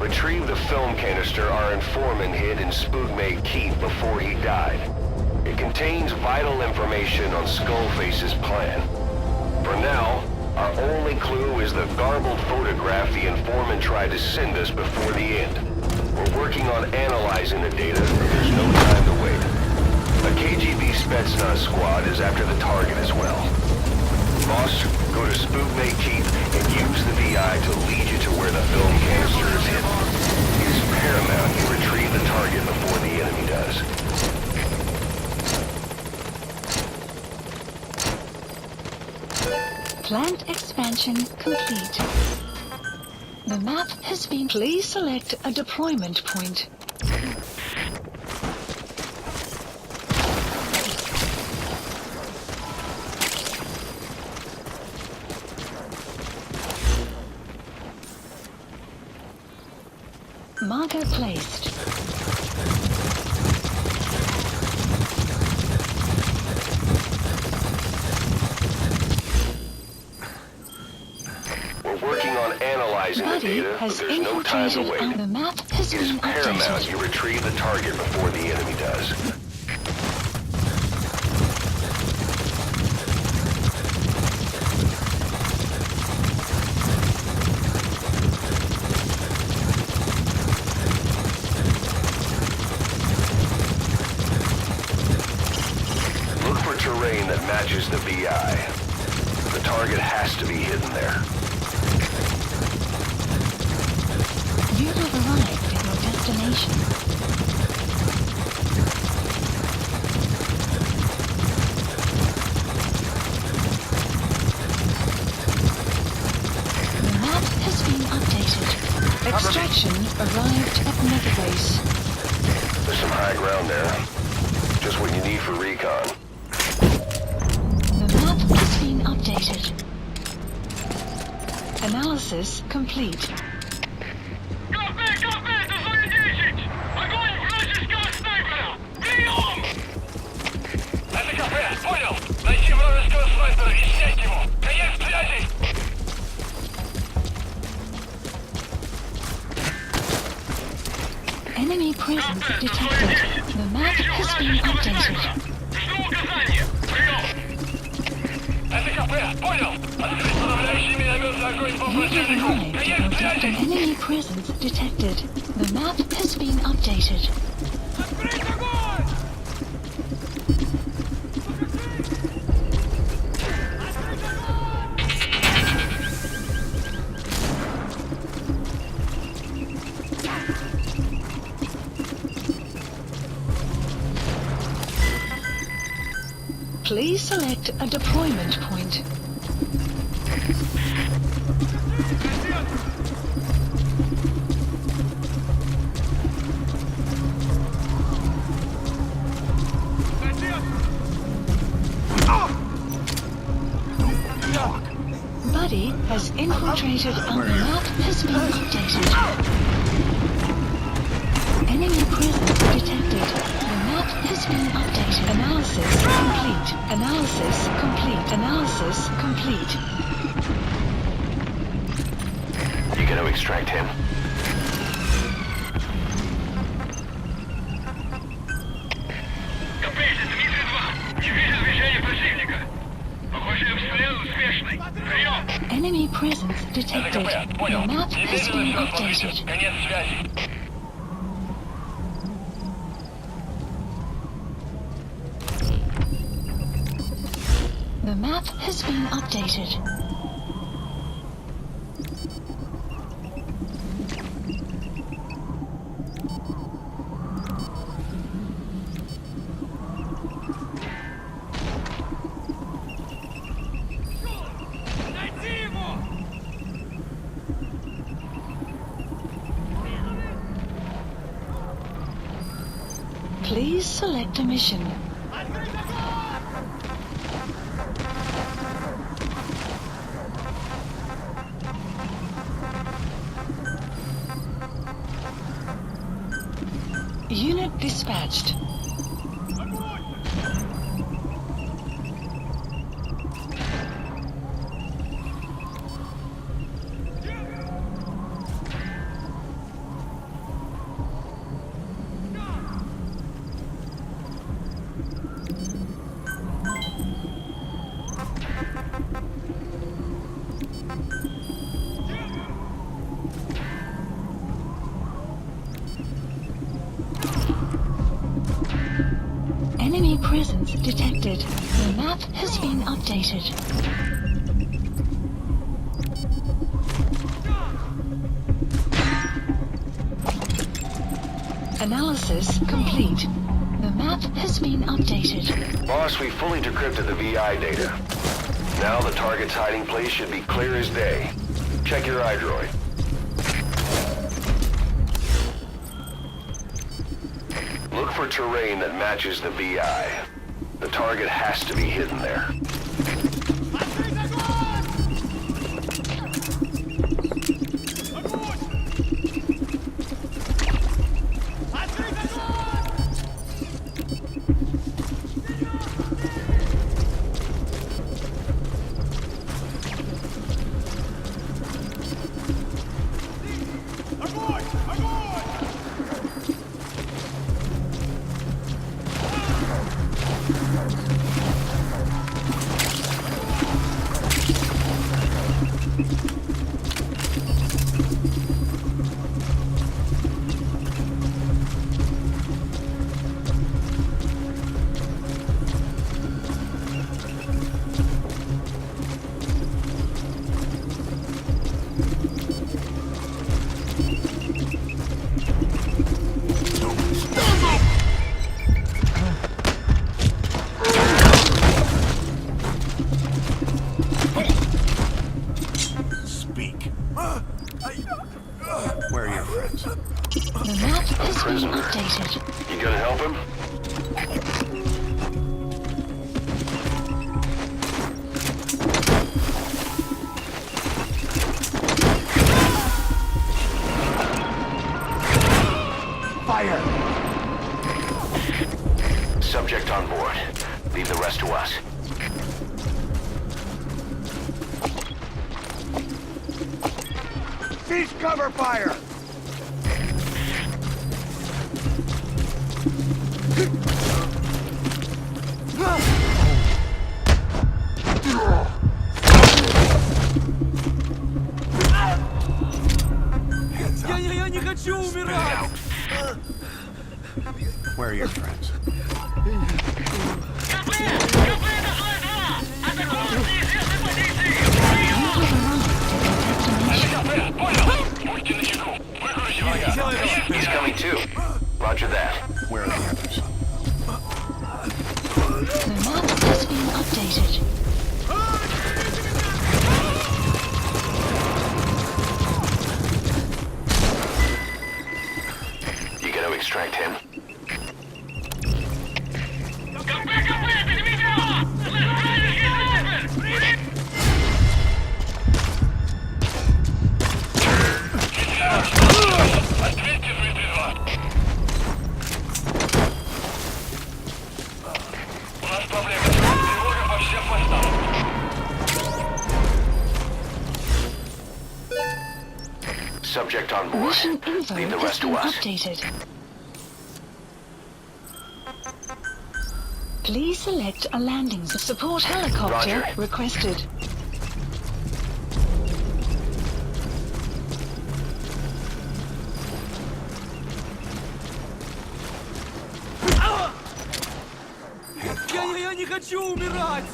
Retrieve the film canister our informant hid in Spookmate Keep before he died. It contains vital information on Skullface's plan. For now, our only clue is the garbled photograph the informant tried to send us before the end. We're working on analyzing the data, but there's no time to wait. A KGB Spetsnaz squad is after the target as well. Boss, go to Spookmate Keep and use the VI to lead you to where the film canister is hidden. It is paramount you retrieve the target before the enemy does. Plant expansion complete. The map has been... Please select a deployment point. Marker placed. The data, but there's no time to wait. The map has it is been paramount updated. you retrieve the target before the enemy does. Look for terrain that matches the VI. The target has to be hidden there. You have arrived at your destination. The map has been updated. Extraction arrived at Megabase. There's some high ground there. Just what you need for recon. The map has been updated. Analysis complete. Enemy presence detected. The map has been updated. Enemy presence detected. The map has been updated. Please select a deployment point. Buddy has infiltrated and the map has been updated. Enemy presence detected. The map has been updated. Analysis complete. Analysis complete. Analysis complete. You gonna extract him? Enemy presence detected. The map has been updated. The map has been updated. Please select a mission. Unit dispatched. Enemy presence detected. The map has been updated. Analysis complete. The map has been updated. Boss, we fully decrypted the VI data. Now the target's hiding place should be clear as day. Check your iDroid. Look for terrain that matches the VI. The target has to be hidden there. Where are your friends? The map has been updated. You gonna help him? Fire! Subject on board. Leave the rest to us. Cease cover fire! Hands up. Я не хочу умирать! Where are your friends? He's coming too. Roger that. Where are the others? The map has been updated. You gonna extract him? Subject on board. Mission info Leave the has rest to been us. updated. Please select a landing. Support helicopter Roger. requested. Я не хочу умирать!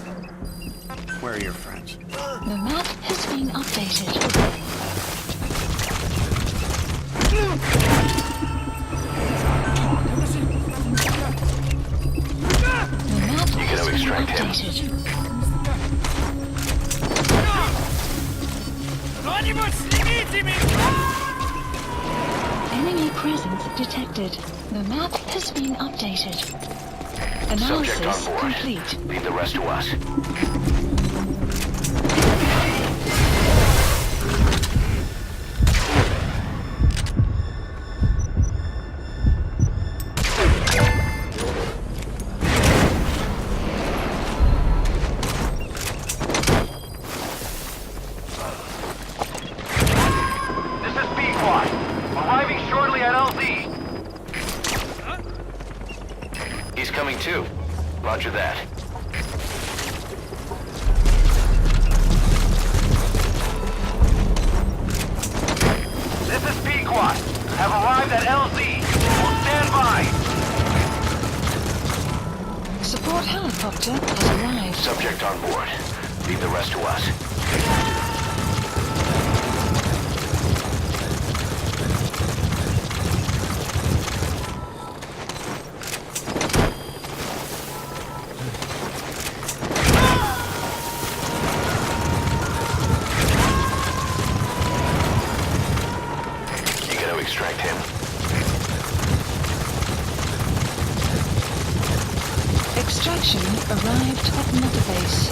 Where are your friends? The map has been updated. The map has been extract him. updated. Кто-нибудь снимите меня! Enemy presence detected. The map has been updated. Subject Analysis on board. complete. Leave the rest to us. This is B-Quad. Arriving shortly at LZ. He's coming too. Roger that. This is P-Quad. Have arrived at LZ. Will stand by. Support helicopter has arrived. Subject on board. Leave the rest to us. You gotta extract him. Extraction arrived at Mother Base.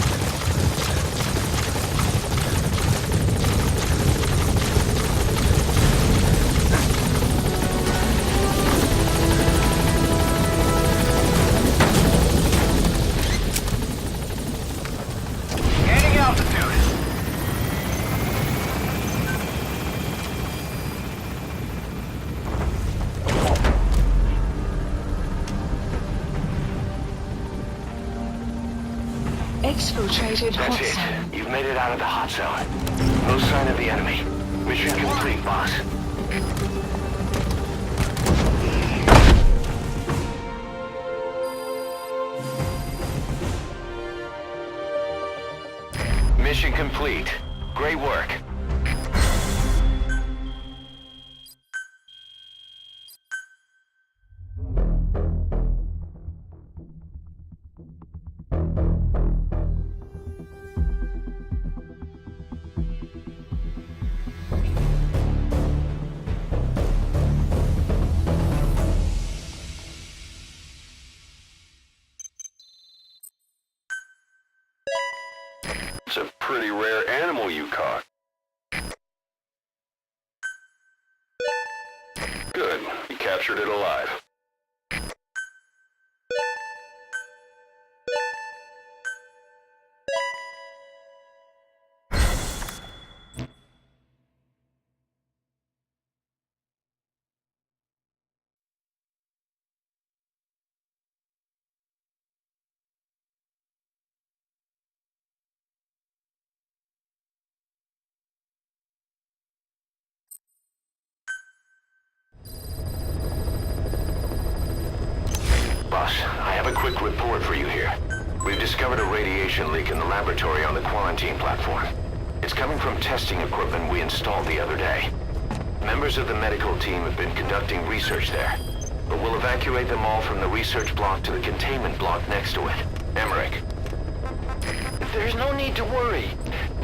Gaining altitude. Exfiltrated hot That's zone. it. You've made it out of the hot zone. No sign of the enemy. Mission complete, boss. Mission complete. Great work. It's a pretty rare animal you caught. Good. You captured it alive. Boss, I have a quick report for you here. We've discovered a radiation leak in the laboratory on the quarantine platform. It's coming from testing equipment we installed the other day. Members of the medical team have been conducting research there, but we'll evacuate them all from the research block to the containment block next to it. Emmerich. There's no need to worry.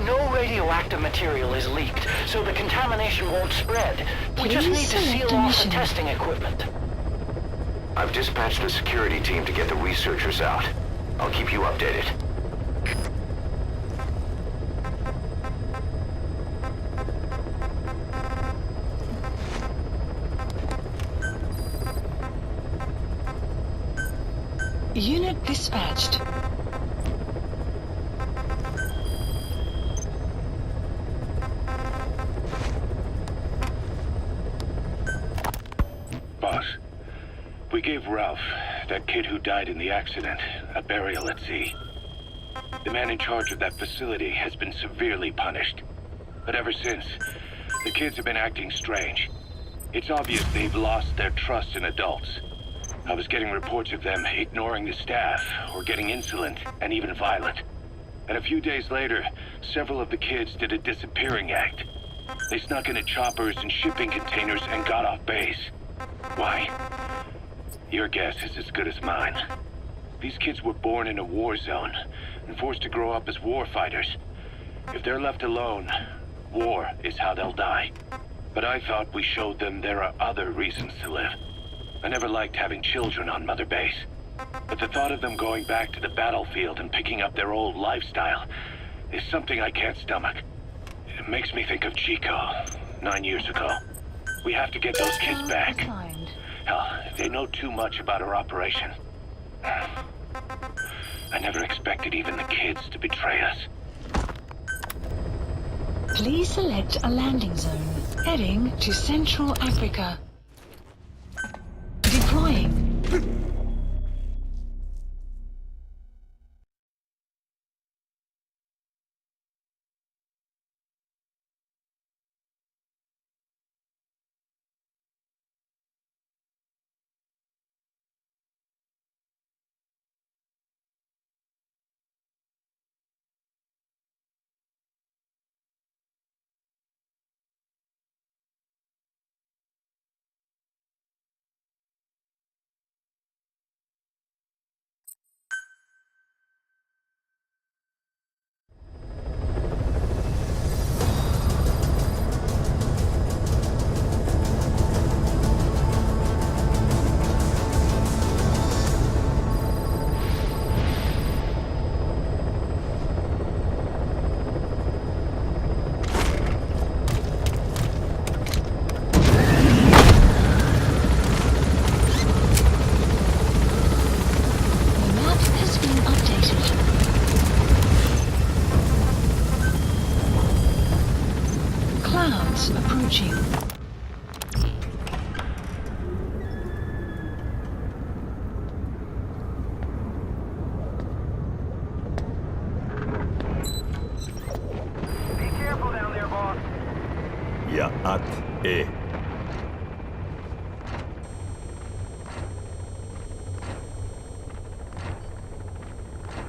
No radioactive material is leaked, so the contamination won't spread. We just Please need to select seal a off the mission. testing equipment. I've dispatched a security team to get the researchers out. I'll keep you updated. Unit dispatched. Boss, we gave Ralph, that kid who died in the accident, a burial at sea. The man in charge of that facility has been severely punished. But ever since, the kids have been acting strange. It's obvious they've lost their trust in adults. I was getting reports of them ignoring the staff, or getting insolent, and even violent. And a few days later, several of the kids did a disappearing act. They snuck into choppers and shipping containers and got off base. Why? Your guess is as good as mine. These kids were born in a war zone and forced to grow up as war fighters. If they're left alone, war is how they'll die. But I thought we showed them there are other reasons to live. I never liked having children on Mother Base. But the thought of them going back to the battlefield and picking up their old lifestyle is something I can't stomach. It makes me think of Chico, 9 years ago. We have to get those kids back. Assigned. Hell, they know too much about our operation. I never expected even the kids to betray us. Please select a landing zone. Heading to Central Africa. Deploying.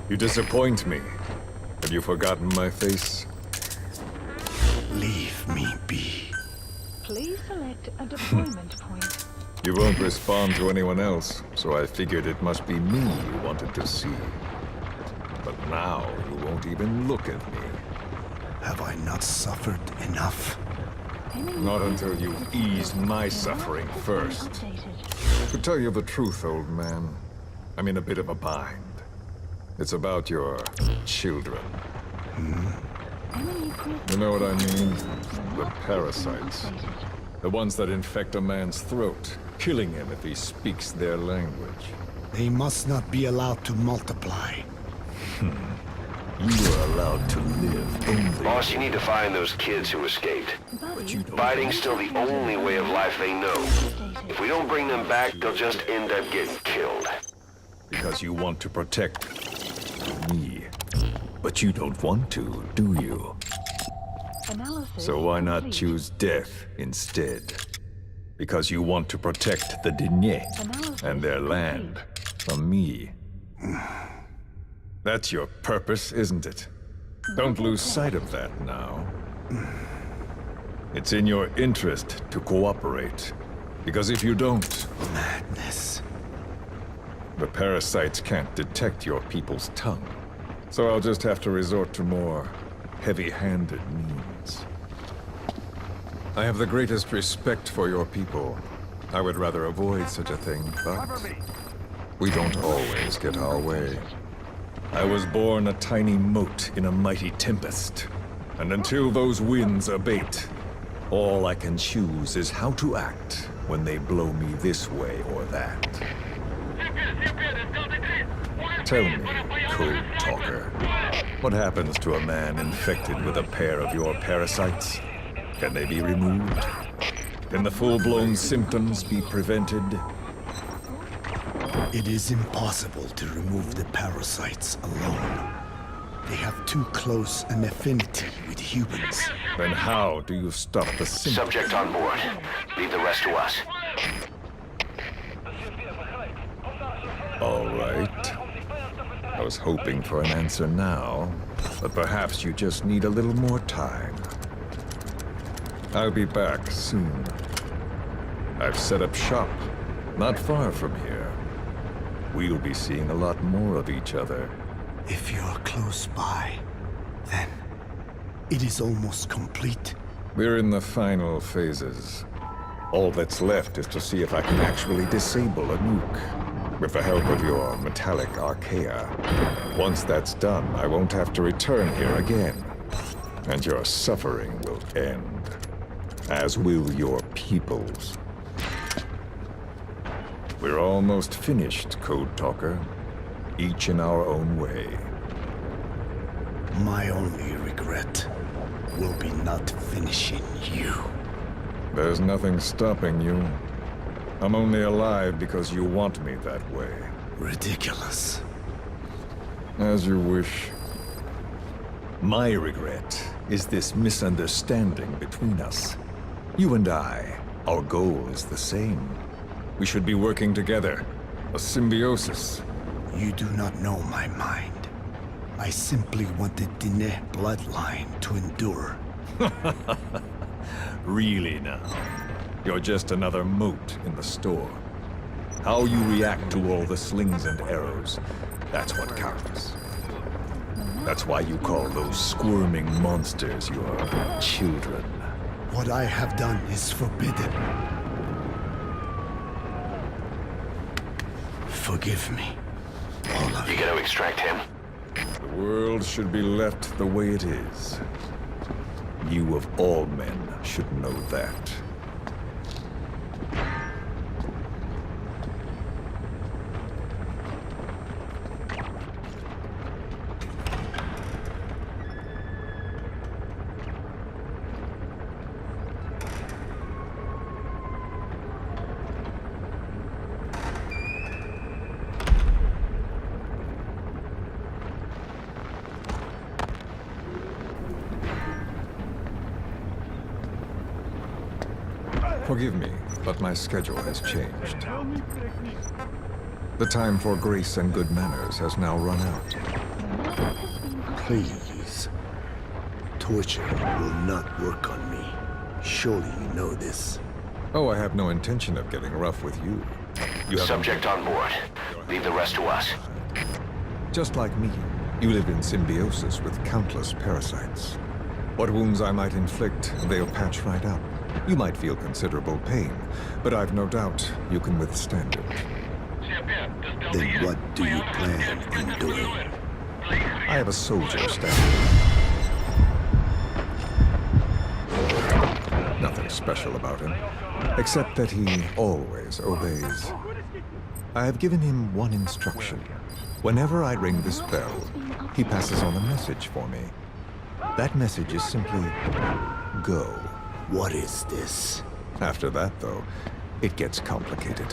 You disappoint me. Have you forgotten my face? Leave me be. Please select a deployment point. You won't respond to anyone else, so I figured it must be me you wanted to see. But now you won't even look at me. Have I not suffered enough? Not until you've eased my suffering first. To tell you the truth, old man, I'm in a bit of a bind. It's about your children. You know what I mean? The parasites. The ones that infect a man's throat, killing him if he speaks their language. They must not be allowed to multiply. You are allowed to live only... Boss, you need to find those kids who escaped. But you don't... Fighting's still the only way of life they know. If we don't bring them back, they'll just end up getting killed. Because you want to protect me. But you don't want to, do you? Analysis So why not complete. choose death instead? Because you want to protect the Diné and their land from me. That's your purpose, isn't it? Don't lose sight of that now. It's in your interest to cooperate. Because if you don't, Madness. the parasites can't detect your people's tongue. So I'll just have to resort to more heavy-handed means. I have the greatest respect for your people. I would rather avoid such a thing, but we don't always get our way. I was born a tiny mote in a mighty tempest, and until those winds abate, all I can choose is how to act when they blow me this way or that. Tell me, code talker, what happens to a man infected with a pair of your parasites? Can they be removed? Can the full-blown symptoms be prevented? It is impossible to remove the parasites alone. They have too close an affinity with humans. Then how do you stop the symptoms? Subject on board. Leave the rest to us. All right. I was hoping for an answer now, but perhaps you just need a little more time. I'll be back soon. I've set up shop, not far from here. We'll be seeing a lot more of each other. If you're close by, then it is almost complete. We're in the final phases. All that's left is to see if I can actually disable a nuke, with the help of your metallic archaea. Once that's done, I won't have to return here again, and your suffering will end, as will your people's. We're almost finished, Code Talker, each in our own way. My only regret will be not finishing you. There's nothing stopping you. I'm only alive because you want me that way. Ridiculous. As you wish. My regret is this misunderstanding between us. You and I, our goal is the same. We should be working together. A symbiosis. You do not know my mind. I simply want the Diné bloodline to endure. Really now? You're just another mote in the store. How you react to all the slings and arrows, that's what counts. That's why you call those squirming monsters your children. What I have done is forbidden. Forgive me, all of You you. gonna extract him? The world should be left the way it is. You of all men should know that. Forgive me, but my schedule has changed. The time for grace and good manners has now run out. Please. Torture will not work on me. Surely you know this. Oh, I have no intention of getting rough with you. You have Subject on board. Leave the rest to us. Just like me, you live in symbiosis with countless parasites. What wounds I might inflict, they'll patch right up. You might feel considerable pain, but I've no doubt you can withstand it. Then what do you plan on doing? I have a soldier standing. Nothing special about him, except that he always obeys. I have given him one instruction. Whenever I ring this bell, he passes on a message for me. That message is simply, go. What is this? After that, though, it gets complicated.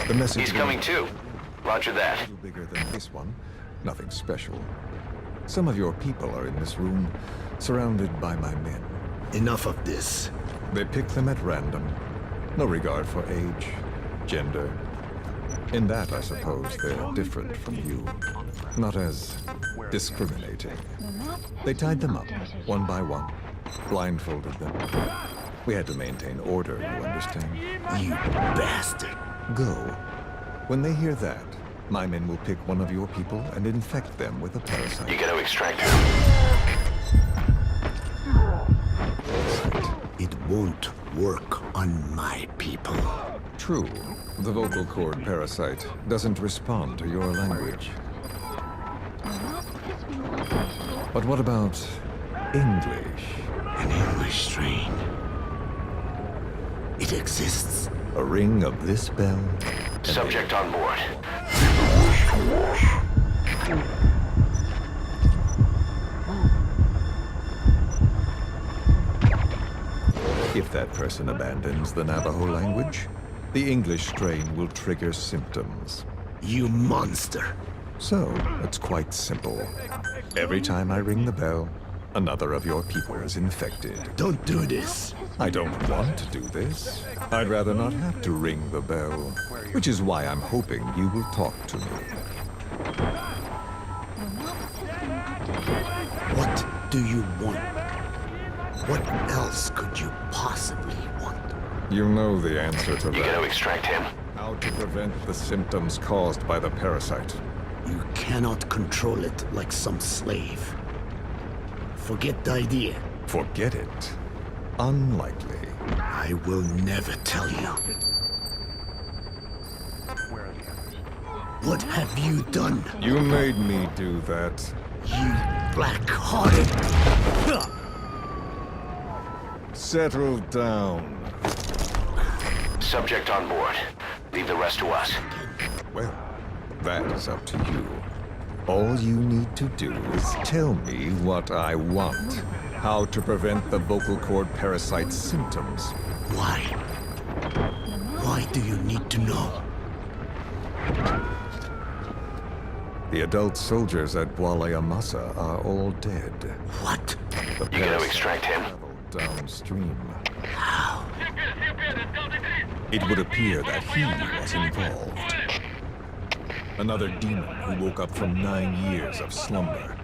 The message He's coming too. Roger that. a little bigger than this one. Nothing special. Some of your people are in this room, surrounded by my men. Enough of this. They pick them at random. No regard for age, gender. In that, I suppose, they're different from you. Not as discriminating. They tied them up, one by one, blindfolded them. We had to maintain order, you understand? You bastard. Go. When they hear that, my men will pick one of your people and infect them with a You parasite. gotta extract him. It won't work on my people. True. The vocal cord parasite doesn't respond to your language. But what about English? An English strain. It exists. A ring of this bell? and Subject on board. If that person abandons the Navajo language, the English strain will trigger symptoms. You monster. So, it's quite simple. Every time I ring the bell, another of your people is infected. Don't do this. I don't want to do this. I'd rather not have to ring the bell, which is why I'm hoping you will talk to me. What do you want? What else could you possibly want? You know the answer to You gotta that. extract him. How to prevent the symptoms caused by the parasite. You cannot control it like some slave. Forget the idea. Forget it. Unlikely. I will never tell you. What have you done, You made me do that. you black-hearted? Settle down. Subject on board. Leave the rest to us. Well, that is up to you. All you need to do is tell me what I want. How to prevent the vocal cord parasite's symptoms. Why? Why do you need to know? The adult soldiers at Amasa are all dead. What? The You gotta parasite extract him. traveled downstream. How? It would appear that he was involved. Another demon who woke up from 9 years of slumber.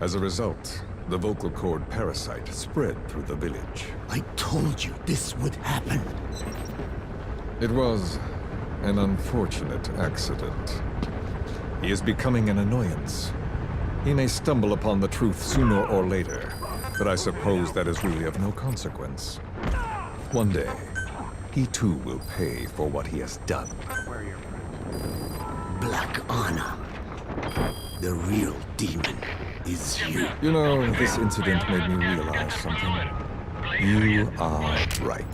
As a result, the vocal cord parasite spread through the village. I told you this would happen. It was an unfortunate accident. He is becoming an annoyance. He may stumble upon the truth sooner or later, but I suppose that is really of no consequence. One day, he too will pay for what he has done. Black Anna. The real demon is you. You know, this incident made me realize something. You are right.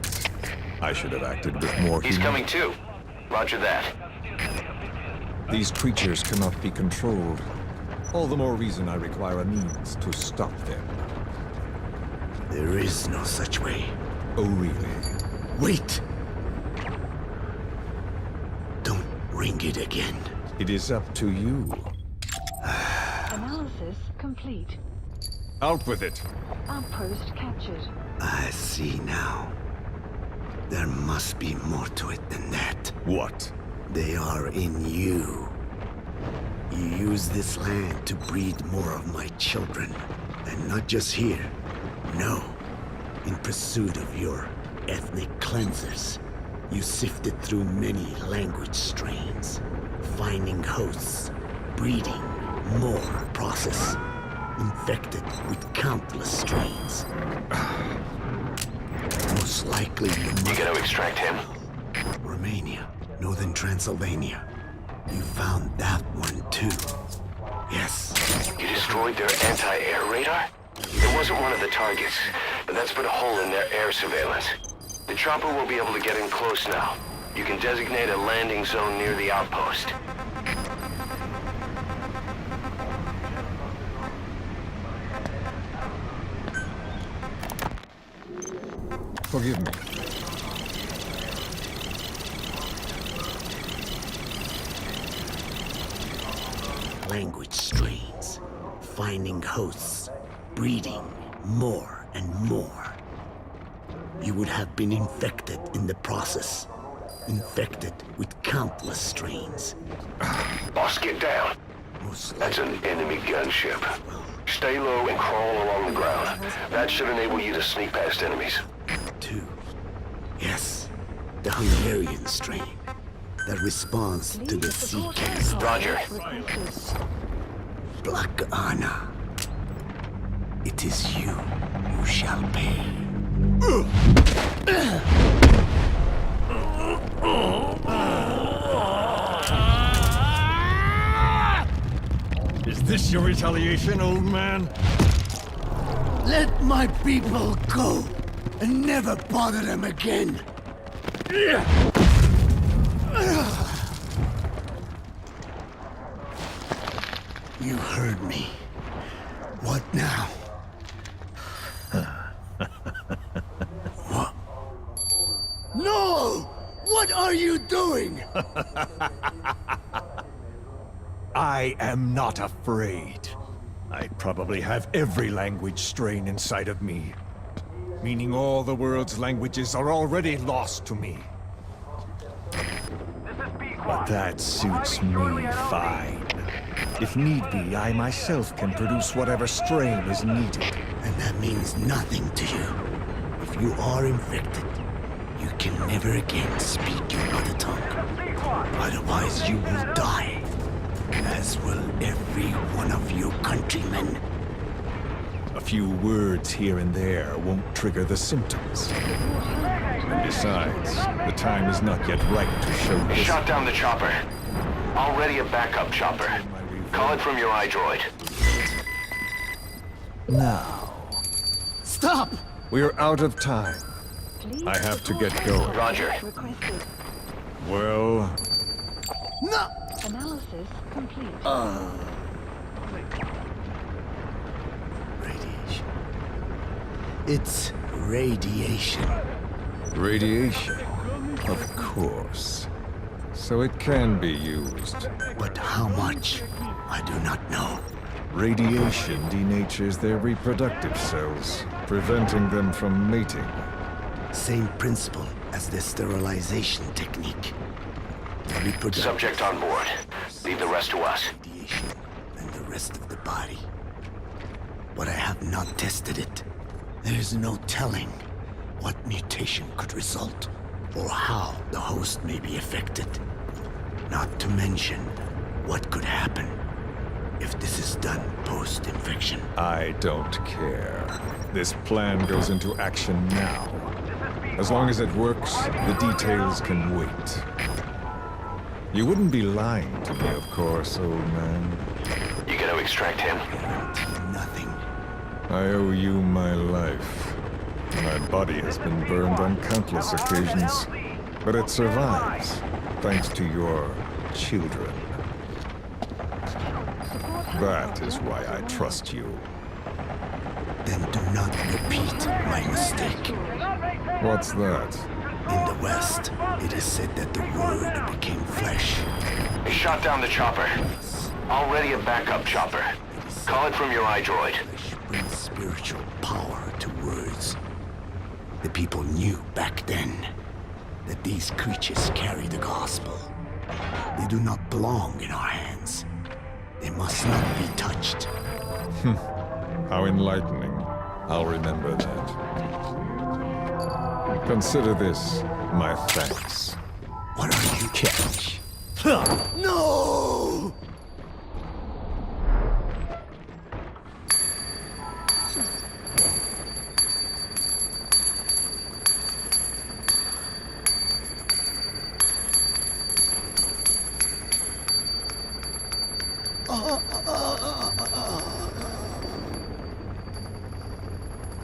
I should have acted with more He's humor. coming too. Roger that. These creatures cannot be controlled. All the more reason I require a means to stop them. There is no such way. Oh, really? Wait! Don't ring it again. It is up to you. Analysis complete. Out with it! Outpost captured. I see now. There must be more to it than that. What? They are in you. You use this land to breed more of my children. And not just here. No. In pursuit of your ethnic cleansers, you sifted through many language strains, finding hosts, breeding more process, infected with countless strains. Most likely You gonna extract him? Romania, northern Transylvania. You found that one too. Yes. You destroyed their anti-air radar? It wasn't one of the targets, but that's put a hole in their air surveillance. The chopper will be able to get in close now. You can designate a landing zone near the outpost. Forgive me. Language strains, finding hosts, breeding more and more. You would have been infected in the process, infected with countless strains. Boss, get down. Most That's an enemy gunship. Stay low and crawl along the ground. That should enable you to sneak past enemies. too. Yes, the Hungarian strain that responds to the sea cast. Roger. Black Anna. It is you who shall pay. Is this your retaliation, old man? Let my people go and never bother them again. You heard me. What now? What? No! What are you doing? I am not afraid. I probably have every language strain inside of me. Meaning all the world's languages are already lost to me. But that suits me fine. If need be, I myself can produce whatever strain is needed. And that means nothing to you. If you are infected, you can never again speak your mother tongue. Otherwise you will die. As will every one of your countrymen. A few words here and there won't trigger the symptoms. And besides, the time is not yet right to show You this. shot down the chopper. Already a backup chopper. Call it from your iDroid. Now, Stop! we're out of time. I have to get going. Roger. Requested. Well, No! Analysis complete. Radiation. It's radiation. radiation. Of course. So it can be used. But how much? I do not know. Radiation denatures their reproductive cells, preventing them from mating. Same principle as the sterilization technique. The reproductive Subject on board. Leave the rest to us. radiation and the rest of the body. But I have not tested it. There is no telling what mutation could result, or how the host may be affected. Not to mention what could happen if this is done post-infection. I don't care. This plan goes into action now. As long as it works, the details can wait. You wouldn't be lying to me, of course, old man. You gonna extract him? Guarantee nothing. I owe you my life. My body has been burned on countless occasions, but it survives, thanks to your children. That is why I trust you. Then do not repeat my mistake. What's that? In the West, it is said that the Word became flesh. You shot down the chopper. Already a backup chopper. Call it from your iDroid. Flesh brings spiritual power to words. The people knew back then that these creatures carry the gospel. They do not belong in our hands. must not be touched. How enlightening. I'll remember that. Consider this my thanks. What are you, catch? No!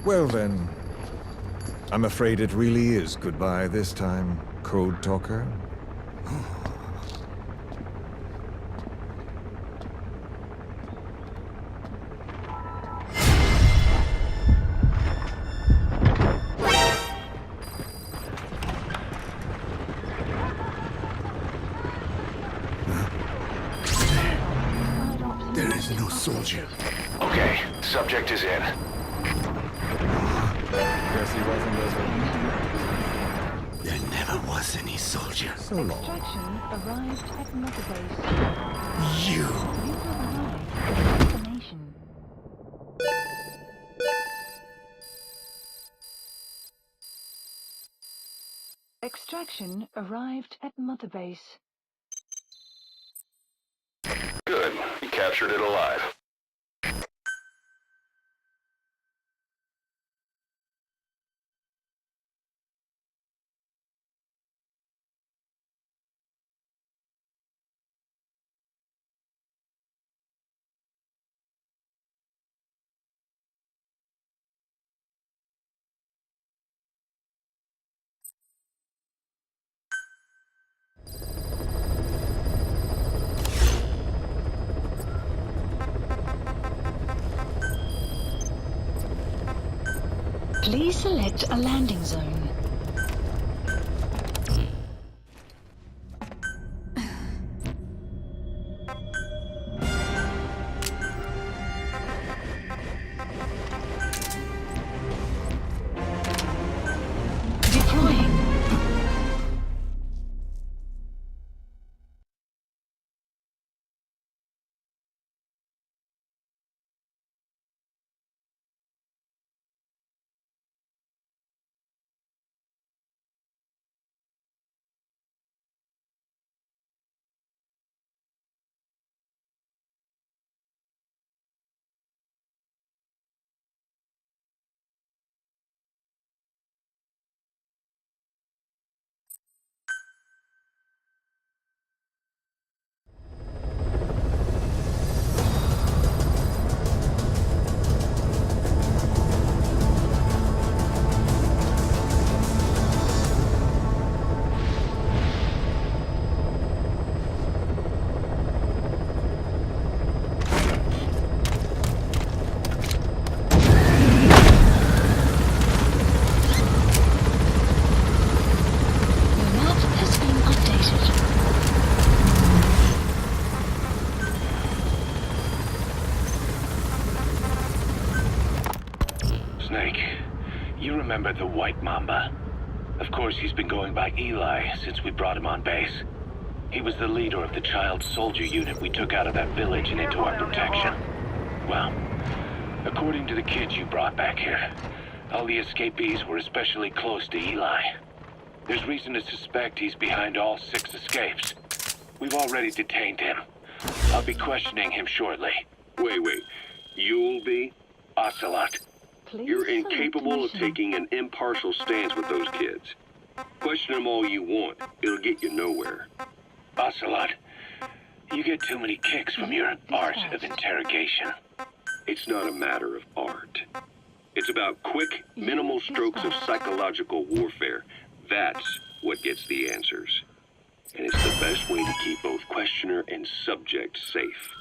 Well then, I'm afraid it really is goodbye this time, Code Talker. There is no soldier. Okay, subject is in. Guess he wasn't as There never was any soldier. so long. Extraction arrived at Mother Base. You! You have arrived at destination. Extraction arrived at Mother Base. Good. You captured it alive. Please select a landing zone. Deploying. Snake, you remember the White Mamba? Of course, he's been going by Eli since we brought him on base. He was the leader of the child soldier unit we took out of that village and into our protection. Well, according to the kids you brought back here, all the escapees were especially close to Eli. There's reason to suspect he's behind all 6 escapes. We've already detained him. I'll be questioning him shortly. Wait. You'll be? Ocelot. Please You're select incapable of mission. taking an impartial stance with those kids. Question them all you want. It'll get you nowhere. Ocelot, you get too many kicks from your art of interrogation. It's not a matter of art. It's about quick, minimal strokes of psychological warfare. That's what gets the answers. And it's the best way to keep both questioner and subject safe.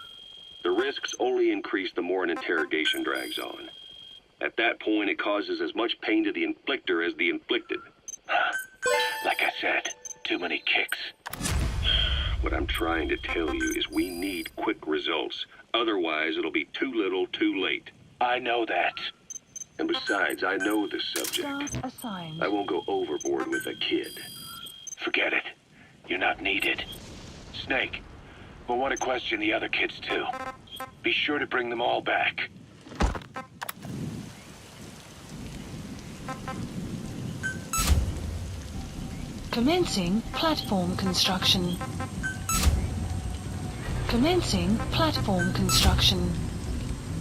The risks only increase the more an interrogation drags on. At that point, it causes as much pain to the inflictor as the inflicted. Like I said, too many kicks. What I'm trying to tell you is we need quick results. Otherwise, it'll be too little, too late. I know that. And besides, I know the subject. Staff assigned. I won't go overboard with a kid. Forget it. You're not needed. Snake, we'll want to question the other kids too. Be sure to bring them all back. Commencing platform construction. Commencing platform construction.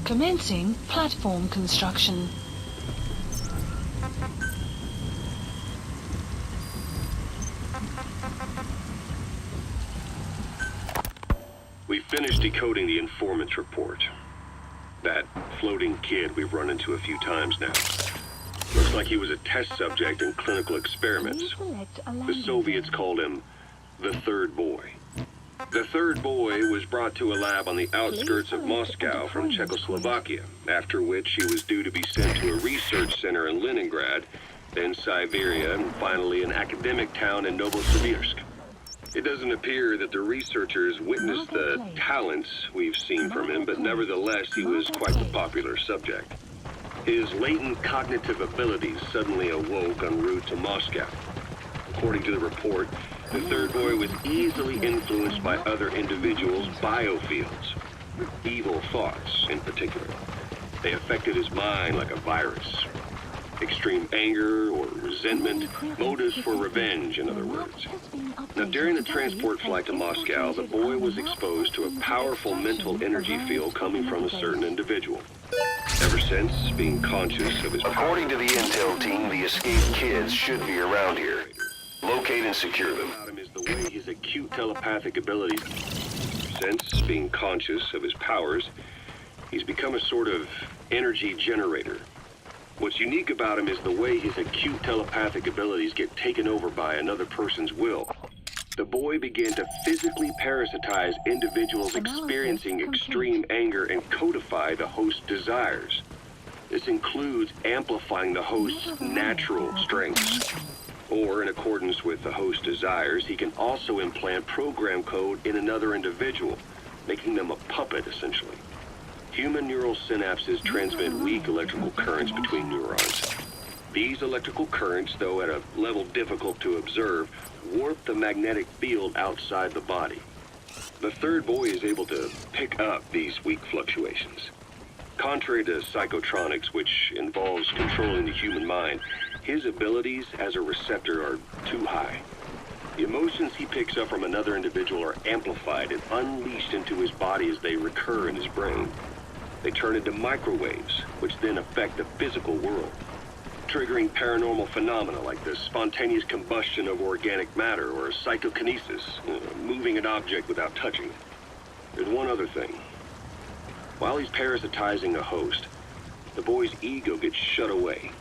Commencing platform construction. We finished decoding the informant's report. That floating kid we've run into a few times now. Looks like he was a test subject in clinical experiments. The Soviets called him the Third Boy. The Third Boy was brought to a lab on the outskirts of Moscow from Czechoslovakia, after which he was due to be sent to a research center in Leningrad, then Siberia, and finally an academic town in Novosibirsk. It doesn't appear that the researchers witnessed the talents we've seen from him, but nevertheless he was quite the popular subject. His latent cognitive abilities suddenly awoke en route to Moscow. According to the report, the Third Boy was easily influenced by other individuals' biofields, evil thoughts in particular. They affected his mind like a virus. Extreme anger or resentment, motives for revenge, in other words. Now, during the transport flight to Moscow, the boy was exposed to a powerful mental energy field coming from a certain individual. Ever since, being conscious of his According to the intel team, the escaped kids should be around here. Locate and secure them. about him is the way his acute telepathic abilities. Since being conscious of his powers, he's become a sort of energy generator. What's unique about him is the way his acute telepathic abilities get taken over by another person's will. The boy began to physically parasitize individuals experiencing extreme anger and codify the host's desires. This includes amplifying the host's natural strengths. Or, in accordance with the host's desires, he can also implant program code in another individual, making them a puppet, essentially. Human neural synapses transmit weak electrical currents between neurons. These electrical currents, though at a level difficult to observe, warp the magnetic field outside the body. The Third Boy is able to pick up these weak fluctuations. Contrary to psychotronics, which involves controlling the human mind, his abilities as a receptor are too high. The emotions he picks up from another individual are amplified and unleashed into his body as they recur in his brain. They turn into microwaves, which then affect the physical world, triggering paranormal phenomena like the spontaneous combustion of organic matter or psychokinesis, moving an object without touching it. There's one other thing. While he's parasitizing a host, the boy's ego gets shut away,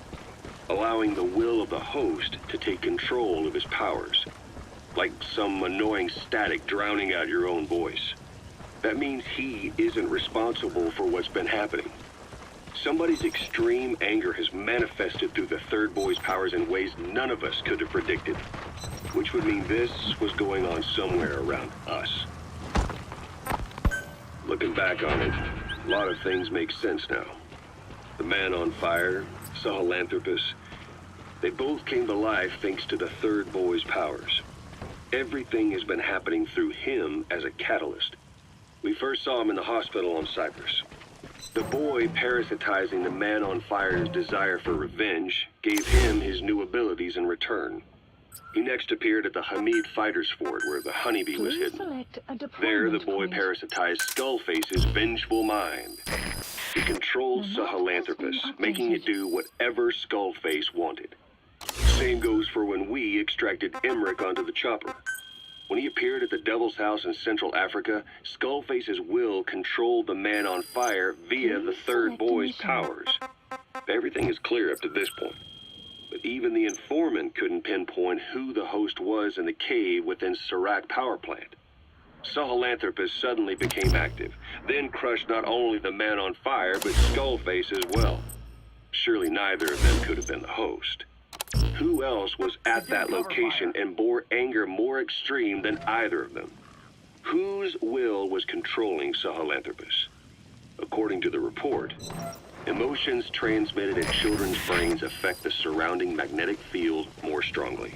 allowing the will of the host to take control of his powers, like some annoying static drowning out your own voice. That means he isn't responsible for what's been happening. Somebody's extreme anger has manifested through the Third Boy's powers in ways none of us could have predicted, which would mean this was going on somewhere around us. Looking back on it, a lot of things make sense now. The man on fire, Sahelanthropus, they both came to life thanks to the Third Boy's powers. Everything has been happening through him as a catalyst. We first saw him in the hospital on Cyprus. The boy parasitizing the man on fire's desire for revenge gave him his new abilities in return. He next appeared at the Hamid Fighter's Fort where the honeybee was hidden. There, the boy parasitized Skullface's vengeful mind. He controlled Sahelanthropus, making it do whatever Skullface wanted. Same goes for when we extracted Emmerich onto the chopper. When he appeared at the Devil's House in Central Africa, Skullface's will controlled the man on fire via the Third Boy's powers. Everything is clear up to this point. But even the informant couldn't pinpoint who the host was in the cave within Serac power plant. Sahelanthropus suddenly became active, then crushed not only the man on fire, but Skullface as well. Surely neither of them could have been the host. Who else was at that location and bore anger more extreme than either of them? Whose will was controlling Sahelanthropus? According to the report, emotions transmitted in children's brains affect the surrounding magnetic field more strongly.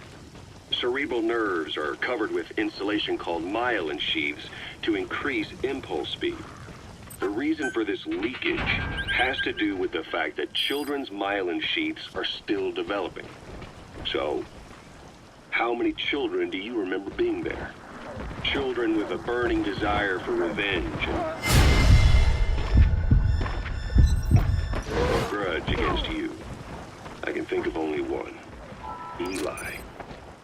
Cerebral nerves are covered with insulation called myelin sheaths to increase impulse speed. The reason for this leakage has to do with the fact that children's myelin sheaths are still developing. So, how many children do you remember being there? Children with a burning desire for revenge and a grudge against you. I can think of only one. Eli.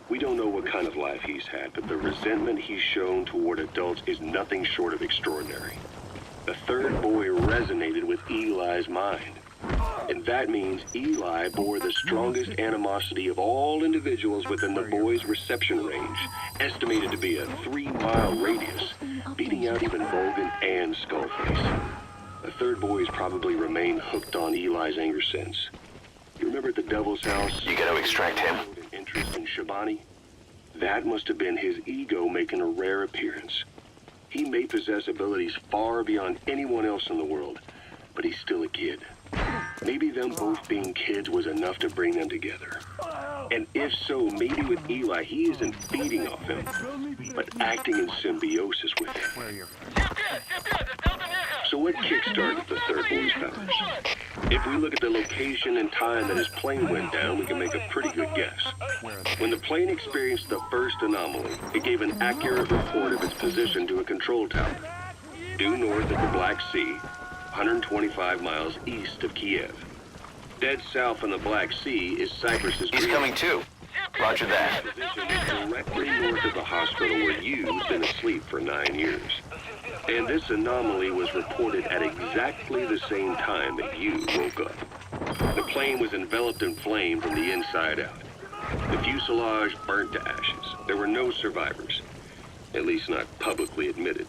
We don't know what kind of life he's had, but the resentment he's shown toward adults is nothing short of extraordinary. The third boy resonated with Eli's mind. And that means Eli bore the strongest animosity of all individuals within the boy's reception range, estimated to be a 3-mile radius, beating out even Volgan and Skullface. The third boy's probably remained hooked on Eli's anger since. You remember at the Devil's House? You gotta extract him. Interest in Shabani? That must have been his ego making a rare appearance. He may possess abilities far beyond anyone else in the world, but he's still a kid. Maybe them both being kids was enough to bring them together. And if so, maybe with Eli, he isn't feeding off him, but acting in symbiosis with him. So what kickstarted the third boy's powers? If we look at the location and time that his plane went down, we can make a pretty good guess. When the plane experienced the first anomaly, it gave an accurate report of its position to a control tower, due north of the Black Sea, 125 miles east of Kiev. Dead south on the Black Sea is Cyprus's... He's coming too. Roger that. Position directly north of the hospital where you've been asleep for 9 years. And this anomaly was reported at exactly the same time that you woke up. The plane was enveloped in flame from the inside out. The fuselage burnt to ashes. There were no survivors, at least not publicly admitted.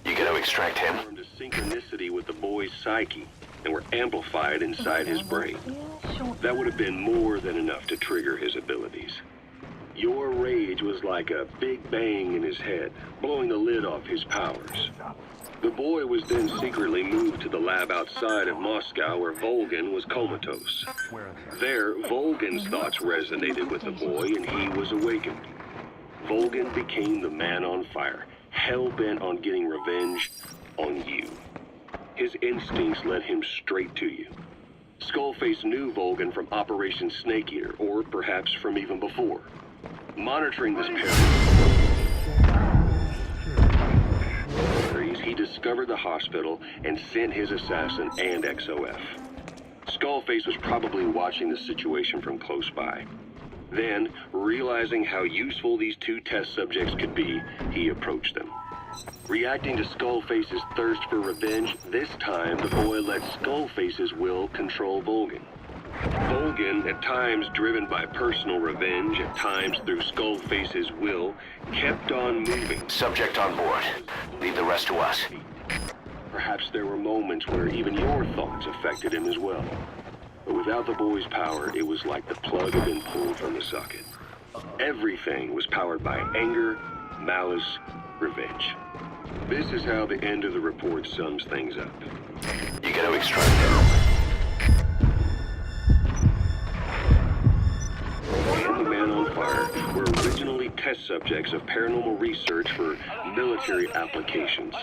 You gotta extract him. Formed a synchronicity with the boy's psyche and were amplified inside his brain. That would have been more than enough to trigger his abilities. Your rage was like a big bang in his head, blowing the lid off his powers. The boy was then secretly moved to the lab outside of Moscow where Volgan was comatose. There, Volgan's thoughts resonated with the boy and he was awakened. Volgan became the man on fire, hell-bent on getting revenge on you. His instincts led him straight to you. Skullface knew Volgan from Operation Snake Eater, or perhaps from even before. Monitoring this series, he discovered the hospital and sent his assassin and XOF. Skullface was probably watching the situation from close by. Then, realizing how useful these two test subjects could be, he approached them. Reacting to Skullface's thirst for revenge, this time the boy let Skullface's will control Volgan. Volgan, at times driven by personal revenge, at times through Skullface's will, kept on moving. Subject on board. Leave the rest to us. Perhaps there were moments where even your thoughts affected him as well. But without the boy's power, it was like the plug had been pulled from the socket. Everything was powered by anger, malice, revenge. This is how the end of the report sums things up. You gotta extract him. And the man on fire were originally test subjects of paranormal research for military applications,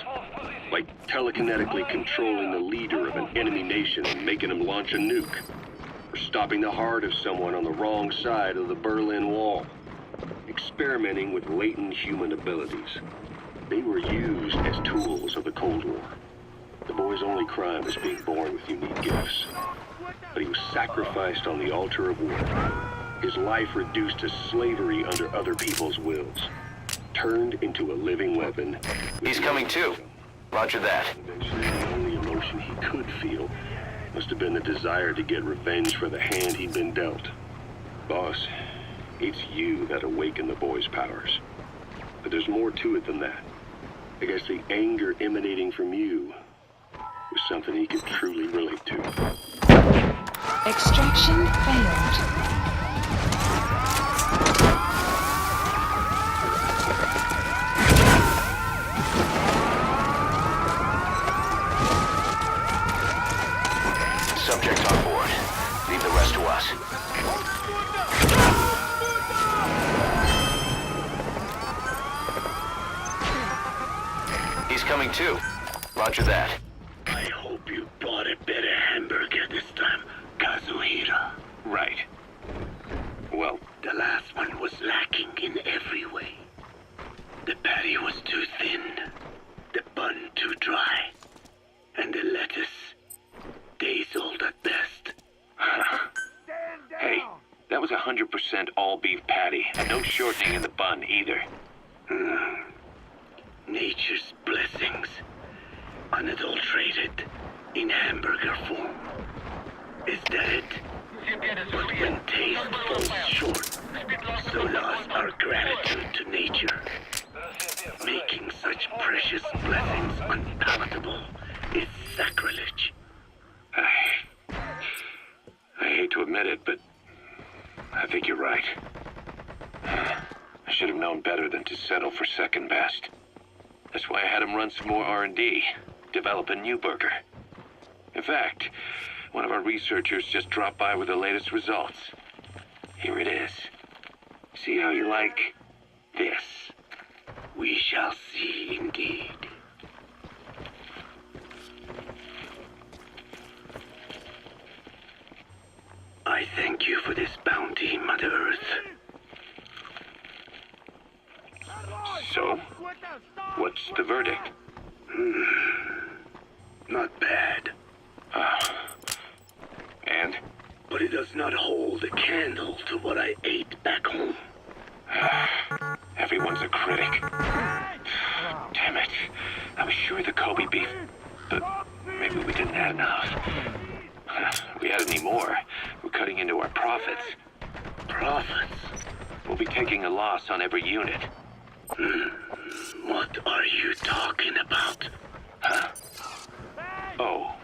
like telekinetically controlling the leader of an enemy nation and making him launch a nuke, or stopping the heart of someone on the wrong side of the Berlin Wall, experimenting with latent human abilities. They were used as tools of the Cold War. The boy's only crime was being born with unique gifts, but he was sacrificed on the altar of war. His life reduced to slavery under other people's wills, turned into a living weapon. He's coming too. Roger that. Eventually, the only emotion he could feel must have been the desire to get revenge for the hand he'd been dealt. Boss, it's you that awakened the boy's powers. But there's more to it than that. I guess the anger emanating from you was something he could truly relate to. Extraction failed. Subject on board. Leave the rest to us. He's coming too. Roger that. And no shortening in the bun, either. Nature's blessings, unadulterated, in hamburger form. Is that it? But when taste falls short, so does our gratitude to nature. Making such precious blessings unpalatable is sacrilege. I hate to admit it, but I think you're right. I should have known better than to settle for second best. That's why I had him run some more R&D, develop a new burger. In fact, one of our researchers just dropped by with the latest results. Here it is. See how you like this? We shall see indeed. I thank you for this bounty, Mother Earth. So, what's the verdict? Not bad. And? But it does not hold a candle to what I ate back home. Everyone's a critic. Damn it. I was sure the Kobe beef, but maybe we didn't have enough. If we had any more, we're cutting into our profits. Profits? We'll be taking a loss on every unit. What are you talking about? Huh? Oh,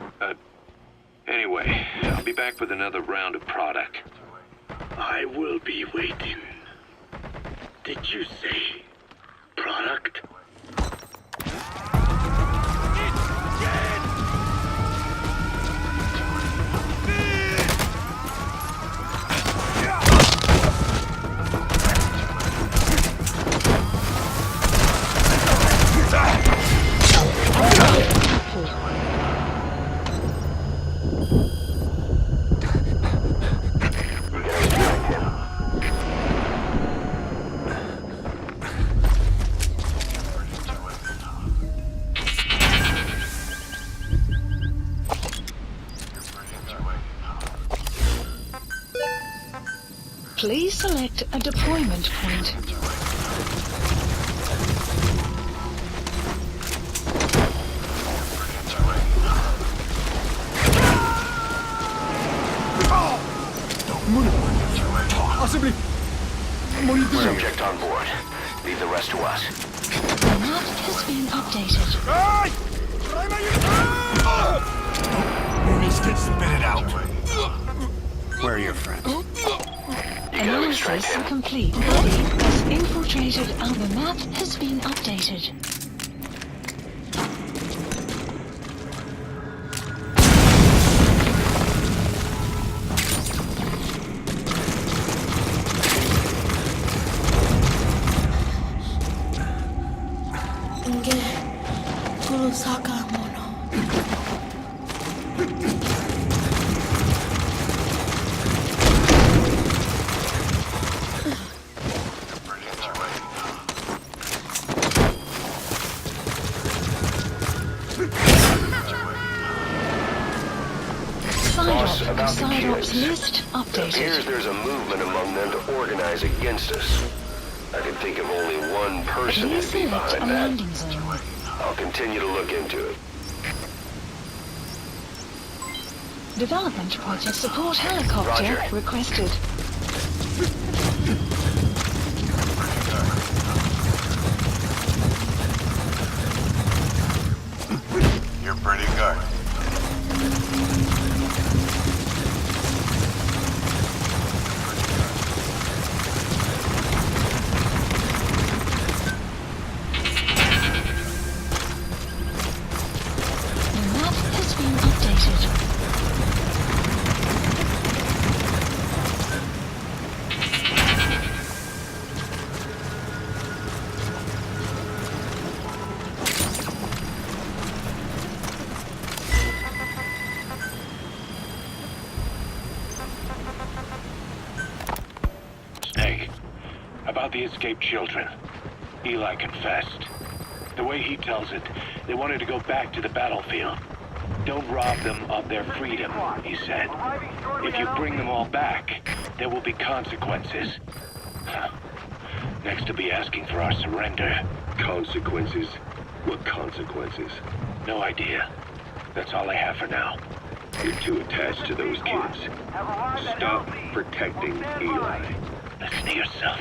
anyway, I'll be back with another round of product. I will be waiting. Did you say product? Please select a deployment point. Subject on board. Leave the rest to us. The map has been updated. Spit it out. Where are your friends? You gotta extract Analysis him. complete. Body has infiltrated and the map has been updated. Side ops list It appears updated. there's a movement among them to organize against us. I can think of only one person Please who'd be select a behind that. landing zone. I'll continue to look into it. Development project support helicopter Roger. requested. You're pretty good. The map has been updated. Snake, about the escaped children. Eli confessed. The way he tells it, they wanted to go back to the battlefield. Don't rob them of their freedom, he said. If you bring them all back, there will be consequences. Next to be asking for our surrender. Consequences? What consequences? No idea. That's all I have for now. You're too attached to those kids. Stop protecting Eli. Listen to yourself.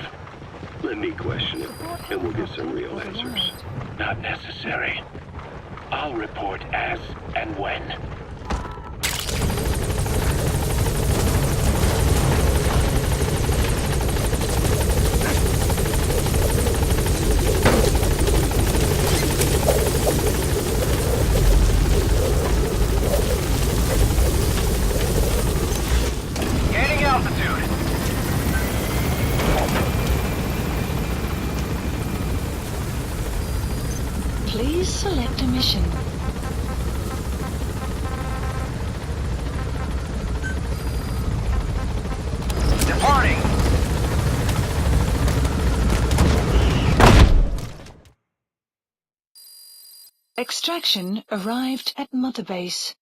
Let me question it, and we'll get some real answers. Not necessary. I'll report as and when. Gaining altitude. Please select a mission. Departing. Extraction arrived at Mother Base.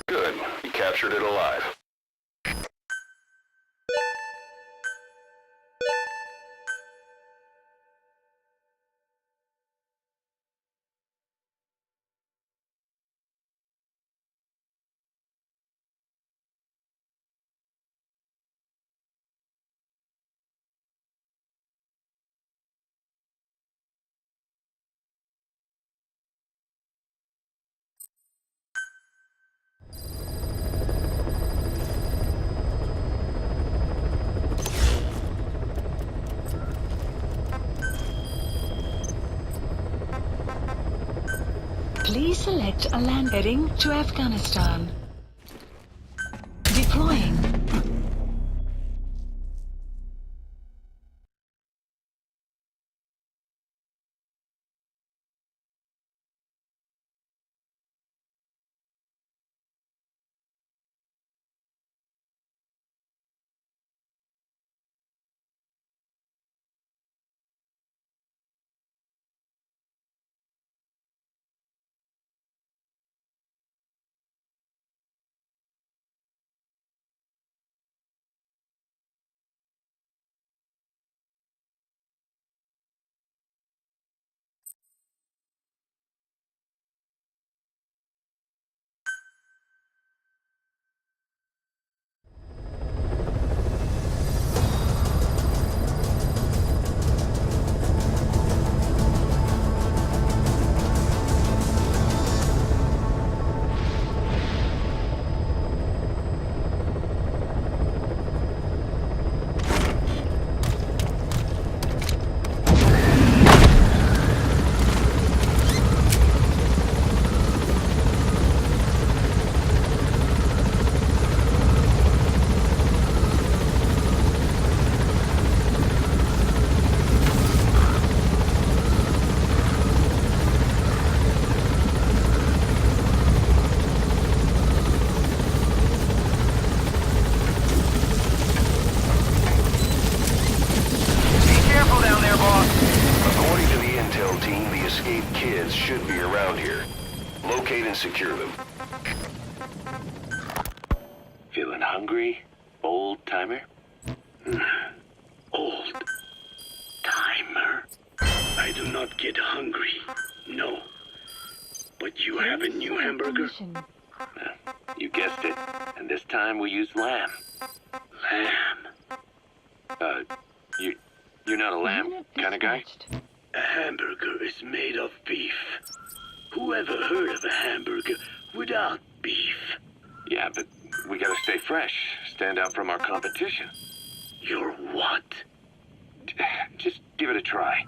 Good. You captured it alive. Please select a land heading to Afghanistan. Deploying. should be around here. Locate and secure them. Feeling hungry, old timer? Old timer. I do not get hungry. No. But you have a new hamburger? You guessed it. And this time we use lamb. Lamb. You're not a lamb kind of guy? A hamburger is made of beef. Who ever heard of a hamburger without beef? Yeah, but we gotta stay fresh. Stand out from our competition. You're what? Just give it a try.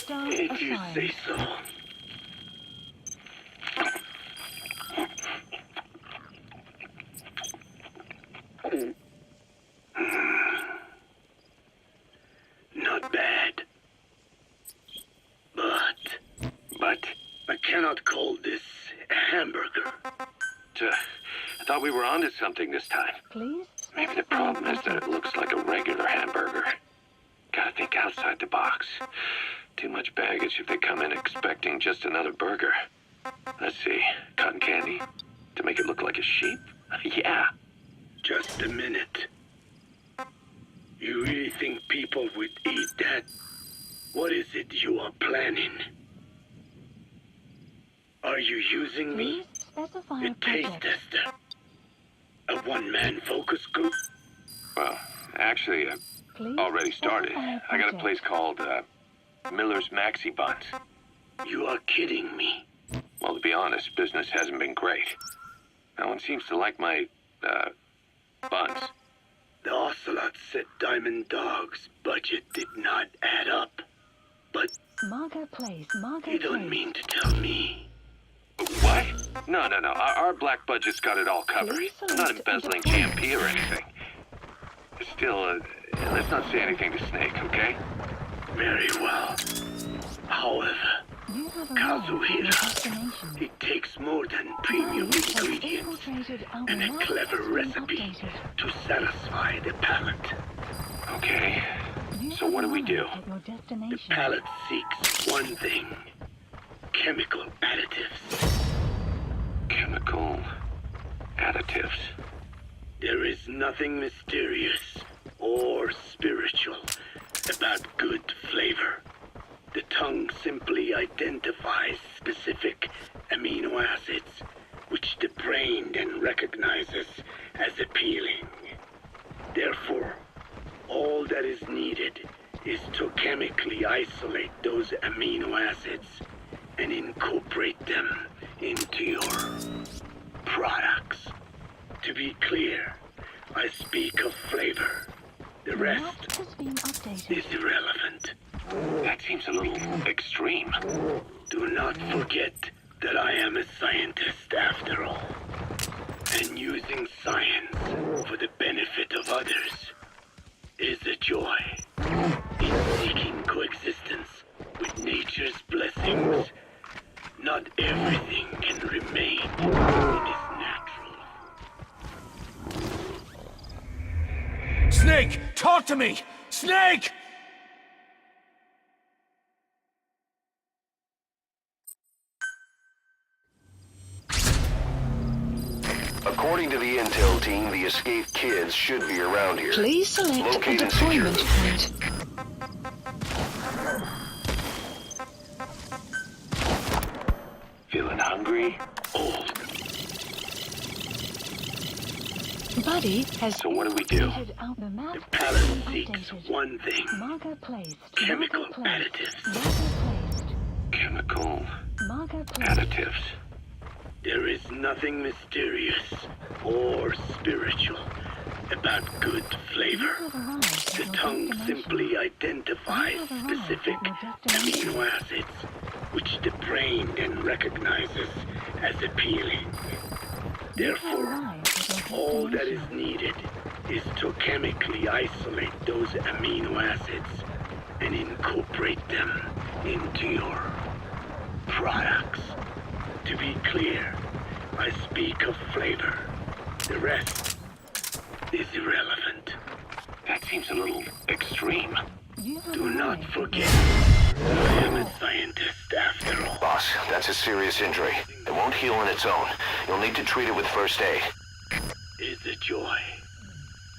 If you say so. Not bad. But I cannot call this a hamburger. I thought we were onto something this time. Please? Maybe the problem is that it looks like a regular hamburger. Gotta think outside the box. Too much baggage if they come in expecting just another burger. Let's see. Cotton candy? To make it look like a sheep? Yeah. Just a minute. You really think people would eat that? What is it you are planning? Are you using me? Please specify A a taste project. tester? A one-man focus group? Well, actually, I've Please already started. specify I got a project. place called, Miller's Maxi Buns. You are kidding me. Well, to be honest, business hasn't been great. No one seems to like my, buns. The Ocelot said Diamond Dog's budget did not add up. But Margot Place. Margot you don't Place. mean to tell me. What? No. Our black budget's got it all covered. Please I'm not select embezzling the point. GMP or anything. Still, let's not say anything to Snake, okay? Very well. However, You have arrived at your Kazuhira, destination. it takes more than premium Has ingredients infiltrated our and a map clever has been recipe updated. to satisfy the palate. Okay. You So have what do we do? arrived at your The destination. palate seeks one thing: chemical additives. Chemical additives. There is nothing mysterious or spiritual about good flavor. The tongue simply identifies specific amino acids, which the brain then recognizes as appealing. Therefore, all that is needed is to chemically isolate those amino acids and incorporate them into your products. To be clear, I speak of flavor. The The rest map has been updated. is irrelevant. That seems a little extreme. Do not forget that I am a scientist after all. And using science for the benefit of others is a joy. In seeking coexistence with nature's blessings, not everything can remain in its natural. Snake! Talk to me! Snake! According to the intel team, the escaped kids should be around here. Please select a Locate and deployment secure point. Feeling hungry? Old. Buddy has So what do we do? infiltrated our the map The has palate been seeks updated. one thing: Margot Place. chemical Margot Place. additives. Margot Place. Chemical Margot Place. additives. There is nothing mysterious or spiritual about good flavor. You have arrived at The your tongue destination. simply identifies You have arrived specific at your destination. amino acids, which the brain then recognizes as appealing. You have Therefore, arrived at your all that is destination. needed is to chemically isolate those amino acids and incorporate them into your products. To be clear, I speak of flavor. The rest is irrelevant. That seems a little extreme. You have Do not arrived at forget your that I am a scientist after all. Boss, that's a serious injury. It won't heal on its own. You'll need to treat it with first aid. Is a joy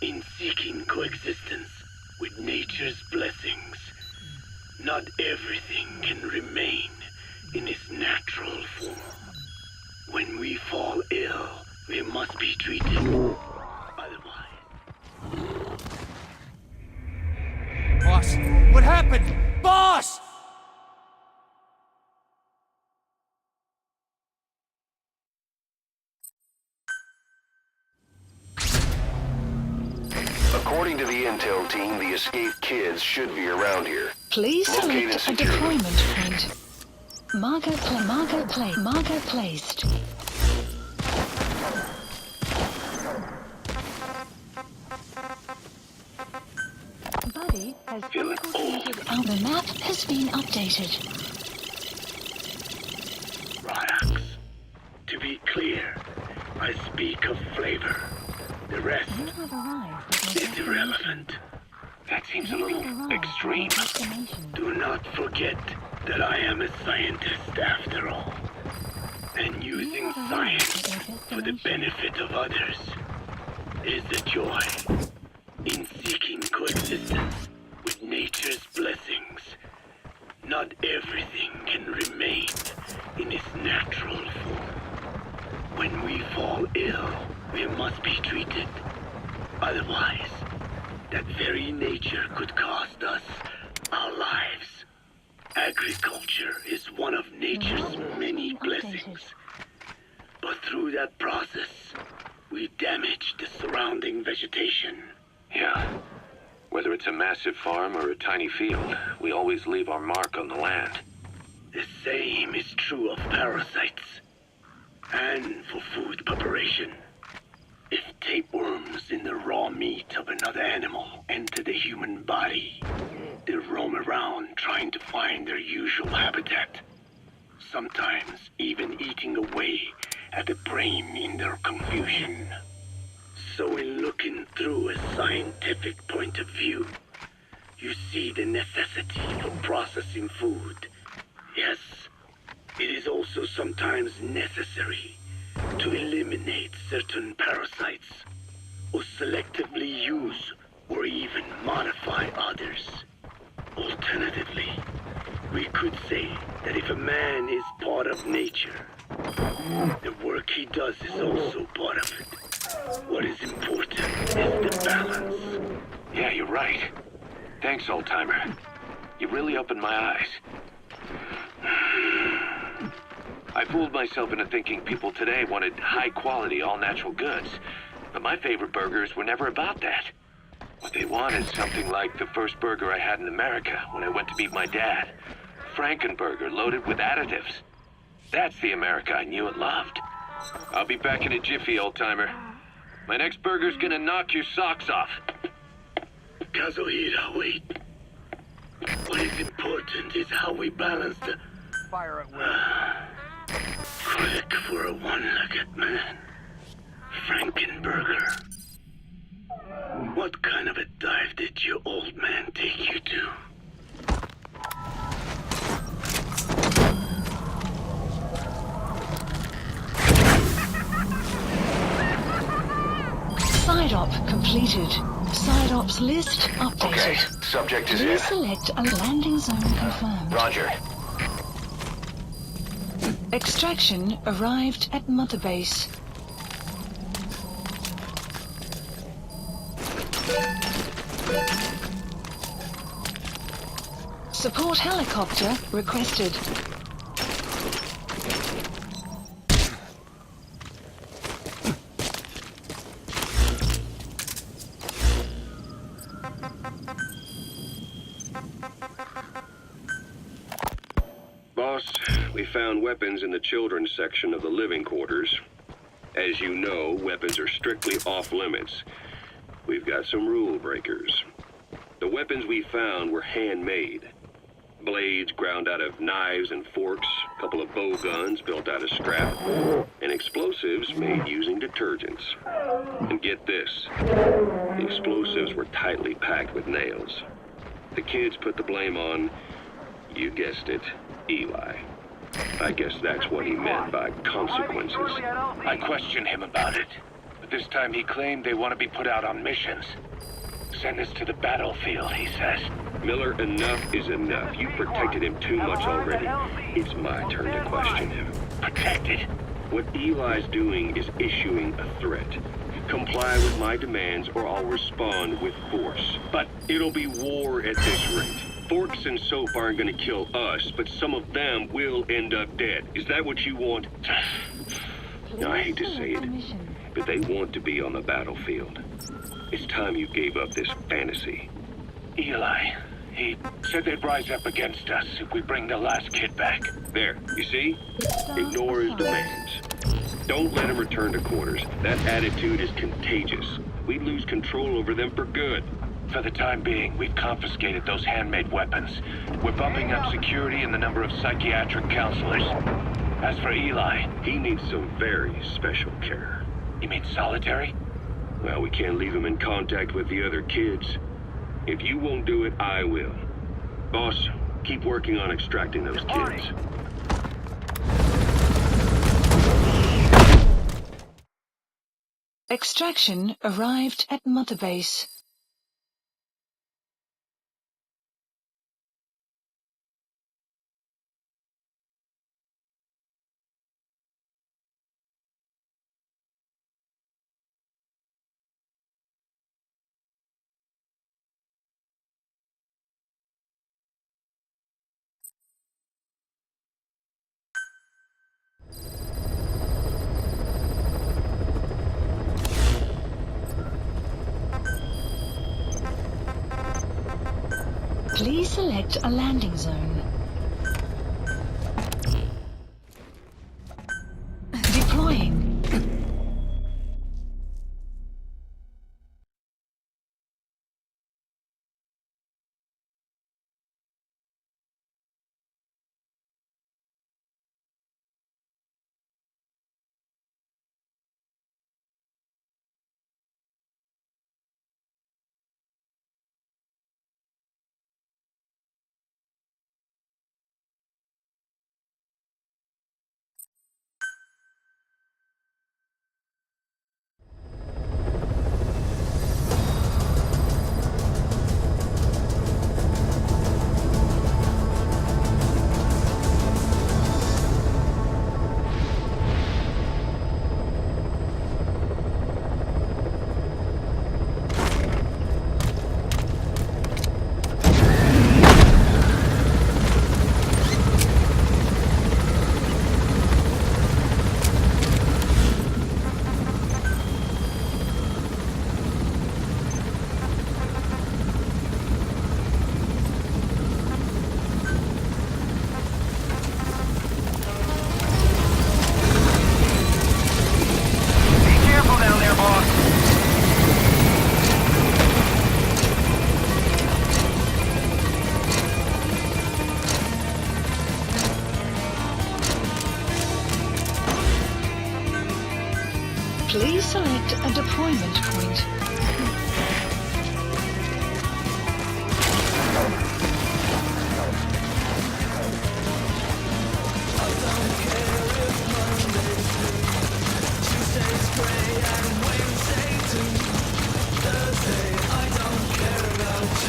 in seeking coexistence with nature's blessings. Not everything can remain in its natural form. When we fall ill, we must be treated. Otherwise, Boss, what happened? Boss! According to the intel team, the escaped kids should be around here. Please Locate and select a secure them. deployment point. Margot placed. Buddy has Feeling infiltrated our the map has been updated. products. To be clear, I speak of flavor. The rest You have arrived at your is irrelevant. That seems a You little have arrived at extreme. your destination. Do not forget that I am a scientist after all. And using science for the benefit of others is the joy in seeking coexistence with nature's blessings. Not everything can remain in its natural form. When we fall ill, we must be treated. Otherwise, that very nature could cost us our lives. Agriculture is one of nature's many blessings. But through that process, we damage the surrounding vegetation. Yeah. Whether it's a massive farm or a tiny field, we always leave our mark on the land. The same is true of parasites. And for food preparation. If tapeworms in the raw meat of another animal enter the human body, they roam around trying to find their usual habitat. Sometimes even eating away at the brain in their confusion. So in looking through a scientific point of view, you see the necessity for processing food. Yes, it is also sometimes necessary to eliminate certain parasites, or selectively use or even modify others. Alternatively, we could say that if a man is part of nature, the work he does is also part of it. What is important is the balance. Yeah, you're right. Thanks, old-timer. You really opened my eyes. I fooled myself into thinking people today wanted high-quality, all-natural goods. But my favorite burgers were never about that. What they want is something like the first burger I had in America when I went to meet my dad. Frankenburger loaded with additives. That's the America I knew and loved. I'll be back in a jiffy, old-timer. My next burger's gonna knock your socks off. Kazuhira, wait. What is important is how we balance the... Fire at will. Quick for a one-legged man. Frankenburger. What kind of a dive did your old man take you to? Side op completed. Side ops list updated. Okay, subject is in. Please select a landing zone confirmed. Roger. Extraction arrived at Mother Base. Support helicopter requested. Boss, we found weapons in the children's section of the living quarters. As you know, weapons are strictly off limits. We've got some rule breakers. The weapons we found were handmade. Blades ground out of knives and forks, a couple of bow guns built out of scrap, and explosives made using detergents. And get this, the explosives were tightly packed with nails. The kids put the blame on, you guessed it, Eli. I guess that's what he meant by consequences. I questioned him about it, but this time he claimed they want to be put out on missions. Send us to the battlefield, he says. Miller, enough is enough. You protected him too much already. It's my turn to question him. Protected? What Eli's doing is issuing a threat. Comply with my demands or I'll respond with force. But it'll be war at this rate. Forks and soap aren't gonna kill us, but some of them will end up dead. Is that what you want? Now, I hate to say it, but they want to be on the battlefield. It's time you gave up this fantasy. Eli, he said they'd rise up against us if we bring the last kid back. There, you see? Ignore his demands. Don't let him return to quarters. That attitude is contagious. We'd lose control over them for good. For the time being, we've confiscated those handmade weapons. We're bumping up security and the number of psychiatric counselors. As for Eli, He needs some very special care. you mean solitary? Well, we can't leave him in contact with the other kids. If you won't do it, I will. Boss, keep working on extracting those kids. Extraction arrived at Mother Base. Please select a landing zone. Deploying. Please select a deployment point.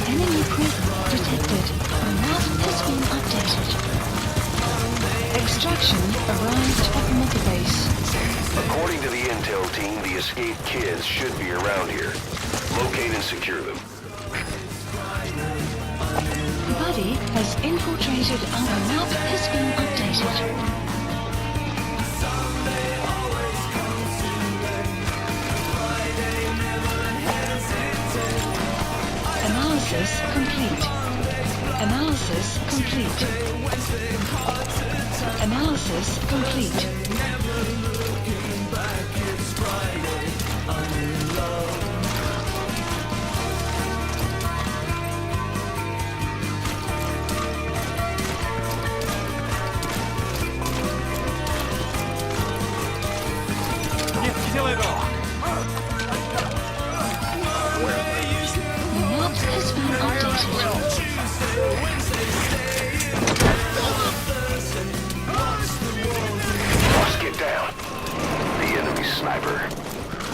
Enemy presence detected. The map has been updated. Extraction arrived at Mother Base. According to the intel team, the escaped kids should be around here. Locate and secure them. Buddy has infiltrated. Our map has been updated. Analysis complete. Analysis complete. Analysis complete.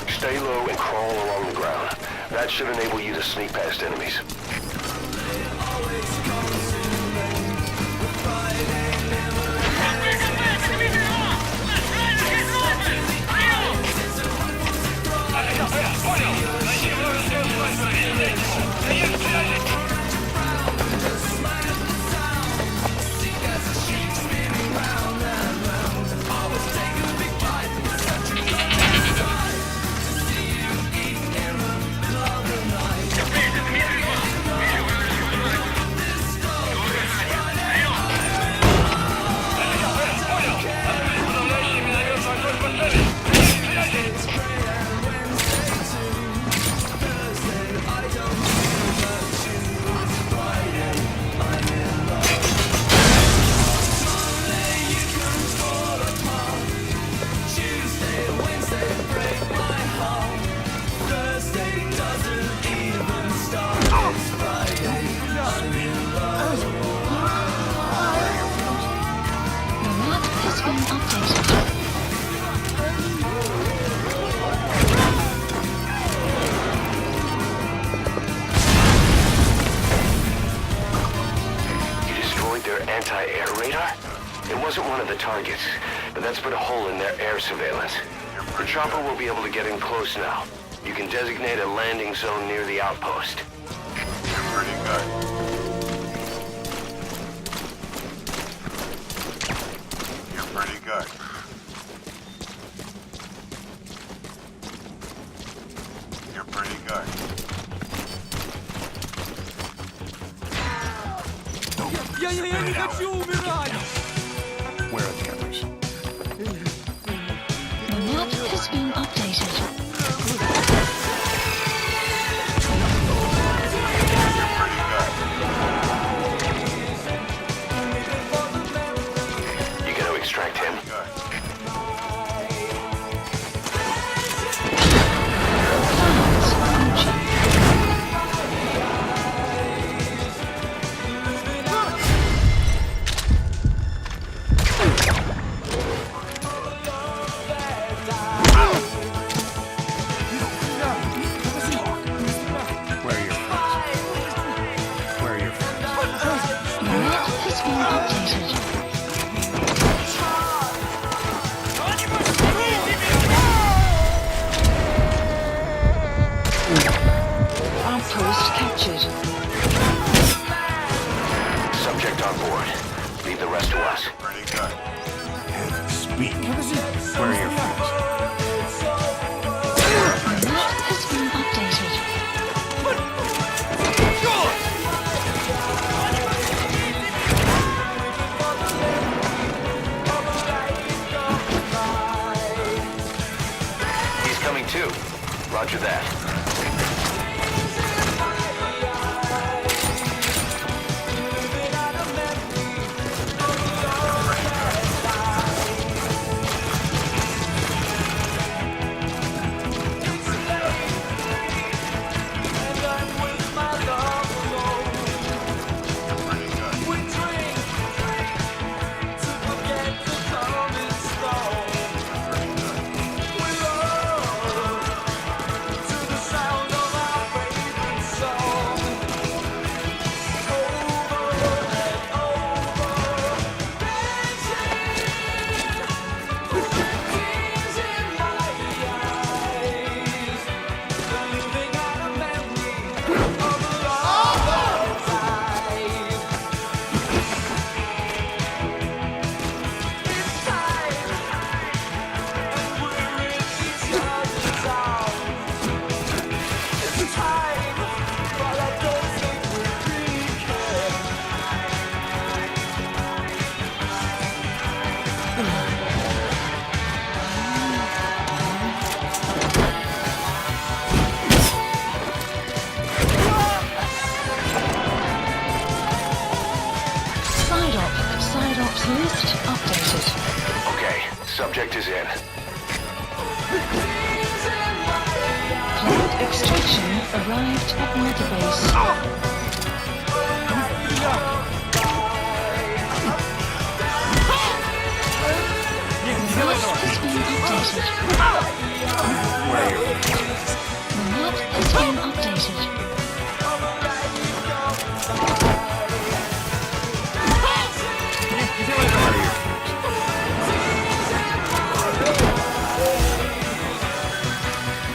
Stay low and crawl along the ground. That should enable you to sneak past enemies. Anti-air radar? It wasn't one of the targets, but that's put a hole in their air surveillance. The chopper will be able to get in close now. You can designate a landing zone near the outpost. You're pretty good. You're pretty good. You're pretty good. Я не хочу умирать! Where are the others? The map has been updated. You gonna extract him? Where are your friends? Where are your friends? The map has been updated. Outpost captured. Subject on board. Leave the rest to us. Pretty good. Speak. Where are your friends? The map has been updated. He's coming too. Roger that. Side-ops list updated. Okay, subject is in. Cloud extraction arrived at Mother Base. The list has been updated. Where are your friends? The map has been updated.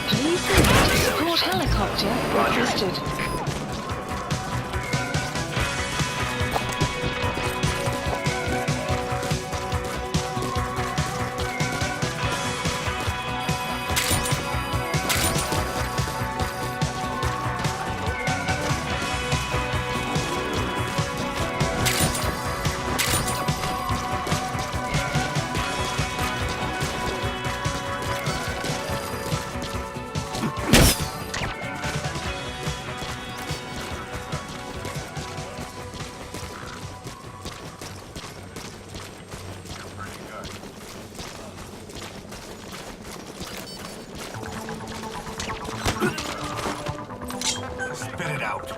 Please select support helicopter requested. Spit it out.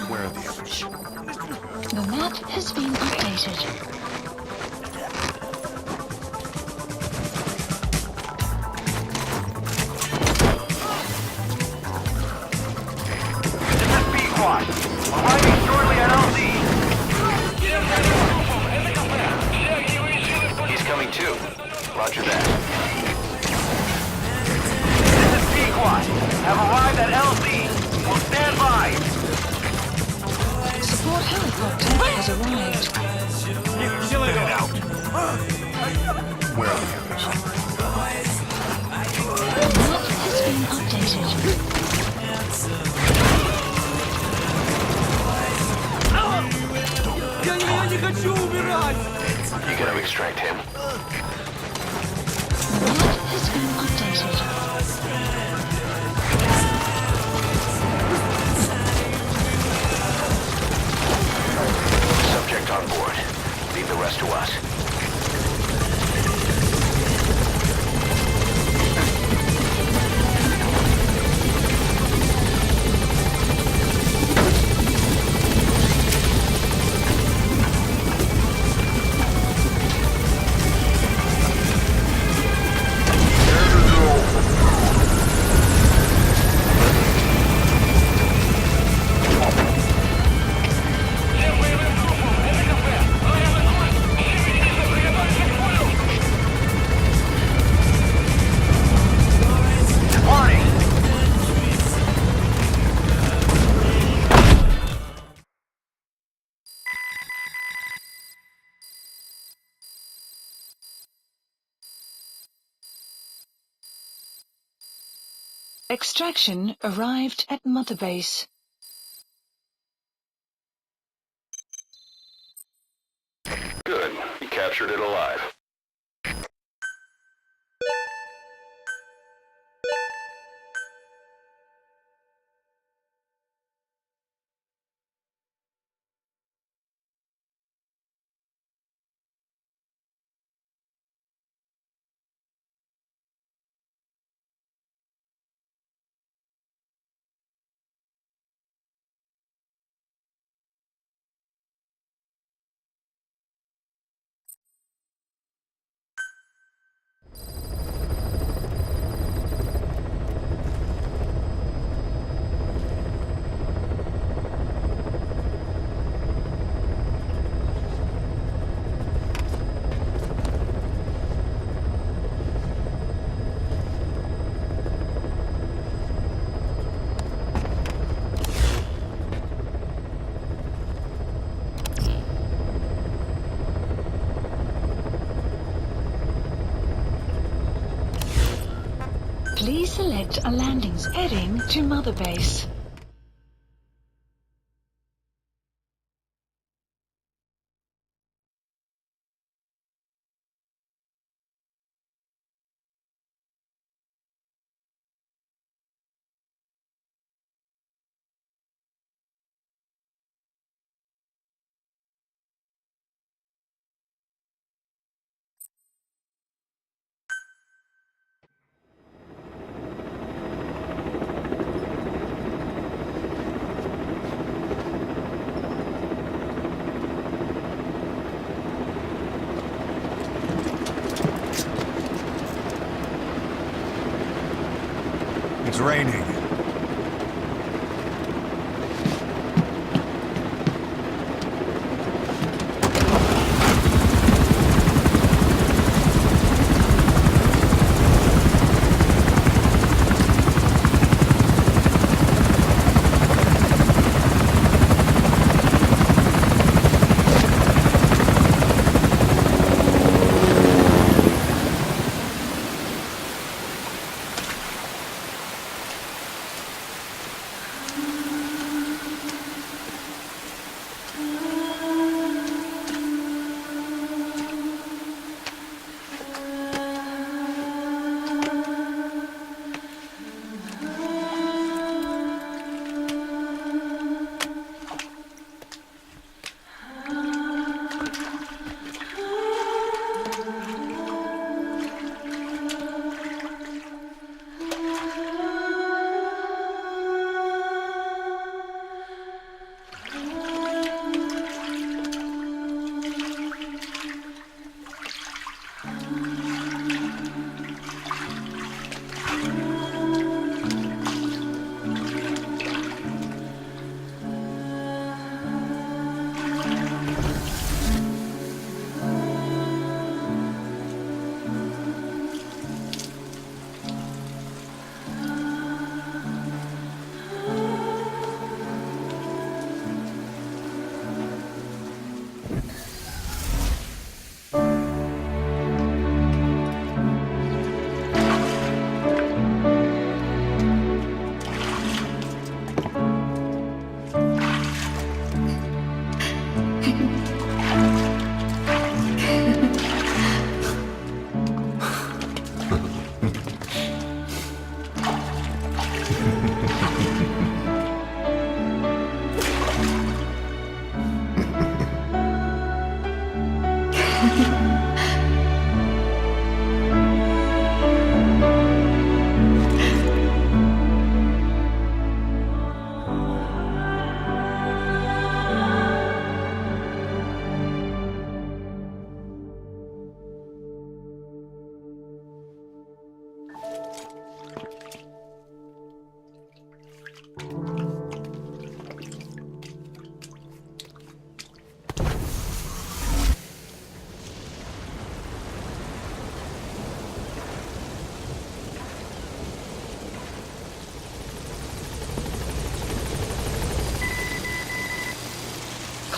Where are the others? The map has been updated. This is B-Quad. Arriving shortly at LZ. 2. Roger that. This is Pequot. Have arrived at LZ. Will stand by. Support helicopter has arrived. Get it out! Where are the others? Map has been updated. You gotta extract him. Map has been updated. Subject on board. Leave the rest to us. Extraction arrived at Mother Base. Good. You captured it alive. Please select a landing heading to Mother Base. It's raining.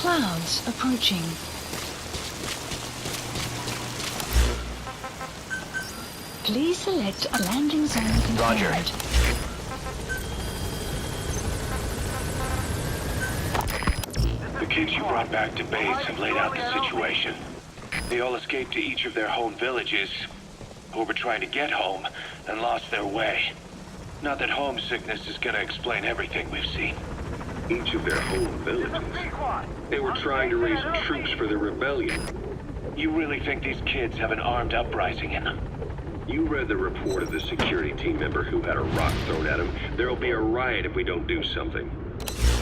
Clouds approaching. Please select a landing zone confirmed. Roger. The kids you brought back to base have laid out the situation. They all escaped to each of their home villages, or were trying to get home, and lost their way. Not that homesickness is gonna explain everything we've seen. Each of their home villages. They were trying to raise troops for the rebellion. You really think these kids have an armed uprising in them? You read the report of the security team member who had a rock thrown at him. There'll be a riot if we don't do something.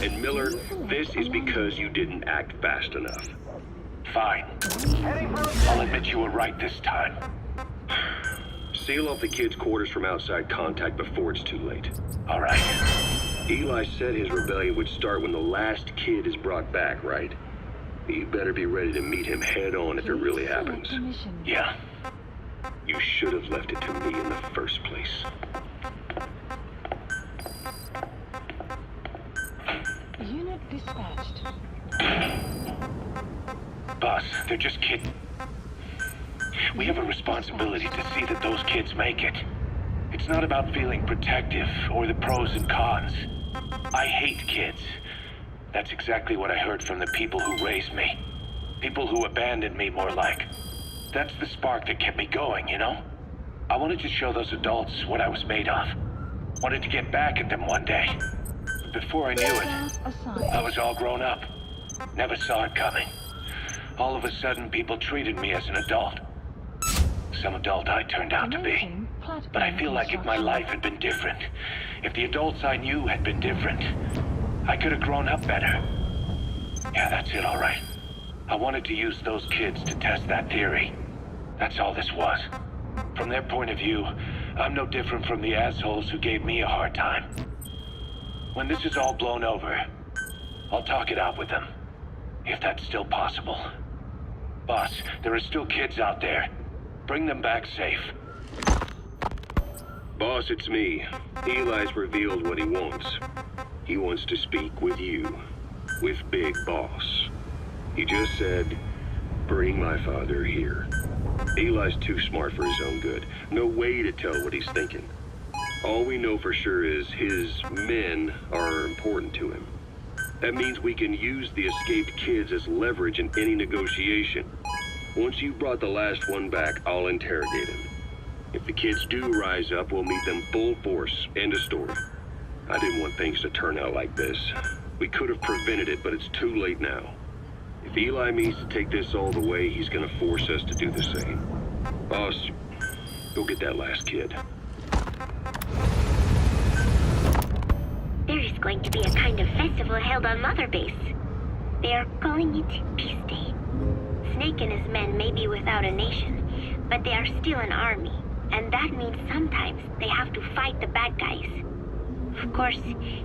And Miller, this is because you didn't act fast enough. Fine. I'll admit you were right this time. Seal off the kids' quarters from outside contact before it's too late. All right. Eli said his rebellion would start when the last kid is brought back, right? You better be ready to meet him head on if it really happens. Yeah. You should have left it to me in the first place. Unit dispatched. Boss, they're just kidding. We have a responsibility to see that those kids make it. It's not about feeling protective or the pros and cons. I hate kids. That's exactly what I heard from the people who raised me. People who abandoned me, more like. That's the spark that kept me going, you know? I wanted to show those adults what I was made of. Wanted to get back at them one day. But before I knew it, I was all grown up. Never saw it coming. All of a sudden, people treated me as an adult. Some adult I turned out to be. But I feel like if my life had been different, if the adults I knew had been different, I could have grown up better. Yeah, that's it, all right. I wanted to use those kids to test that theory. That's all this was. From their point of view, I'm no different from the assholes who gave me a hard time. When this is all blown over, I'll talk it out with them. If that's still possible. Boss, there are still kids out there. Bring them back safe. Boss, it's me. Eli's revealed what he wants. He wants to speak with you. With Big Boss. He just said, bring my father here. Eli's too smart for his own good. No way to tell what he's thinking. All we know for sure is his men are important to him. That means we can use the escaped kids as leverage in any negotiation. Once you've brought the last one back, I'll interrogate him. If the kids do rise up, we'll meet them full force. End of story. I didn't want things to turn out like this. We could have prevented it, but it's too late now. If Eli means to take this all the way, he's gonna force us to do the same. Boss, go get that last kid. There is going to be a kind of festival held on Mother Base. They are calling it Peace Day. Snake and his men may be without a nation, but they are still an army, and that means sometimes they have to fight the bad guys. Of course,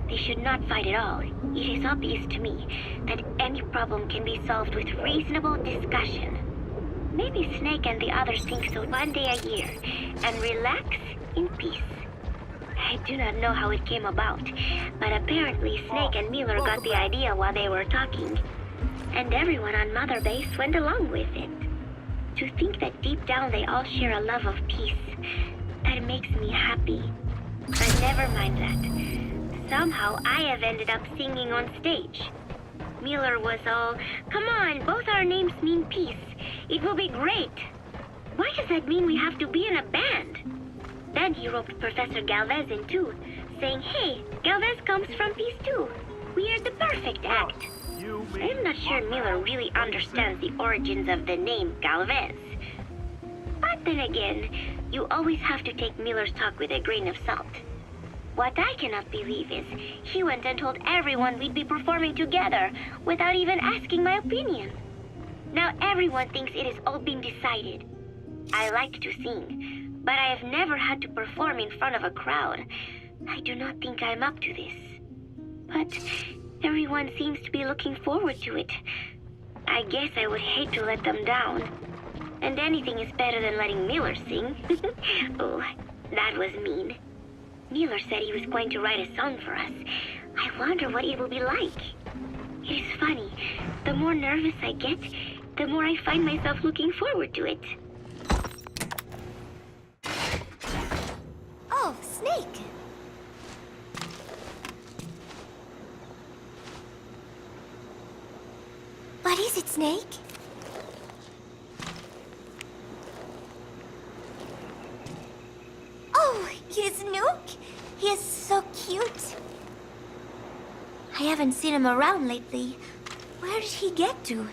they should not fight at all. It is obvious to me that any problem can be solved with reasonable discussion. Maybe Snake and the others think so one day a year, and relax in peace. I do not know how it came about, but apparently Snake and Miller got the idea while they were talking, and everyone on Mother Base went along with it. To think that deep down they all share a love of peace, that makes me happy. But never mind that. Somehow I have ended up singing on stage. Miller was all, come on, both our names mean peace. It will be great. Why does that mean we have to be in a band? Then he roped Professor Galvez in too, saying, hey, Galvez comes from peace too. We are the perfect act. I'm not sure Miller really understands the origins of the name Galvez. But then again, you always have to take Miller's talk with a grain of salt. What I cannot believe is he went and told everyone we'd be performing together without even asking my opinion. Now everyone thinks it has all been decided. I like to sing, but I have never had to perform in front of a crowd. I do not think I'm up to this. But everyone seems to be looking forward to it. I guess I would hate to let them down. And anything is better than letting Miller sing. Oh, that was mean. Miller said he was going to write a song for us. I wonder what it will be like. It is funny. The more nervous I get, the more I find myself looking forward to it. Oh, Snake! What is it, Snake? Oh, here's Nuke! He is so cute! I haven't seen him around lately. Where did he get to?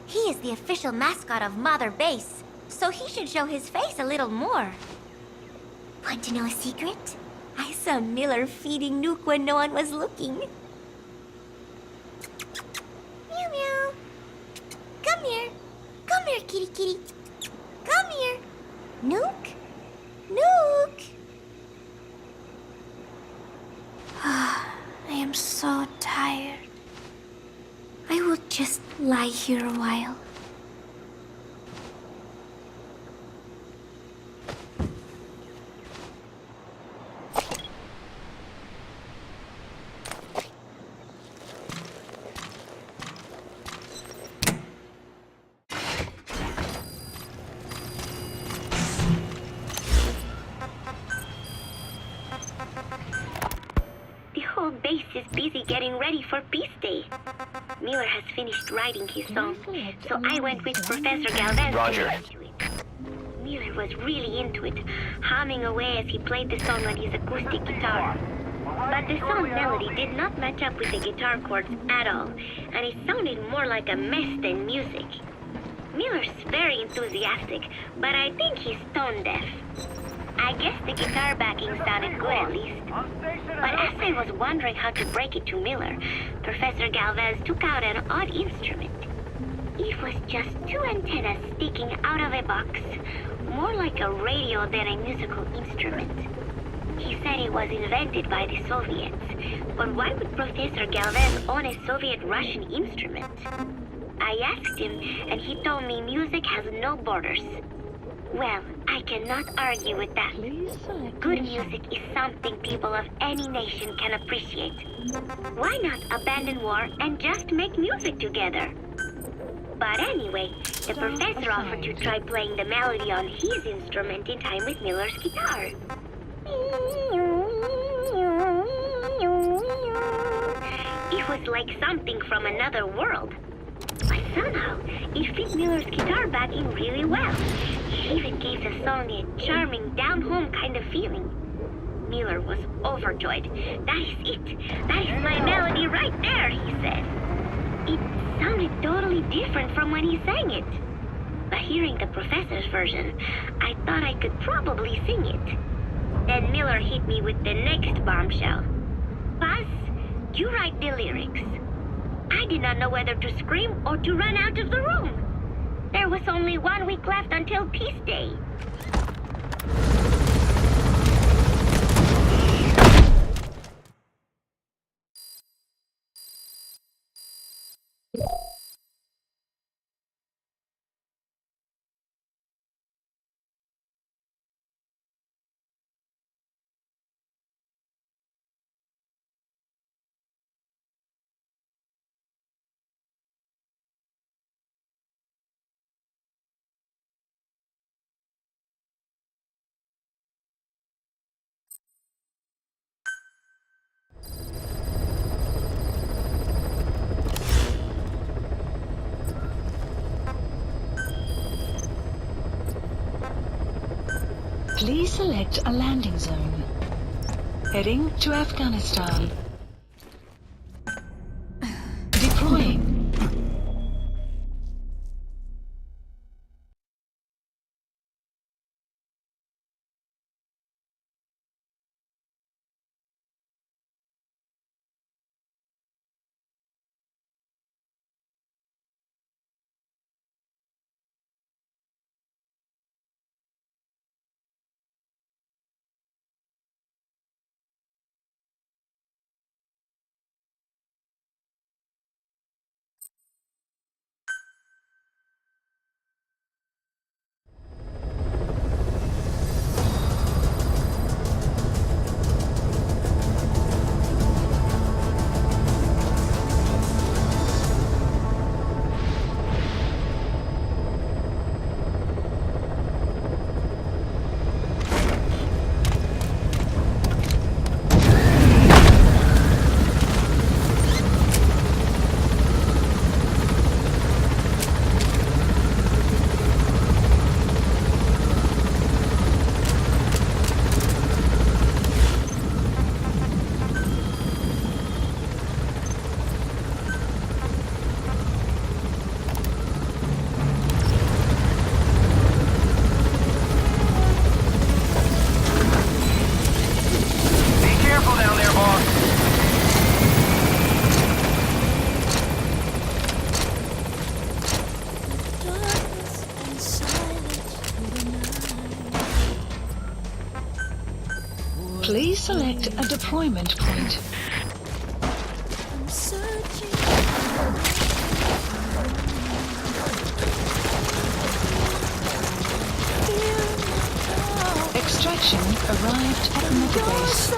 He is the official mascot of Mother Base, so he should show his face a little more. Want to know a secret? I saw Miller feeding Nuke when no one was looking. Meow meow. Come here. Come here, kitty kitty. Come here. Nuke? Nuke! I am so tired. I will just lie here a while. The whole base is busy getting ready for Peace Day. Miller has finished writing his song, so I went with Professor Galvez Roger. to listen to it. Miller was really into it, humming away as he played the song on his acoustic guitar. But the song melody did not match up with the guitar chords at all, and it sounded more like a mess than music. Miller's very enthusiastic, but I think he's tone deaf. I guess the guitar backing sounded good at least. But as I was wondering how to break it to Miller, Professor Galvez took out an odd instrument. It was just two antennas sticking out of a box, more like a radio than a musical instrument. He said it was invented by the Soviets, but why would Professor Galvez own a Soviet-Russian instrument? I asked him, and he told me music has no borders. Well, I cannot argue with that. Good music is something people of any nation can appreciate. Why not abandon war and just make music together? But anyway, the professor offered to try playing the melody on his instrument in time with Miller's guitar. It was like something from another world. But somehow, it fit Miller's guitar backing really well. It even gave the song a charming, down-home kind of feeling. Miller was overjoyed. That is it. That is my melody right there, he said. It sounded totally different from when he sang it. But hearing the professor's version, I thought I could probably sing it. Then Miller hit me with the next bombshell. Buzz, you write the lyrics. I did not know whether to scream or to run out of the room. There was only 1 week left until Peace Day. Please select a landing zone. Heading to Afghanistan. Deploying. select a deployment point. Extraction arrived at Megabase.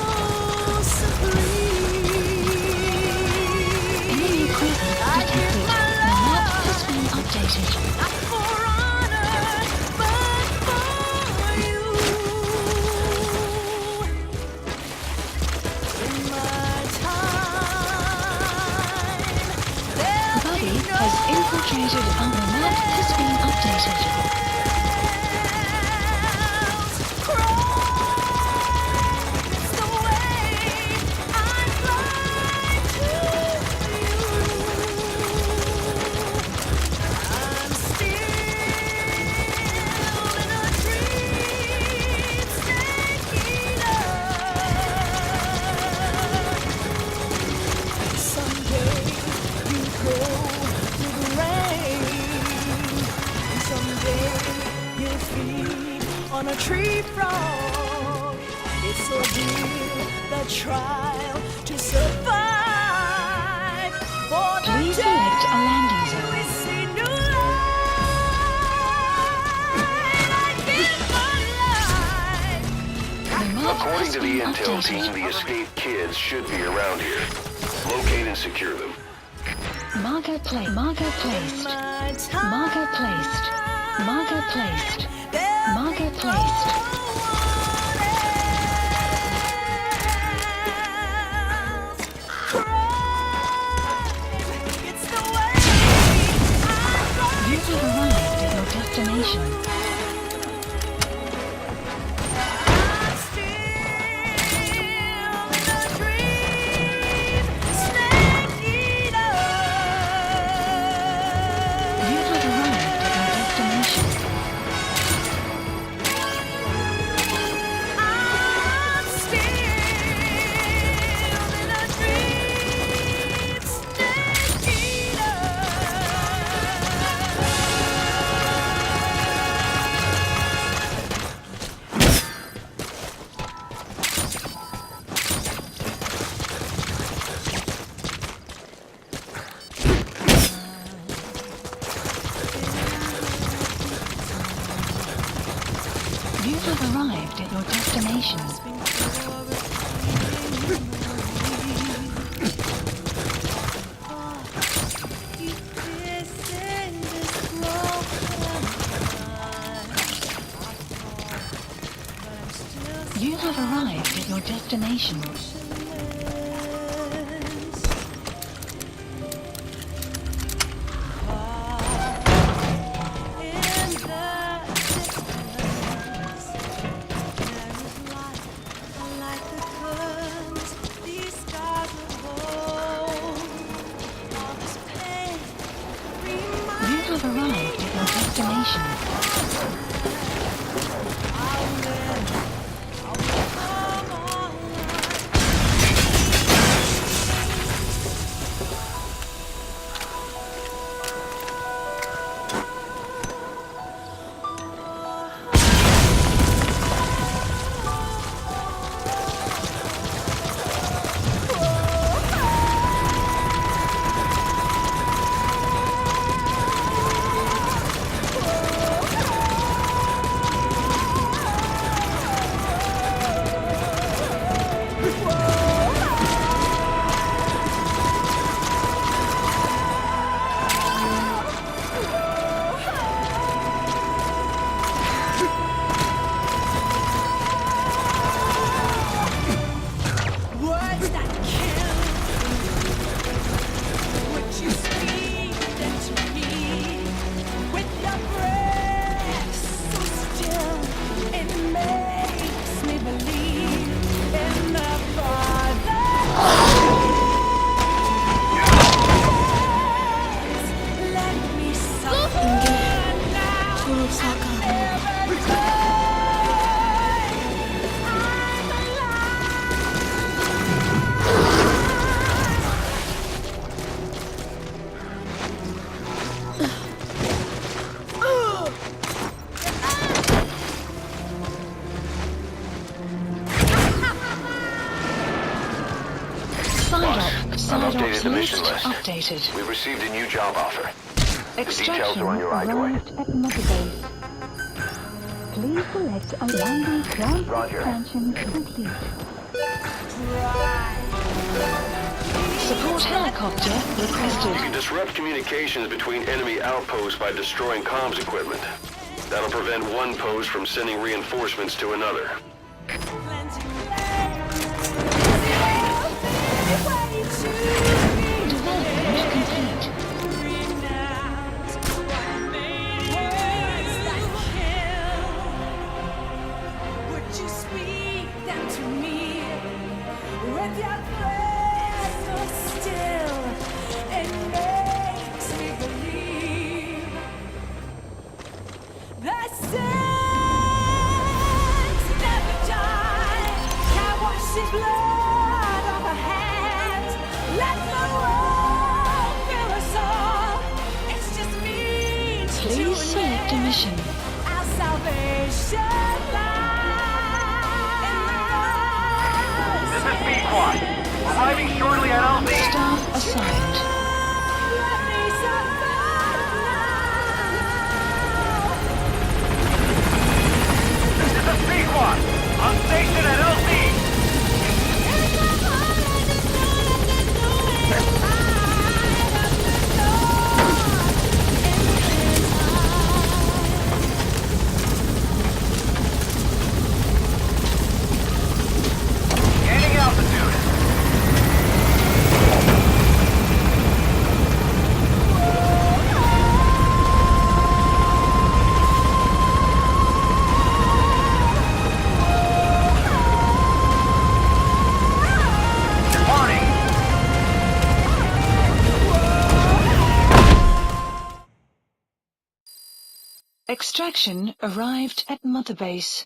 Enemy equipment detected. The map has been updated. Has infiltrated and the map has been updated. On a tree frog, it's ordeal, the trial to survive. For the Please select a landing zone. we see new life. According to the intel team, the escaped kids should be around here. Locate and secure them. Marker placed. Marker placed. Marker placed. Marker placed. Marker placed. You have arrived at your destination. You have arrived at your destination. You have arrived at your destination. You have arrived at your destination. updated the mission list list. updated. We've received a new job offer. Extraction are on your iDroid. arrived at Mother Base. Please select a landing ground Roger. expansion complete. Support helicopter You requested. can disrupt communications between enemy outposts by destroying comms equipment. That'll prevent one post from sending reinforcements to another. Development complete. Would you speak them to me with your breath so still? It makes me believe that sins never die. Can't wash his blood off our hands. Let the world fill us all. It's just means to Please select a an end. mission. Our salvation lies. This is B-Quad. Arriving shortly at LZ. Staff assigned. Let me survive. This is B-Quad. On station at LZ. Gaining altitude. Warning. Extraction arrived at Mother Base.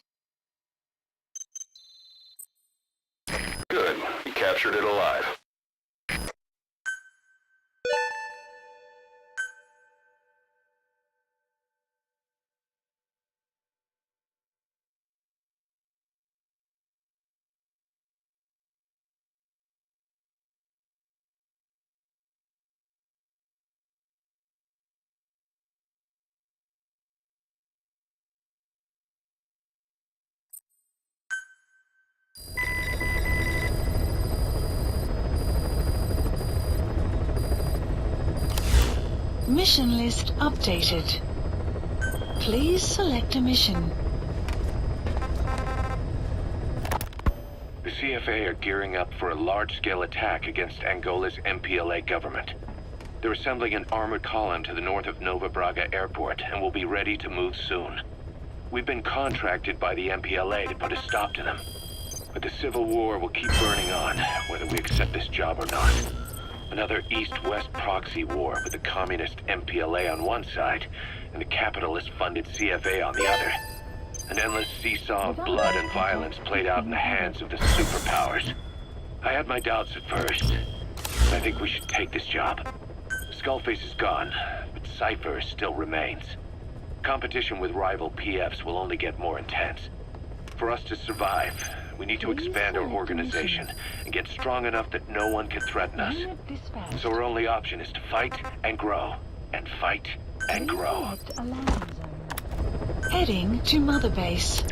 Good. You captured it alive. Mission list updated. Please select a mission. The CFA are gearing up for a large-scale attack against Angola's MPLA government. They're assembling an armored column to the north of Nova Braga Airport and will be ready to move soon. We've been contracted by the MPLA to put a stop to them. But the civil war will keep burning on, whether we accept this job or not. Another East-West proxy war with the communist MPLA on one side and the capitalist-funded CFA on the other. An endless seesaw of blood and violence played out in the hands of the superpowers. I had my doubts at first, but I think we should take this job. Skullface is gone, but Cypher still remains. Competition with rival PFs will only get more intense. For us to survive, we need to expand our organization and get strong enough that no one can threaten us. So our only option is to fight and grow, and fight and grow. Heading to Mother Base.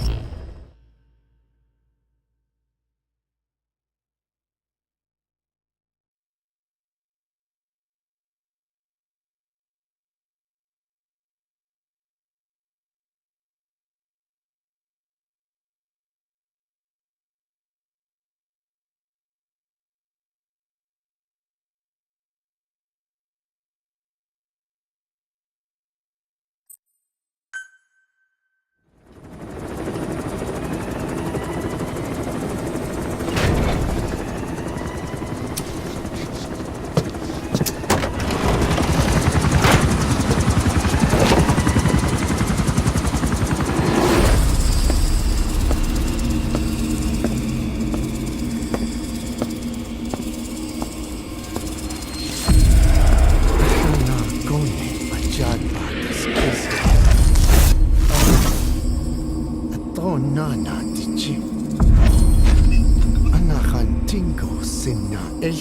Anakan tingo sinna el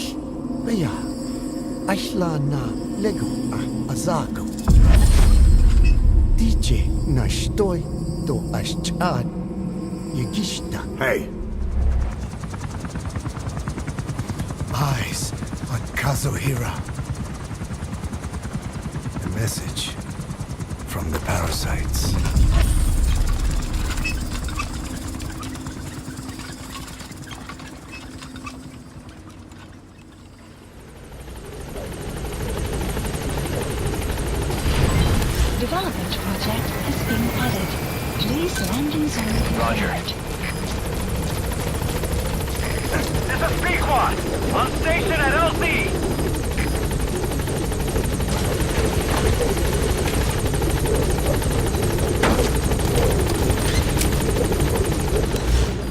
baya Aishla na lego azago. DJ na shtoi to ashchad yagishta. Hey, Eyes on Kazuhira. A message from the parasites. Development project has been added. Please landing zone confirmed. Roger. This is B-Quad! On station at LZ!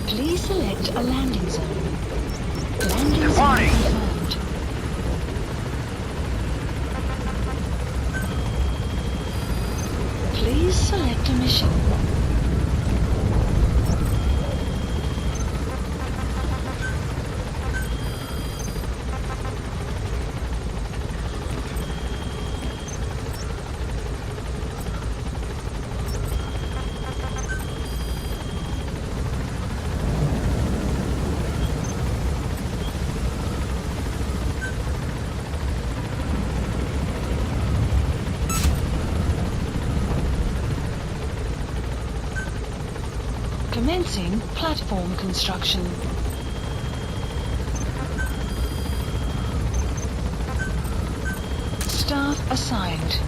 Please select a landing zone. Landing Departing. zone confirmed. Please select a mission. Commencing platform construction. Staff assigned.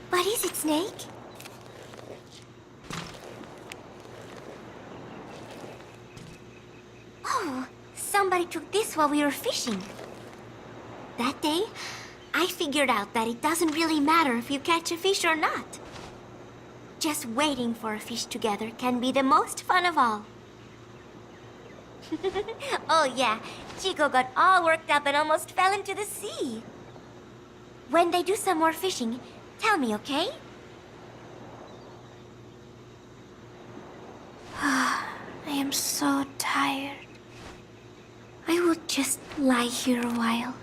What is it, Snake? Oh, somebody took this while we were fishing. That day, I figured out that it doesn't really matter if you catch a fish or not. Just waiting for a fish together can be the most fun of all. Oh yeah, Chico got all worked up and almost fell into the sea. When they do some more fishing, tell me, okay? I am so tired. I will just lie here a while.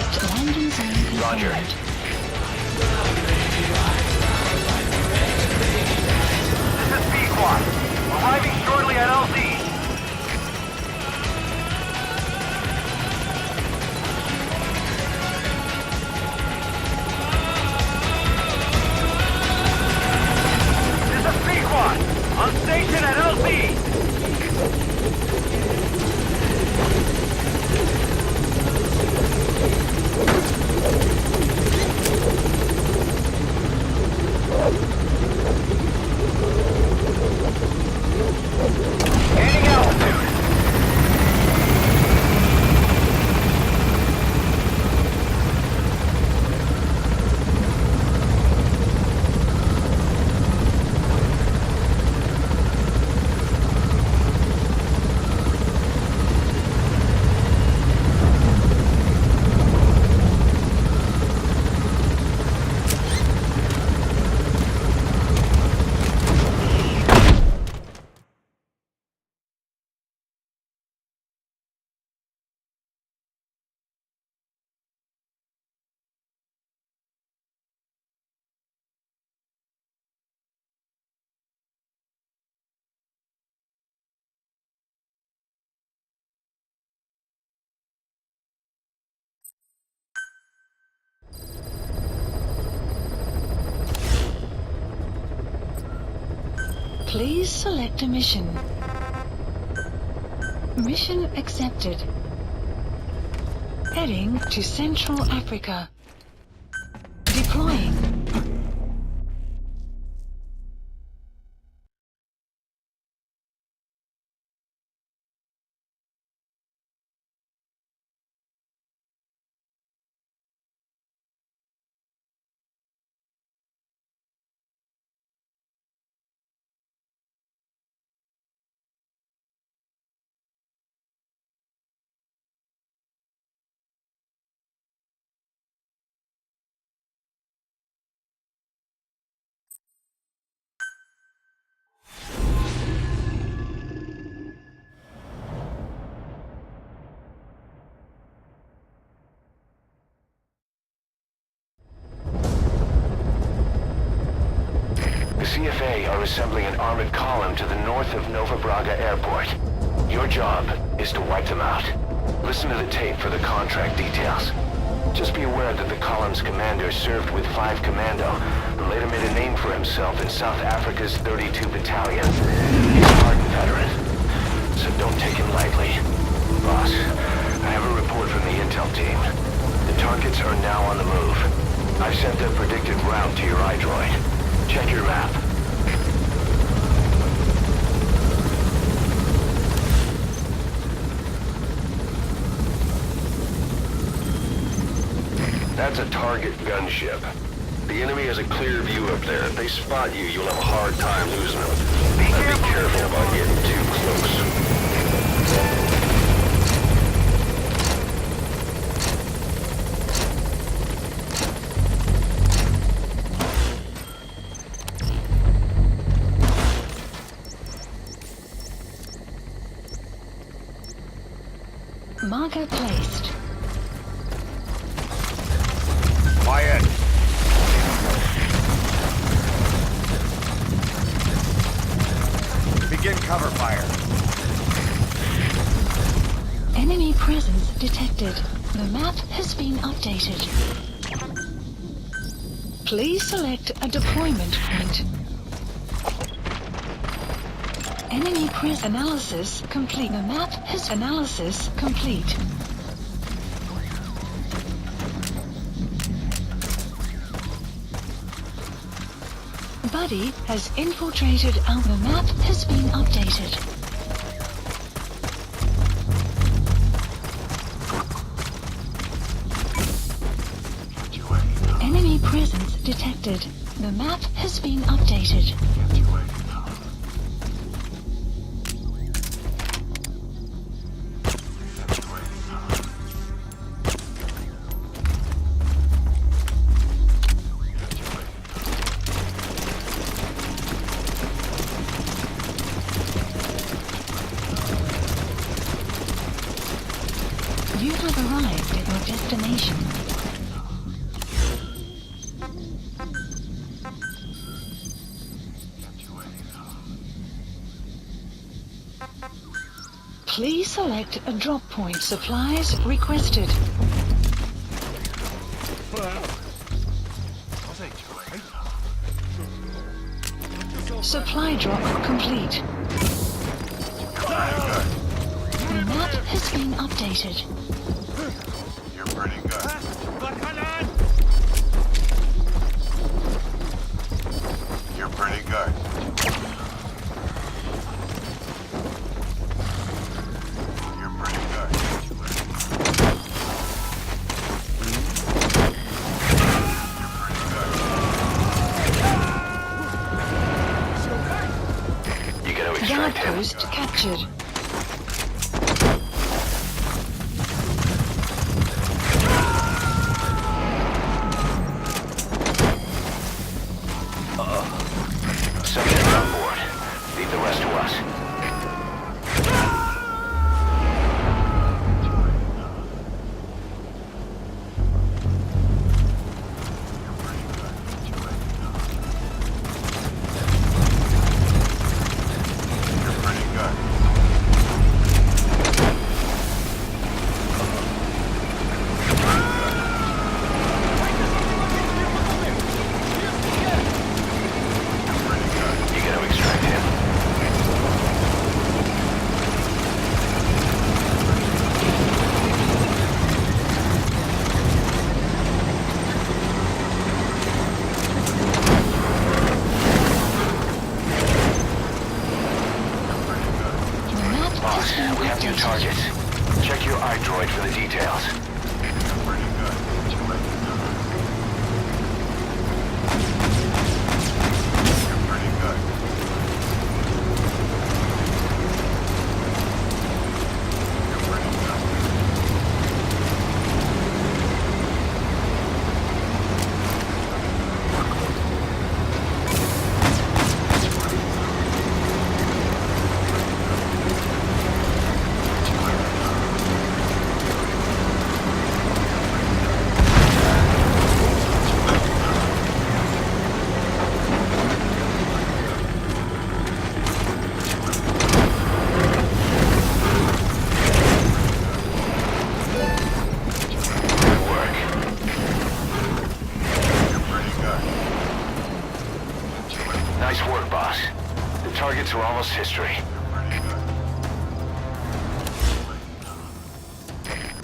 Landing zone confirmed. Roger. This is Pequot. Arriving shortly at LZ. This is Pequot. On station at LZ. Gaining altitude. Please select a mission. Mission accepted. Heading to Central Africa. Deploying. The CFA are assembling an armored column to the north of Nova Braga Airport. Your job is to wipe them out. Listen to the tape for the contract details. Just be aware that the column's commander served with 5 Commando and later made a name for himself in South Africa's 32 Battalion. He's a hardened veteran, so don't take him lightly. Boss, I have a report from the intel team. The targets are now on the move. I've sent their predicted route to your iDroid. Check your map. That's a target gunship. The enemy has a clear view up there. If they spot you, you'll have a hard time losing them. Be careful about getting too close. Marker placed. Quiet. Begin cover fire. Enemy presence detected. The map has been updated. Please select a deployment point. Enemy presence analysis complete. The map has analysis complete. Buddy has infiltrated our the map has been updated. Enemy presence detected. The map has been updated. You have arrived at your destination. Please select a drop point. Supplies requested. Supply drop complete. The map has been updated. You're pretty good. You're pretty good. You're pretty good. You gotta Guard extract him. post captured. Subject on board. Leave the rest to us. You're pretty good. You gotta extract him. The map Boss, has been we have new updated. targets. Check your iDroid for the details. You're pretty good. You're pretty good. You're pretty good. Good work. You're pretty good. Nice work, boss. The targets are almost history. Pretty good.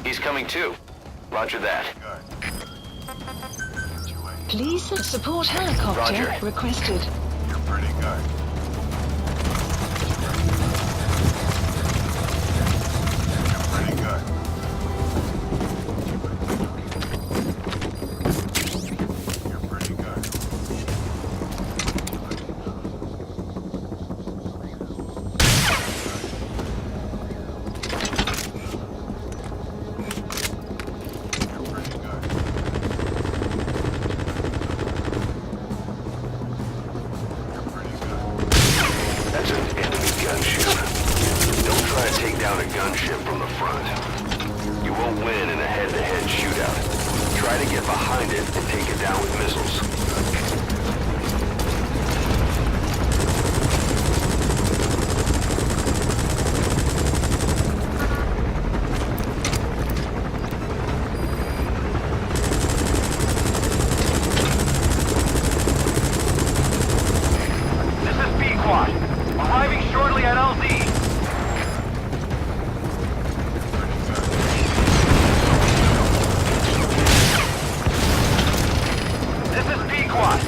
He's coming too. Roger that. Please support helicopter Roger. requested. You're pretty good. You're pretty good. You're pretty good. You're pretty good. You're pretty good. That's an enemy gunship. Don't try to take down a gunship from the front. You won't win in a head-to-head shootout. Try to get behind it and take it down with missiles. This is B-Quad. Arriving shortly at LZ. This is B-Quad.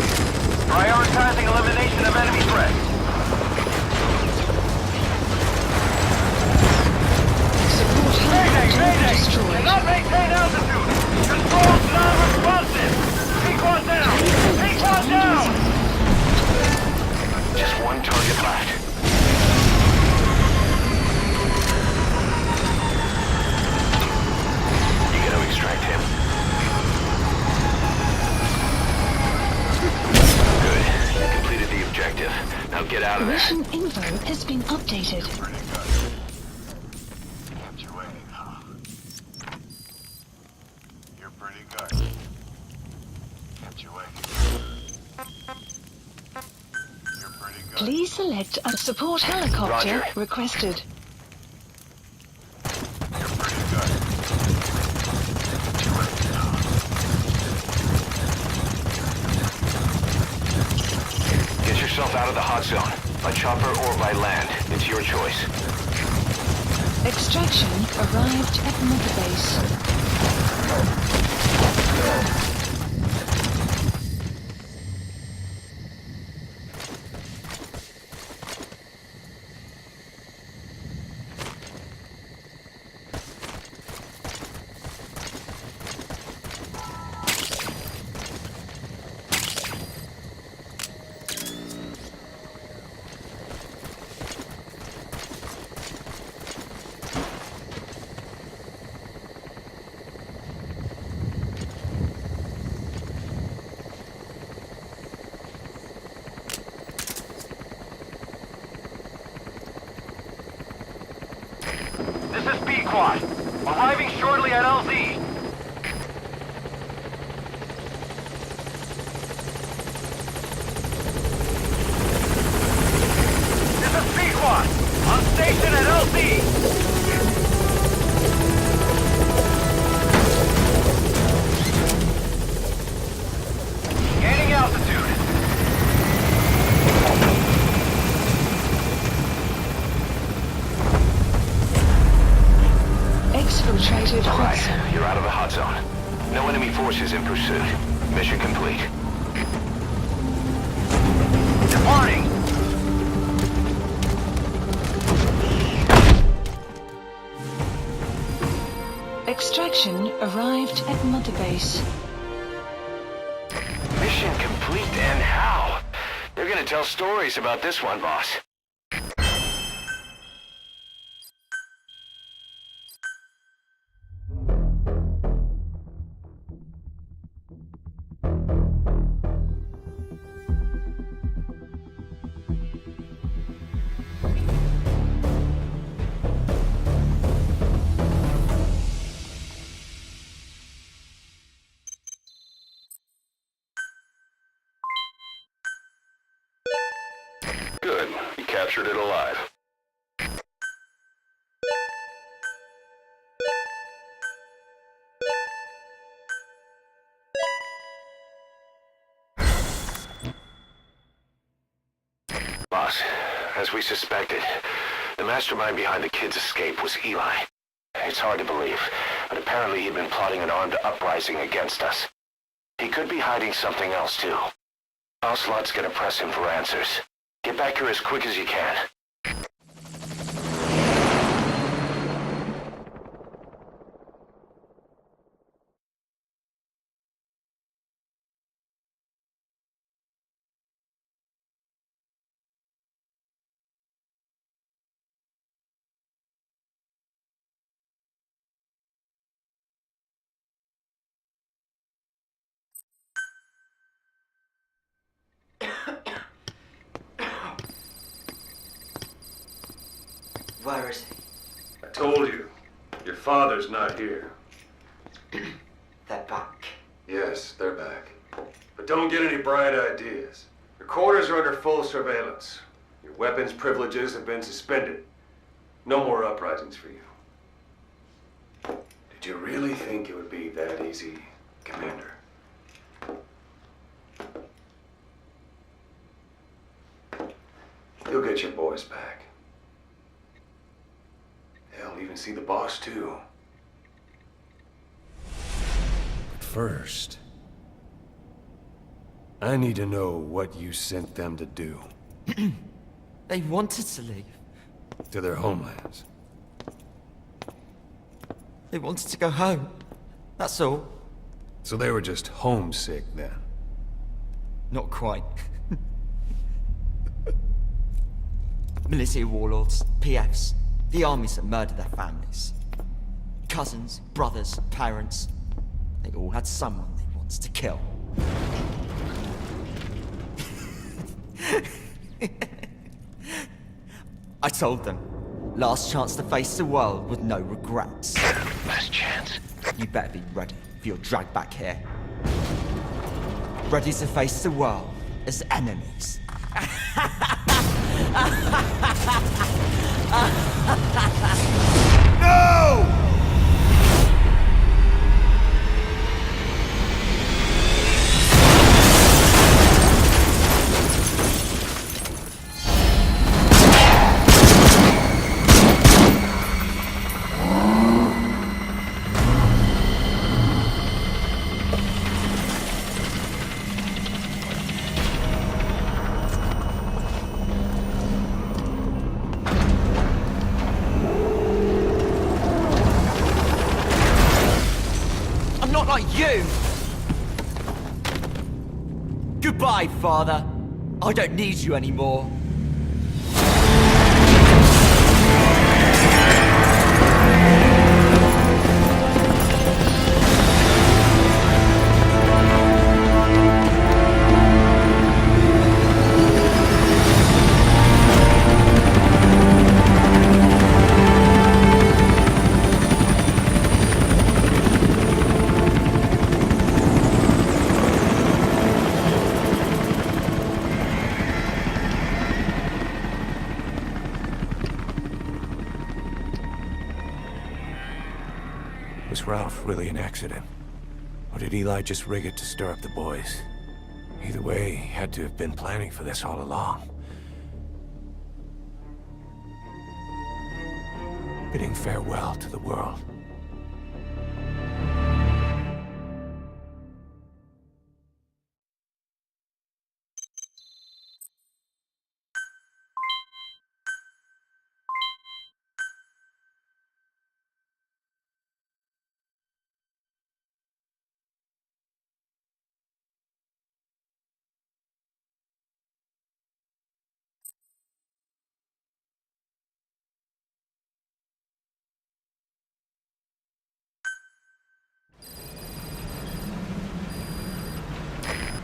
Prioritizing elimination of enemy threats. Support helicopter destroyed. Cannot maintain altitude. Controls non-responsive. B-Quad down. B-Quad down. Just one target left. You gotta extract him. Good. You completed the objective. Now get out of there. Mission info has been updated. Pretty good. Kept you waiting, huh? Please select a support helicopter Roger. requested. You're pretty good. Get yourself out of the hot zone. By chopper or by land. It's your choice. Extraction arrived at Mother Base. This is B-Quad. Arriving shortly at LZ. This is B-Quad. On station at LZ. Gaining altitude. Exfiltrated hot Right, zone. you're out of the hot zone. No enemy forces in pursuit. Mission complete. Departing! Extraction arrived at Mother Base. Mission complete, and how? They're gonna tell stories about this one, boss. Good. You captured it alive. Boss, as we suspected, the mastermind behind the kid's escape was Eli. It's hard to believe, but apparently he'd been plotting an armed uprising against us. He could be hiding something else, too. Ocelot's gonna press him for answers. Get back here as quick as you can. Where is he? I told you. Your father's not here. They're back. Yes, they're back. But don't get any bright ideas. Your quarters are under full surveillance. Your weapons privileges have been suspended. No more uprisings for you. Did you really think it would be that easy, Commander? You'll get your boys back. They'll even see the boss, too. But first, I need to know what you sent them to do. They wanted to leave. To their homelands. They wanted to go home. That's all. So they were just homesick then? Not quite. Militia warlords, PFs, the armies that murdered their families. Cousins, brothers, parents. They all had someone they wanted to kill. I told them, last chance to face the world with no regrets. Last chance? You better be ready for your drag back here. Ready to face the world as enemies. No! I'm not like you! Goodbye, Father. I don't need you anymore. Was Ralph really an accident? Or did Eli just rig it to stir up the boys? Either way, he had to have been planning for this all along. Bidding farewell to the world.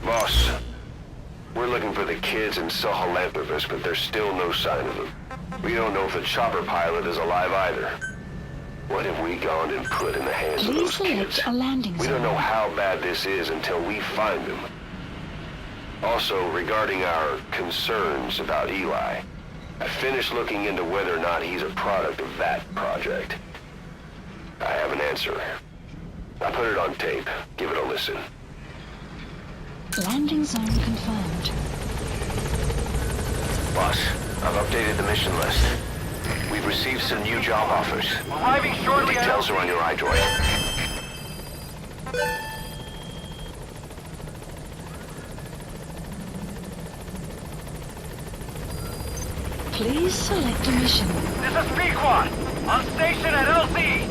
Boss, we're looking for the kids in Sahelanthropus, but there's still no sign of them. We don't know if the chopper pilot is alive either. What have we gone and put in the hands of those kids? A landing We don't know how bad this is until we find them. Also, regarding our concerns about Eli, I finished looking into whether or not he's a product of that project. I have an answer. I put it on tape. Give it a listen. Landing zone confirmed. Boss, I've updated the mission list. We've received some new job offers. Arriving shortly. The details are on your iDroid. Please select a mission. This is Pequod, on station at LZ.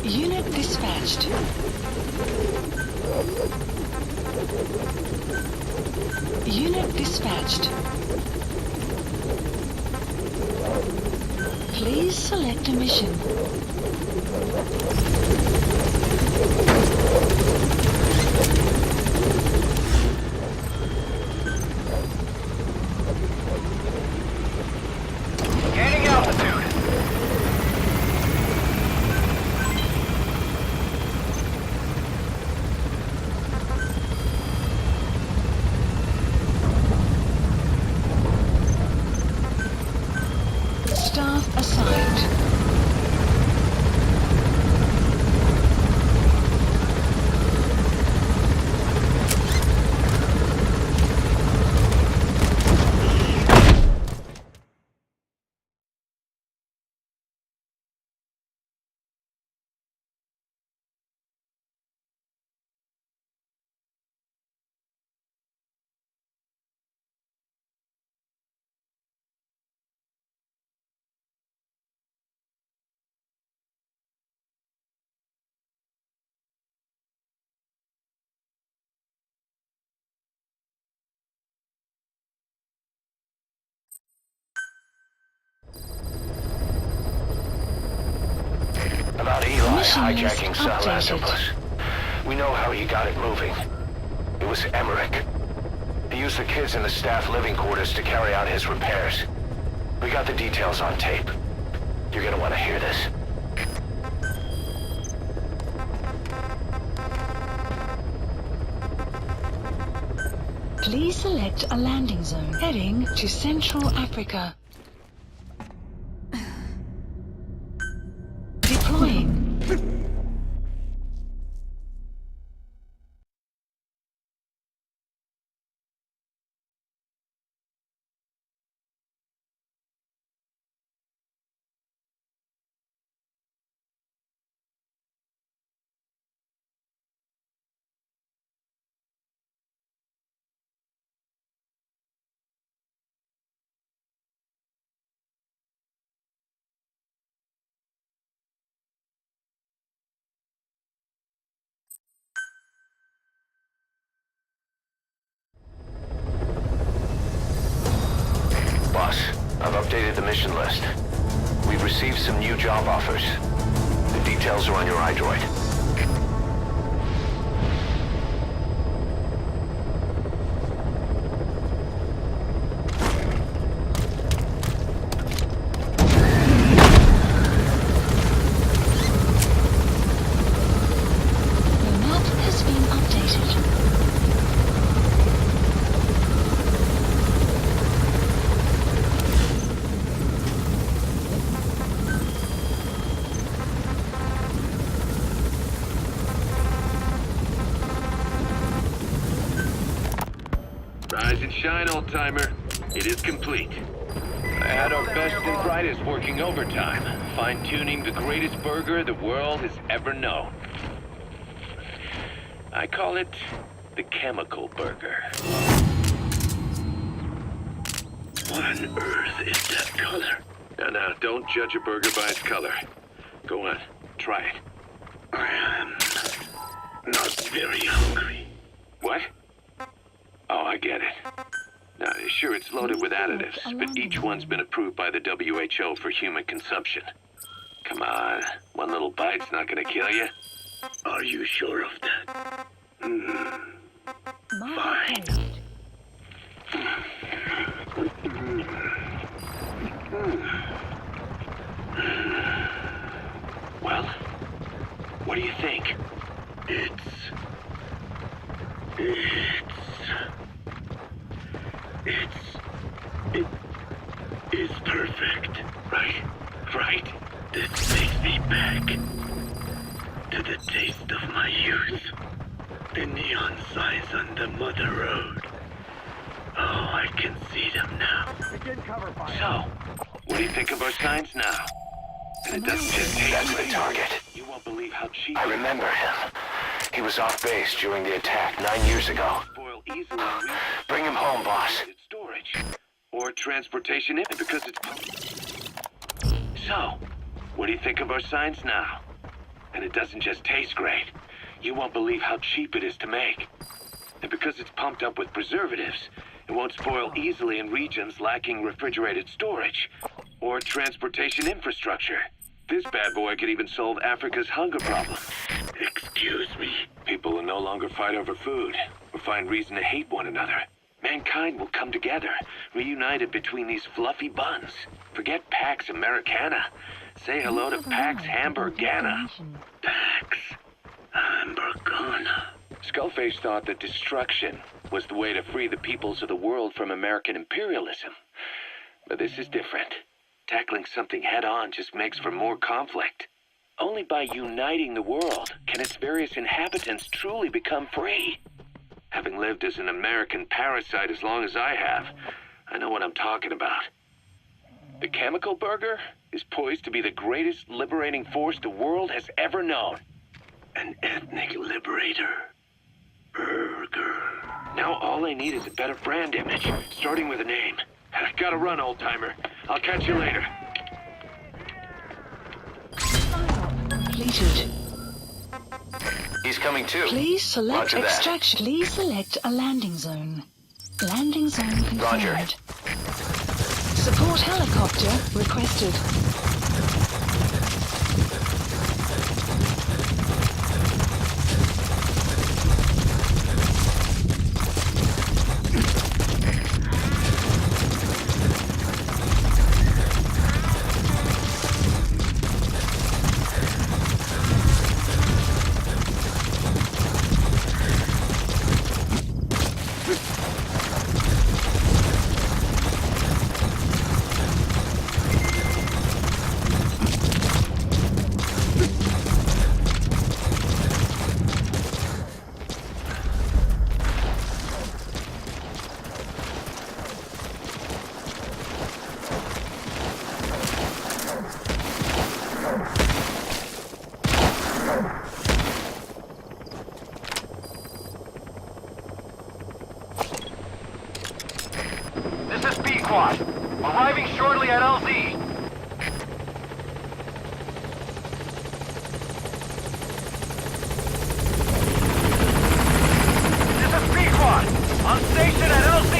Unit dispatched. Unit dispatched. Please select a mission. Gaining altitude. Staff assigned. About Eli Mission hijacking list updated. Sahelanthropus. We know how he got it moving. It was Emmerich. He used the kids in the staff living quarters to carry out his repairs. We got the details on tape. You're gonna want to hear this. Please select a landing zone. Heading to Central Africa. Deploying. Boss, I've updated the mission list. We've received some new job offers. The details are on your iDroid. The map has been updated. Rise and shine, old-timer. It is complete. I had our best and brightest working overtime, fine-tuning the greatest burger the world has ever known. I call it the chemical burger. What on earth is that color? Now, don't judge a burger by its color. Go on, try it. I am not very hungry. What? Oh, I get it. Now, sure, it's loaded with additives, but each one's been approved by the WHO for human consumption. Come on, one little bite's not gonna kill you. Are you sure of that? Fine. Well, what do you think? It is perfect. Right. This takes me back to the taste of my youth. The neon signs on the Mother Road. Oh, I can see them now. So, what do you think of our signs now? And it doesn't just take That's the target. You won't believe how cheap I remember him. He was off base during the attack 9 years ago. spoil easily Bring him home, boss. storage or transportation in because it's. So, what do you think of our signs now? And it doesn't just taste great. You won't believe how cheap it is to make. And because it's pumped up with preservatives, it won't spoil easily in regions lacking refrigerated storage or transportation infrastructure. This bad boy could even solve Africa's hunger problem. Excuse me? People will no longer fight over food or find reason to hate one another. Mankind will come together, reunited between these fluffy buns. Forget Pax Americana. Say hello to Pax Hamburgana. Pax Hamburgana. Skullface thought that destruction was the way to free the peoples of the world from American imperialism. But this is different. Tackling something head-on just makes for more conflict. Only by uniting the world can its various inhabitants truly become free. Having lived as an American parasite as long as I have, I know what I'm talking about. The chemical burger is poised to be the greatest liberating force the world has ever known. An ethnic liberator. Burger. Now all I need is a better brand image, starting with a name. Gotta run, old-timer. I'll catch you later. Completed. He's coming too. Please select Roger that. extraction. Please select a landing zone. Landing zone confirmed. Roger. Support helicopter requested. This is B-Quad. Arriving shortly at LZ. This is B-Quad. On station at LZ.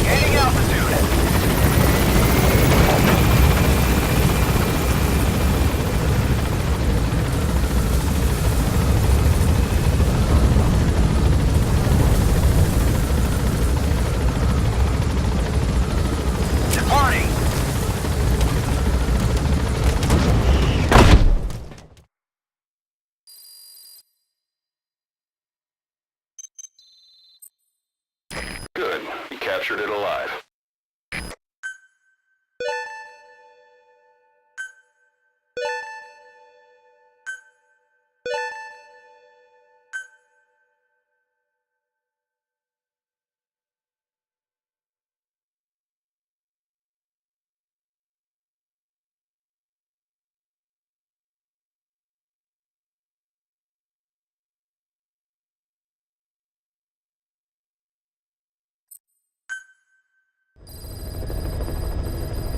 Gaining altitude. Departing. Good. You captured it alive.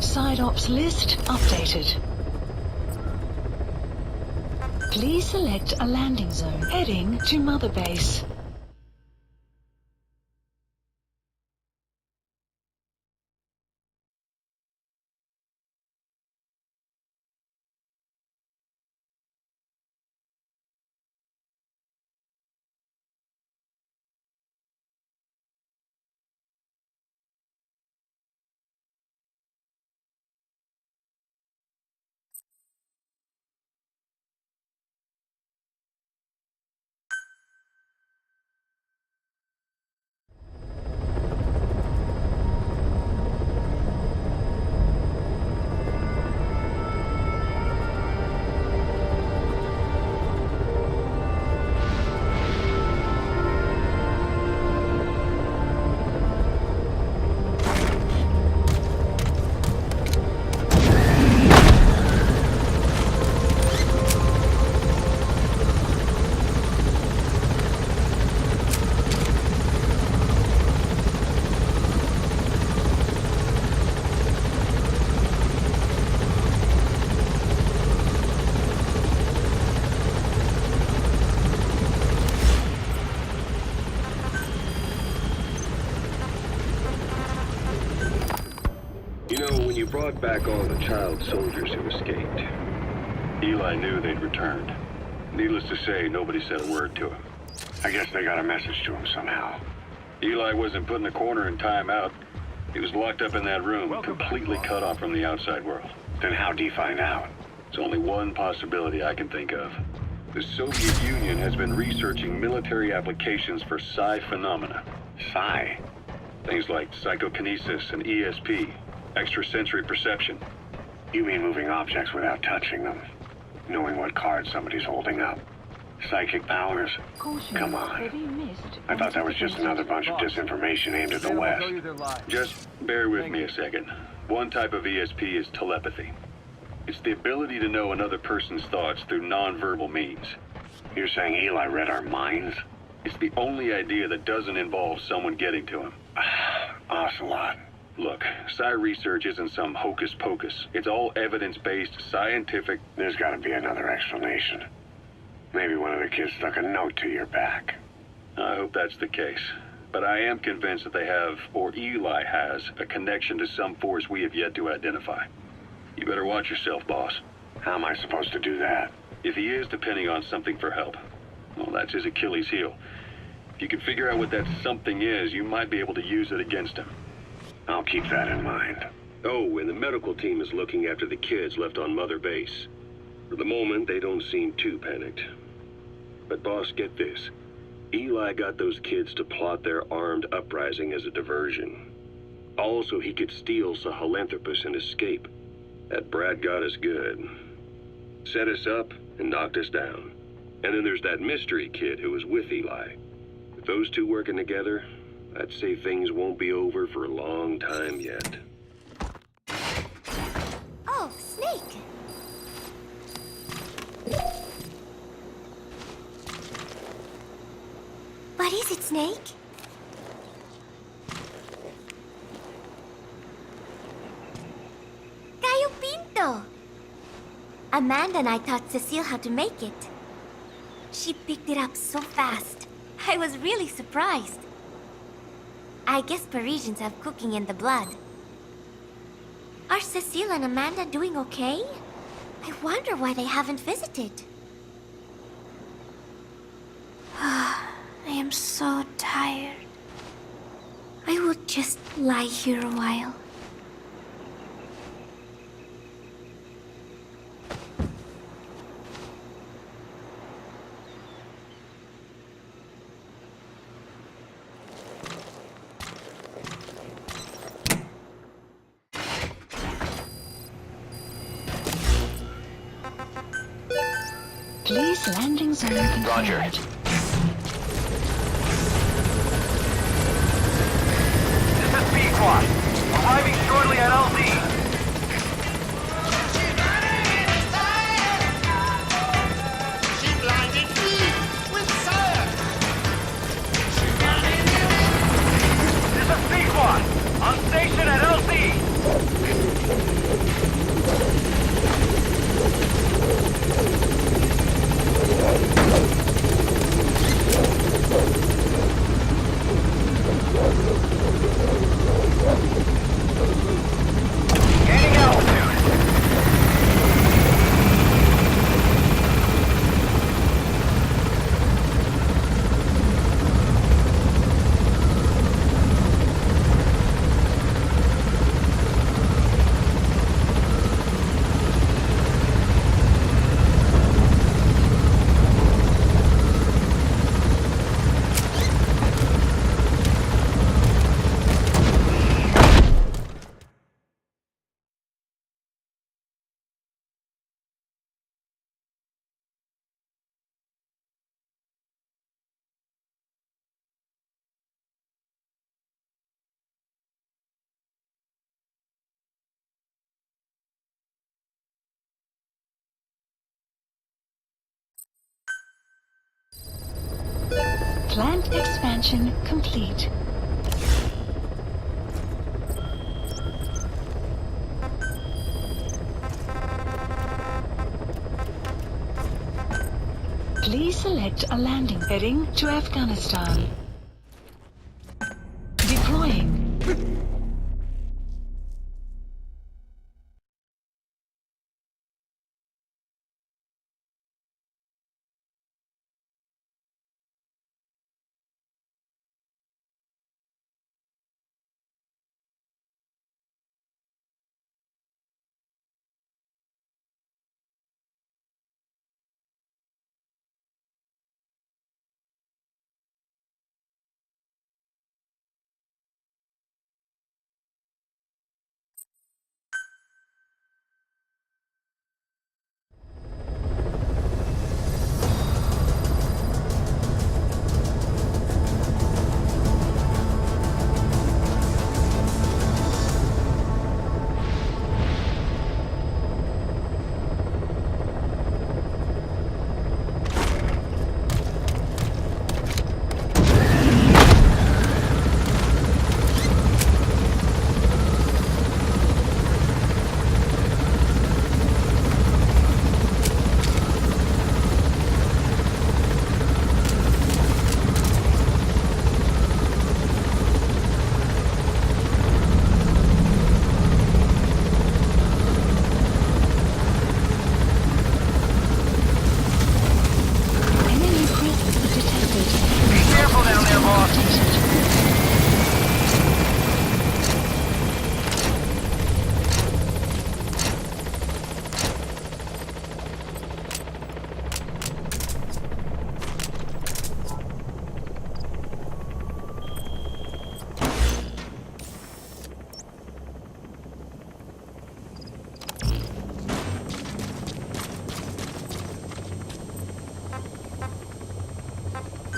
Side ops list updated. Please select a landing zone heading to Mother Base. You brought back all the child soldiers who escaped. Eli knew they'd returned. Needless to say, nobody said a word to him. I guess they got a message to him somehow. Eli wasn't put in a corner in timeout. He was locked up in that room, completely cut off from the outside world. Then how'd he find out? There's only one possibility I can think of. The Soviet Union has been researching military applications for psi phenomena. Psi? Things like psychokinesis and ESP. Extrasensory perception. You mean moving objects without touching them? Knowing what card somebody's holding up? Psychic powers? Come on. I thought that was just another bunch of disinformation aimed at the West. Just bear with me a second. One type of ESP is telepathy. It's the ability to know another person's thoughts through non-verbal means. You're saying Eli read our minds? It's the only idea that doesn't involve someone getting to him. Ocelot. Look, psi research isn't some hocus pocus. It's all evidence-based, scientific... There's gotta be another explanation. Maybe one of the kids stuck a note to your back. I hope that's the case. But I am convinced that they have, or Eli has, a connection to some force we have yet to identify. You better watch yourself, boss. How am I supposed to do that? If he is depending on something for help, well, that's his Achilles heel. If you can figure out what that something is, you might be able to use it against him. I'll keep that in mind. Oh, and the medical team is looking after the kids left on Mother Base. For the moment, they don't seem too panicked. But boss, get this. Eli got those kids to plot their armed uprising as a diversion. Also, he could steal Sahelanthropus and escape. That brat got us good. Set us up and knocked us down. And then there's that mystery kid who was with Eli. With those two working together, I'd say things won't be over for a long time yet. Oh, Snake! What is it, Snake? Gallo Pinto! Amanda and I taught Cecile how to make it. She picked it up so fast. I was really surprised. I guess Parisians have cooking in the blood. Are Cecile and Amanda doing okay? I wonder why they haven't visited. I am so tired. I will just lie here a while. Please landing zone confirmed. Roger. This is B-Squad. Arriving shortly at LZ. This is B-Squad. On station at LZ. Gaining altitude. Plant expansion complete. Please select a landing heading to Afghanistan. Deploying.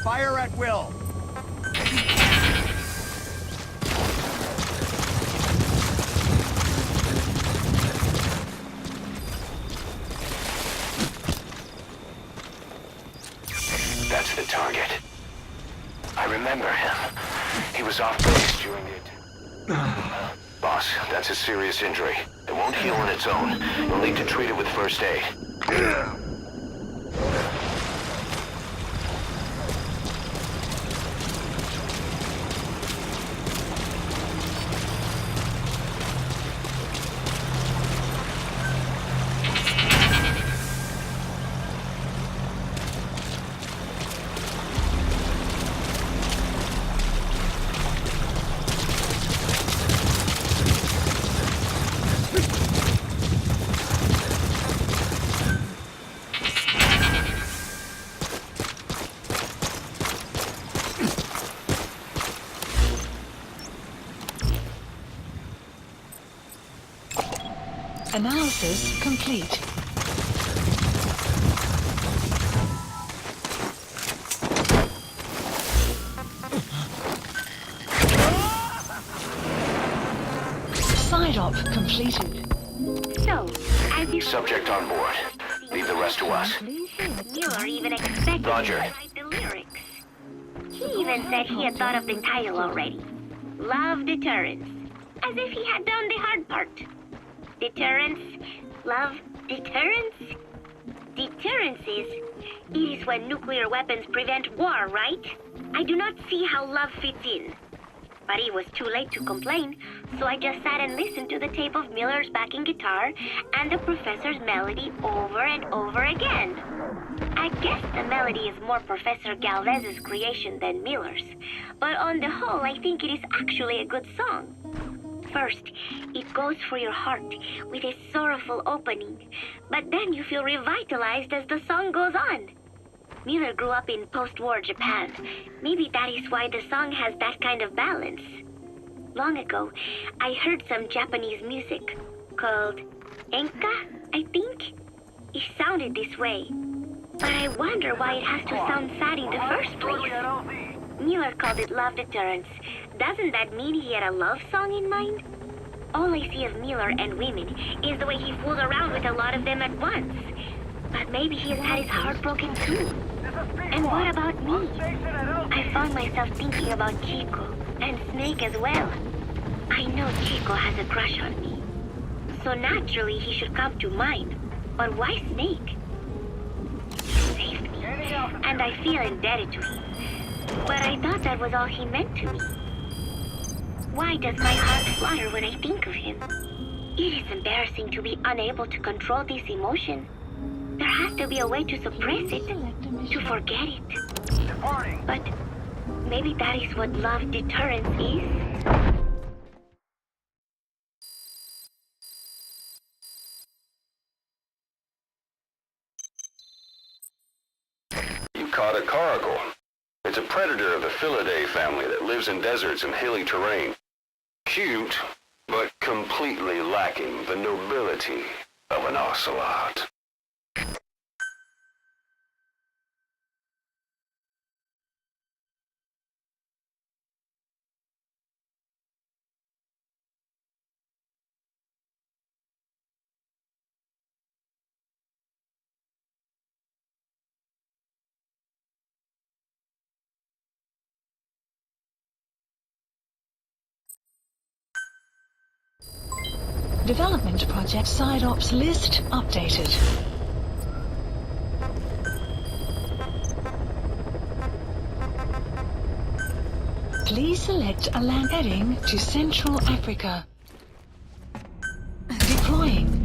Fire at will. That's the target. I remember him. He was off base during it. Boss, that's a serious injury. It won't heal on its own. You'll need to treat it with first aid. Analysis complete. Side op completed. So, as you Subject on board. Leave the rest to us. Mueller even expected Roger. to write the lyrics. He even said he had thought of the title already. Love Deterrence. As if he had done the hard part. Deterrence, love, deterrence? Deterrence it is when nuclear weapons prevent war, right? I do not see how love fits in. But it was too late to complain, so I just sat and listened to the tape of Miller's backing guitar and the professor's melody over and over again. I guess the melody is more Professor Galvez's creation than Miller's, but on the whole, I think it is actually a good song. First, it goes for your heart with a sorrowful opening, but then you feel revitalized as the song goes on. Miller grew up in post-war Japan. Maybe that is why the song has that kind of balance. Long ago, I heard some Japanese music called enka, I think. It sounded this way. But I wonder why it has to sound sad in the first place. Miller called it love deterrence. Doesn't that mean he had a love song in mind? All I see of Miller and women is the way he fools around with a lot of them at once. But maybe he has had his heart broken too. And what about me? I found myself thinking about Chico and Snake as well. I know Chico has a crush on me. So naturally he should come to mind. But why Snake? He saved me, and I feel indebted to him. But I thought that was all he meant to me. Why does my heart flutter when I think of him? It is embarrassing to be unable to control this emotion. There has to be a way to suppress it, to forget it. But maybe that is what love deterrence is. You caught a coracle. It's a predator of the Felidae family that lives in deserts and hilly terrain. Cute, but completely lacking the nobility of an ocelot. Development project side ops list updated. Please select a land heading to Central Africa. Deploying.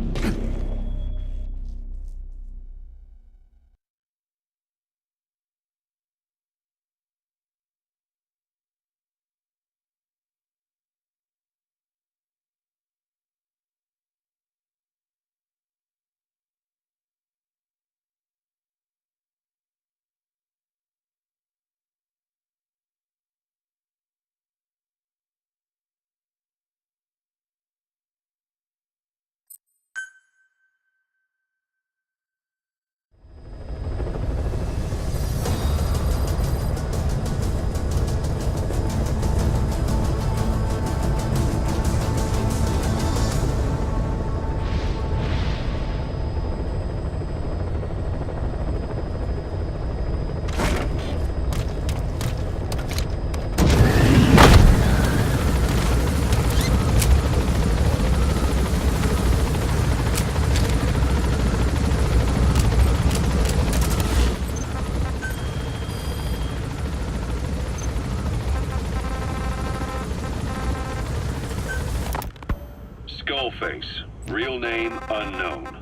Skullface. Real name unknown.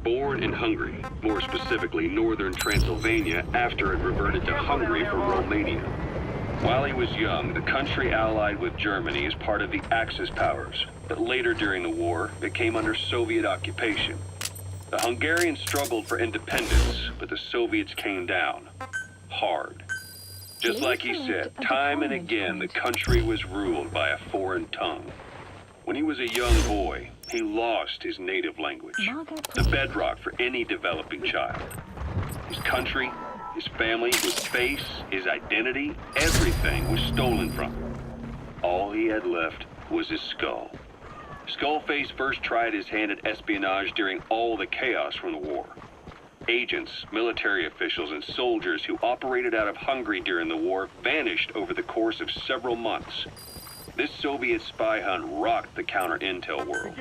Born in Hungary, more specifically northern Transylvania, after it reverted to Hungary for Romania. While he was young, the country allied with Germany as part of the Axis powers, but later during the war, it came under Soviet occupation. The Hungarians struggled for independence, but the Soviets came down. Hard. Just like he said, time and again, the country was ruled by a foreign tongue. When he was a young boy, he lost his native language, the bedrock for any developing child. His country, his family, his face, his identity, everything was stolen from him. All he had left was his skull. Skullface first tried his hand at espionage during all the chaos from the war. Agents, military officials, and soldiers who operated out of Hungary during the war vanished over the course of several months. This Soviet spy hunt rocked the counter-intel world.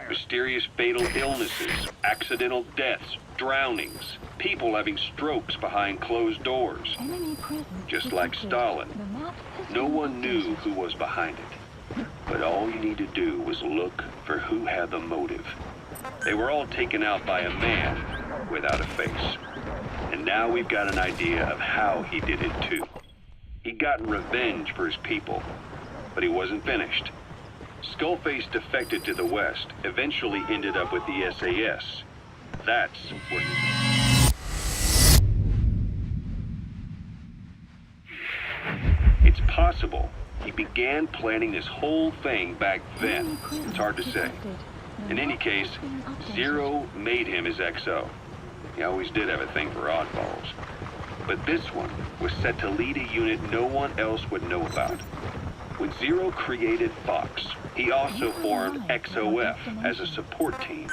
Mysterious fatal illnesses, accidental deaths, drownings, people having strokes behind closed doors. Just like Stalin, no one knew who was behind it. But all you need to do was look for who had the motive. They were all taken out by a man without a face. And now we've got an idea of how he did it too. He'd gotten revenge for his people, but he wasn't finished. Skullface defected to the West, eventually ended up with the SAS. That's where It's possible he began planning this whole thing back then. It's hard to say. In any case, Zero made him his XO. He always did have a thing for oddballs. But this one was set to lead a unit no one else would know about. When Zero created Fox, he also formed XOF as a support team.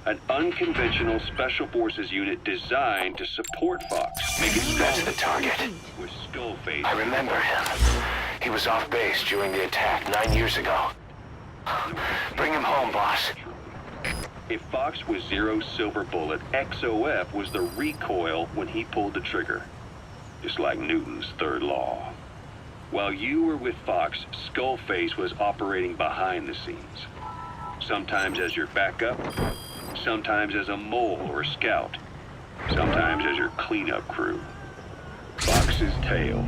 An unconventional special forces unit designed to support Fox. Make it That's the target. With Skullface. I remember him. He was off base during the attack 9 years ago. Bring him home, boss. If Fox was Zero's silver bullet, XOF was the recoil when he pulled the trigger. Just like Newton's third law. While you were with Fox, Skullface was operating behind the scenes. Sometimes as your backup, sometimes as a mole or a scout, sometimes as your cleanup crew. Fox's tail,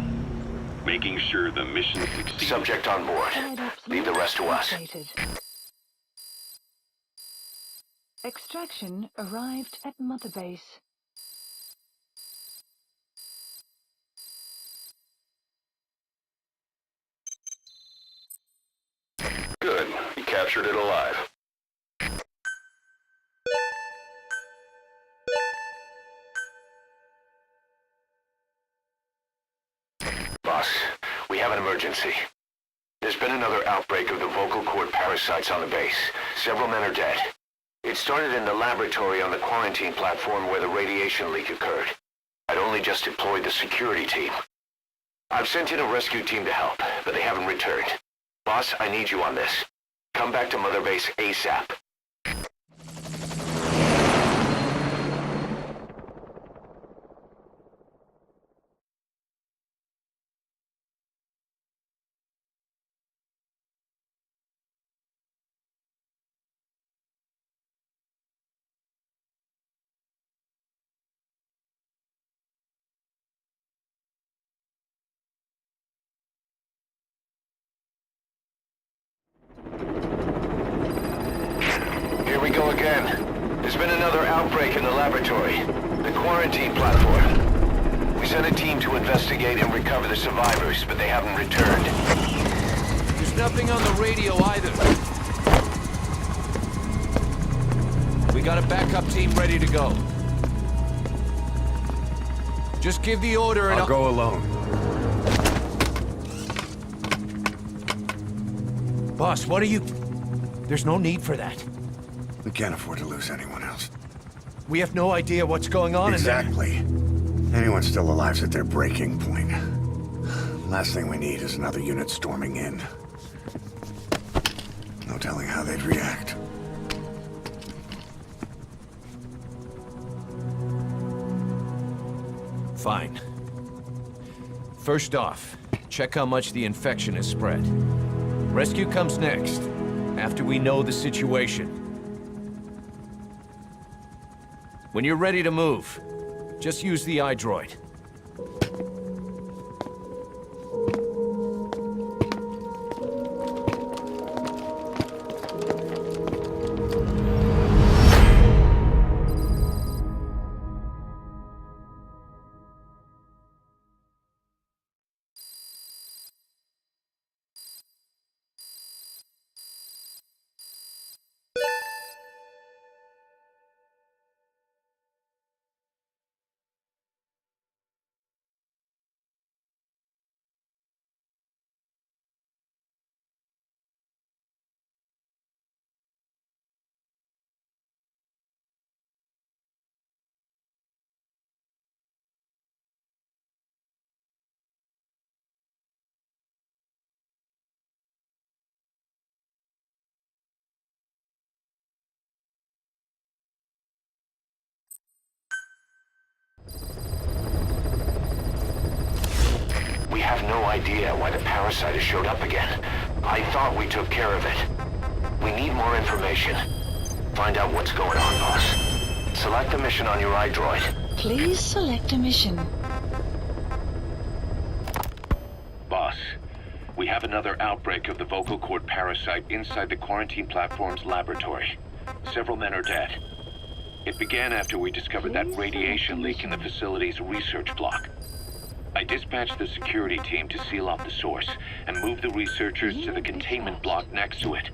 making sure the mission succeeds. Subject on board. Leave the rest to us. Extraction arrived at Mother Base. Good. He captured it alive. Boss, we have an emergency. There's been another outbreak of the vocal cord parasites on the base. Several men are dead. It started in the laboratory on the quarantine platform where the radiation leak occurred. I'd only just deployed the security team. I've sent in a rescue team to help, but they haven't returned. Boss, I need you on this. Come back to Mother Base ASAP. Here we go again. There's been another outbreak in the laboratory. The quarantine platform. We sent a team to investigate and recover the survivors, but they haven't returned. There's nothing on the radio either. We got a backup team ready to go. Just give the order and I'll go alone. Boss, what are you... There's no need for that. We can't afford to lose anyone else. We have no idea what's going on Exactly. Anyone still alive's at their breaking point. Last thing we need is another unit storming in. No telling how they'd react. Fine. First off, check how much the infection has spread. Rescue comes next. after we know the situation. When you're ready to move, just use the iDroid. We have no idea why the parasite has showed up again. I thought we took care of it. We need more information. Find out what's going on, boss. Select a mission on your iDroid. Please select a mission. Boss, we have another outbreak of the vocal cord parasite inside the quarantine platform's laboratory. Several men are dead. It began after we discovered that radiation leak in the facility's research block. I dispatched the security team to seal off the source and move the researchers to the containment block next to it.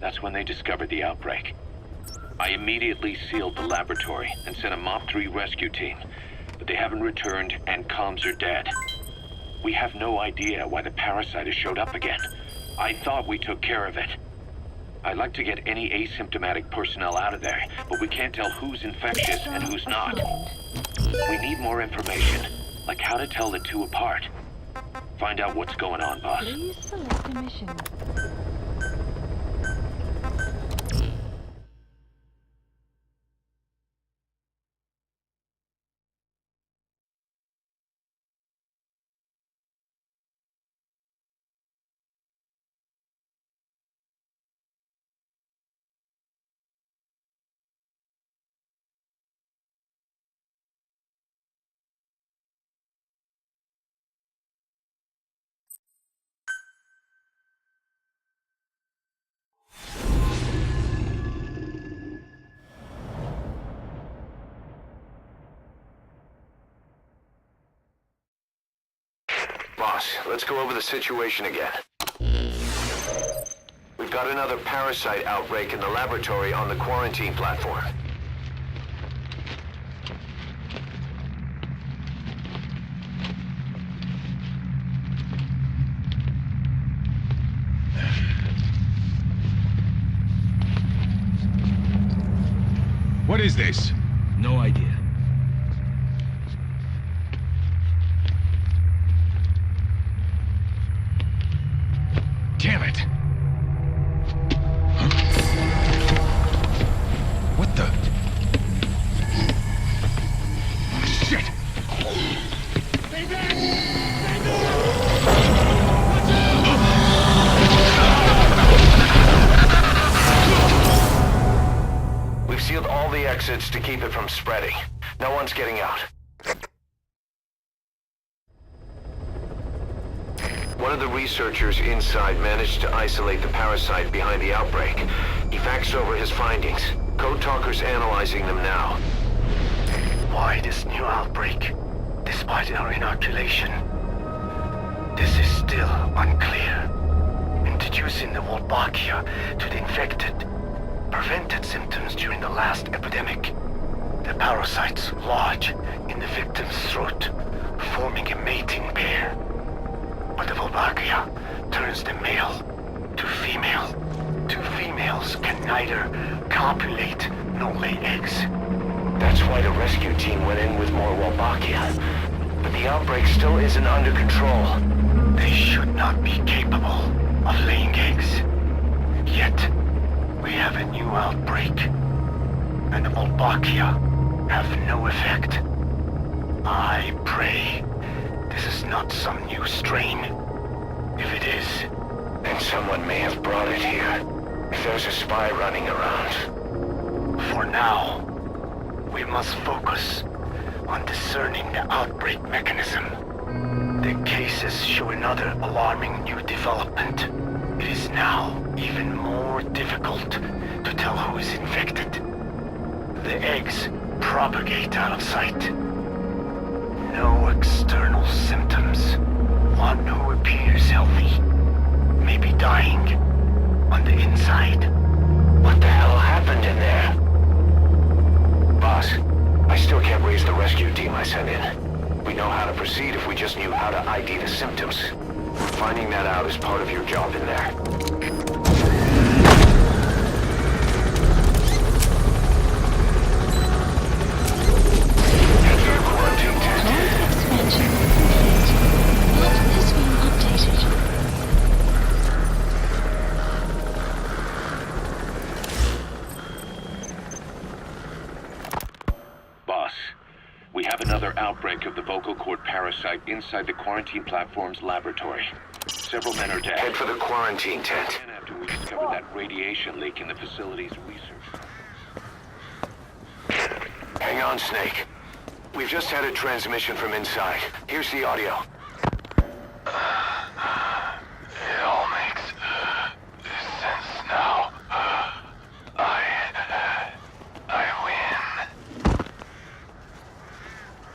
That's when they discovered the outbreak. I immediately sealed the laboratory and sent a MOP-3 rescue team, but they haven't returned and comms are dead. We have no idea why the parasite has showed up again. I thought we took care of it. I'd like to get any asymptomatic personnel out of there, but we can't tell who's infectious and who's not. We need more information. Like how to tell the two apart. Find out what's going on, boss. Please select a mission. Boss, let's go over the situation again. We've got another parasite outbreak in the laboratory on the quarantine platform. What is this? No idea. Damn it! What the? Shit! We've sealed all the exits to keep it from spreading. No one's getting out. One of the researchers inside managed to isolate the parasite behind the outbreak. He faxed over his findings. Code Talker's analyzing them now. Why this new outbreak, despite our inoculation? This is still unclear. Introducing the Wolbachia to the infected prevented symptoms during the last epidemic. The parasites lodge in the victim's throat, forming a mating pair. But the Wolbachia turns the male to female. Two females can neither copulate nor lay eggs. That's why the rescue team went in with more Wolbachia. But the outbreak still isn't under control. They should not be capable of laying eggs. Yet, we have a new outbreak. And the Wolbachia have no effect. I pray this is not some new strain. If it is, then someone may have brought it here. if there's a spy running around. For now, we must focus on discerning the outbreak mechanism. The cases show another alarming new development. It is now even more difficult to tell who is infected. The eggs propagate out of sight. No external symptoms. One who appears healthy may be dying on the inside. What the hell happened in there? Boss, I still can't raise the rescue team I sent in. We know how to proceed if we just knew how to ID the symptoms. Finding that out is part of your job in there. Expansion complete. Map has been updated. Boss, we have another outbreak of the vocal cord parasite inside the quarantine platform's laboratory. Several men are dead. Head for the quarantine tent. And after we discovered that radiation leak in the facility's research. Hang on, Snake. We've just had a transmission from inside. Here's the audio. It all makes sense now. I win.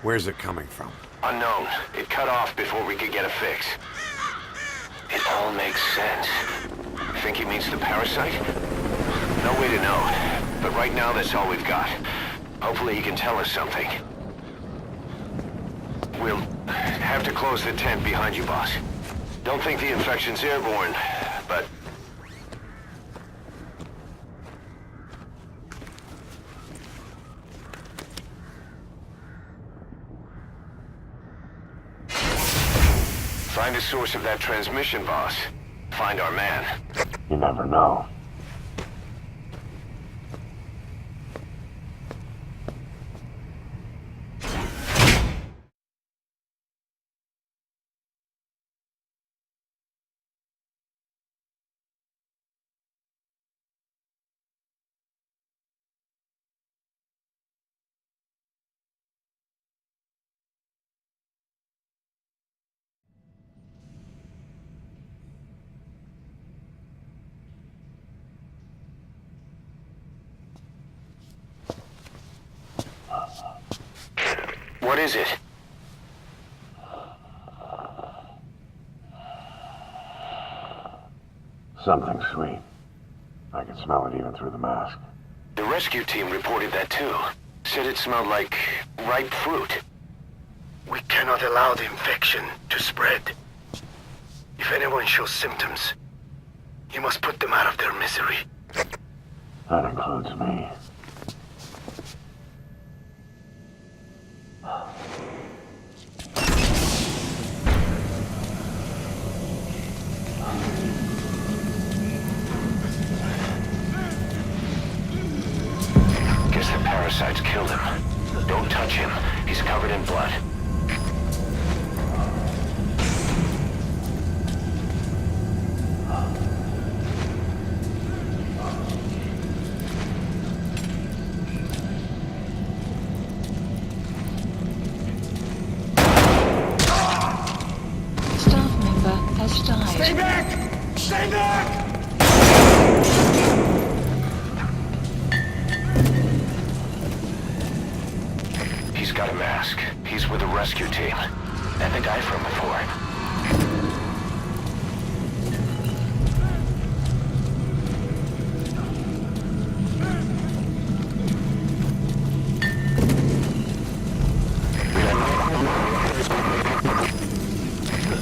Where's it coming from? Unknown. It cut off before we could get a fix. It all makes sense. Think he means the parasite? No way to know. But right now, that's all we've got. Hopefully he can tell us something. We'll have to close the tent behind you, boss. Don't think the infection's airborne, but... Find the source of that transmission, boss. Find our man. You never know. What is it? Something sweet. I can smell it even through the mask. The rescue team reported that too. Said it smelled like ripe fruit. We cannot allow the infection to spread. If anyone shows symptoms, you must put them out of their misery. That includes me. Guess the parasites killed him. Don't touch him. He's covered in blood. Staff member has died. Stay back! Stay back! He's got a mask. He's with the rescue team. And the guy from before.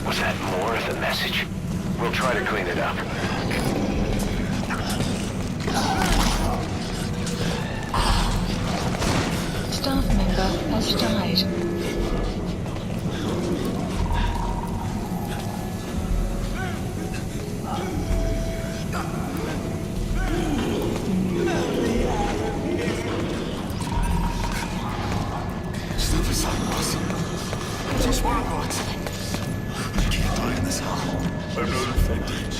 Was that more of the message? We'll try to clean it up. Staff member has died. Stop us, boss. Just one of us. We can't die in this house. I'm not affected.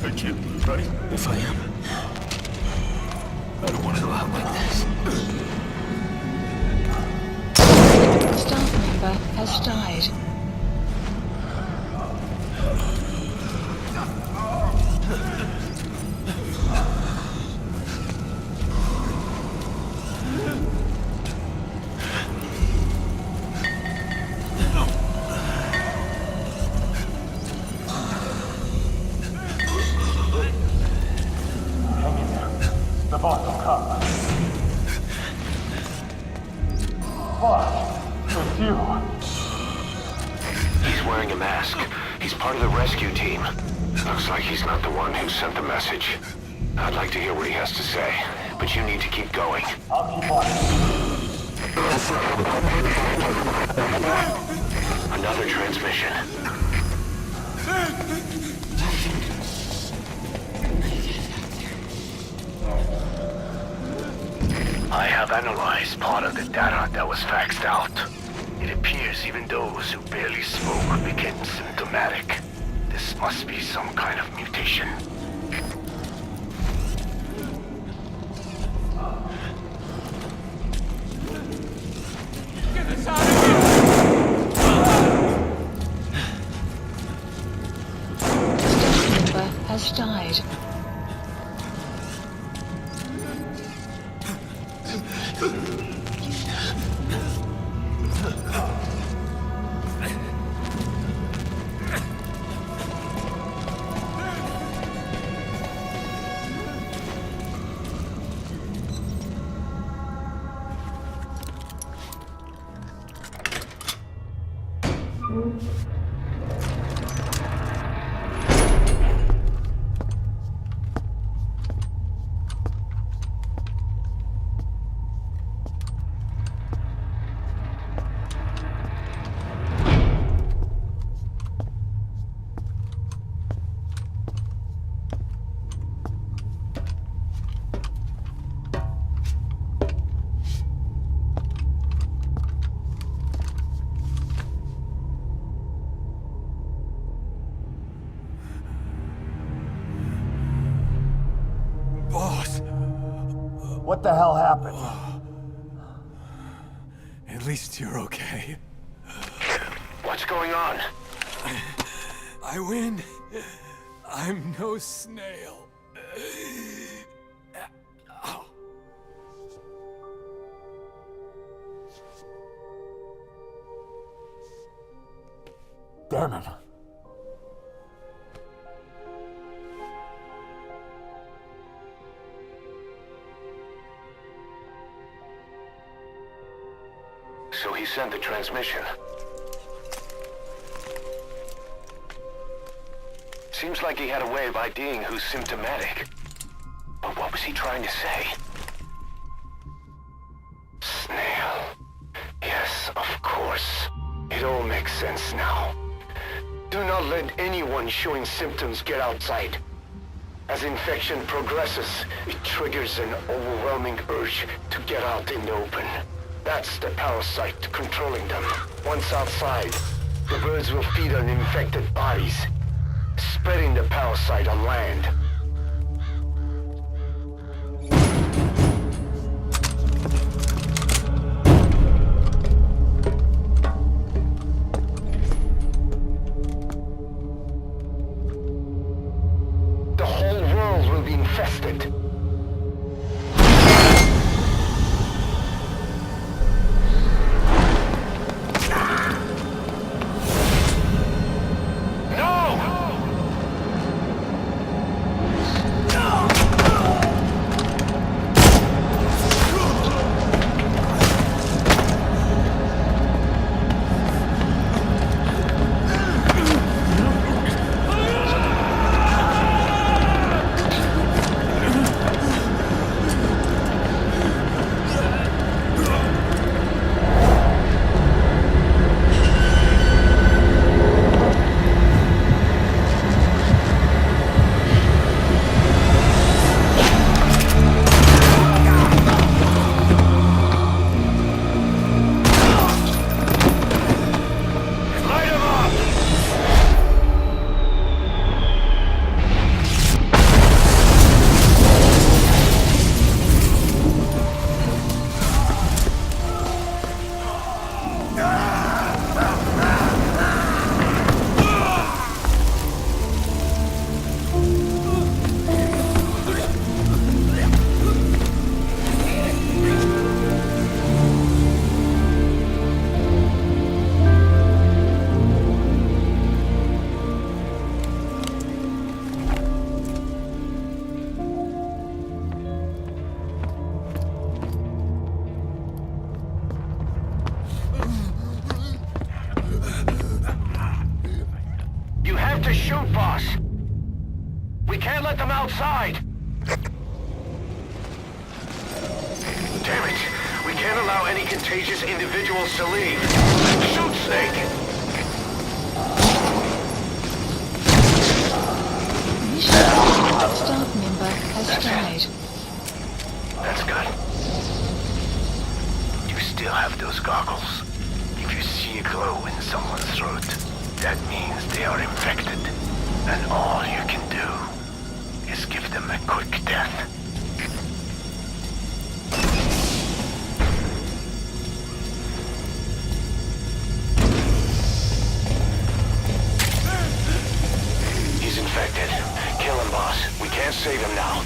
I can't be right. If I am, I don't want to go out like this. Staff member has died. The boss will come. What? It's you. He's wearing a mask. He's part of the rescue team. Looks like he's not the one who sent the message. I'd like to hear what he has to say, but you need to keep going. I'll keep watching. Another transmission. I have analyzed part of the data that was faxed out. It appears even those who barely spoke became symptomatic. This must be some kind of mutation. Get us out of Staff member has died. Boss! What the hell happened? At least you're okay. What's going on? I win. I'm no snail. Damn it. So he sent the transmission. Seems like he had a way of IDing who's symptomatic. But what was he trying to say? Snail. Yes, of course. It all makes sense now. Do not let anyone showing symptoms get outside. As infection progresses, it triggers an overwhelming urge to get out in the open. That's the parasite controlling them. Once outside, the birds will feed on infected bodies, spreading the parasite on land. The whole world will be infested. to shoot, boss. We can't let them outside. Damn it. We can't allow any contagious individuals to leave. Shoot, Snake! Mission staff member has died. That's good. You still have those goggles. If you see a glow in someone's throat, that means they are infected. And all you can do is give them a quick death. He's infected. Kill him, boss. We can't save him now.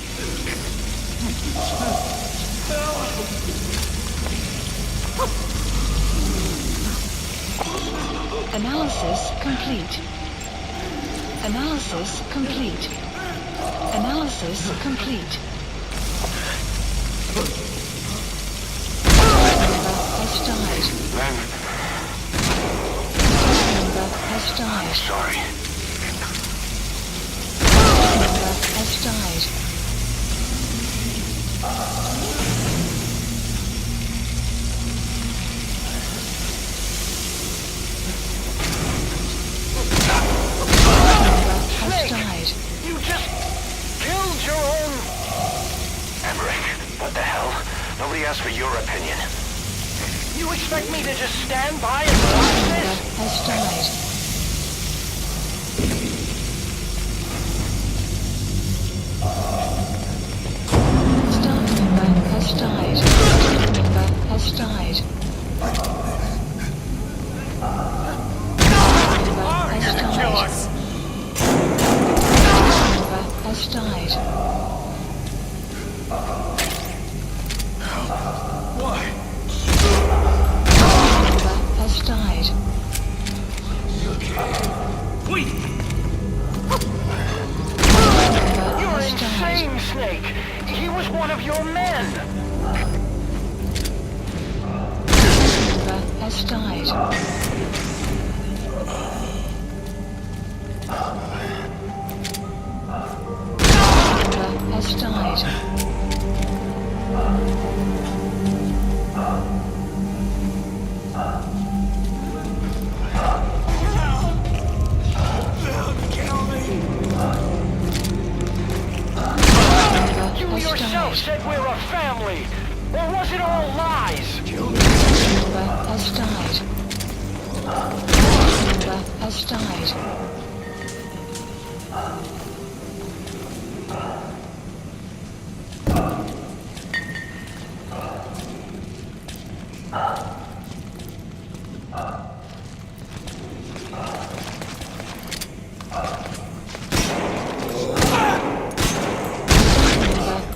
Analysis complete. Analysis complete. Analysis complete. Member has died. Member has died. Sorry. Member has died. Snake! You just killed your own... Emmerich, what the hell? Nobody asked for your opinion. You expect me to just stand by and watch this? Has died. Staff member has died. Staff member has died. Kill us! Has died. Why? Member has died. Wait! Member You're has died. insane, Snake! He was one of your men! Member has died. Has died. You yourself said we're a family! Or was it all lies? Member has died. Member has died.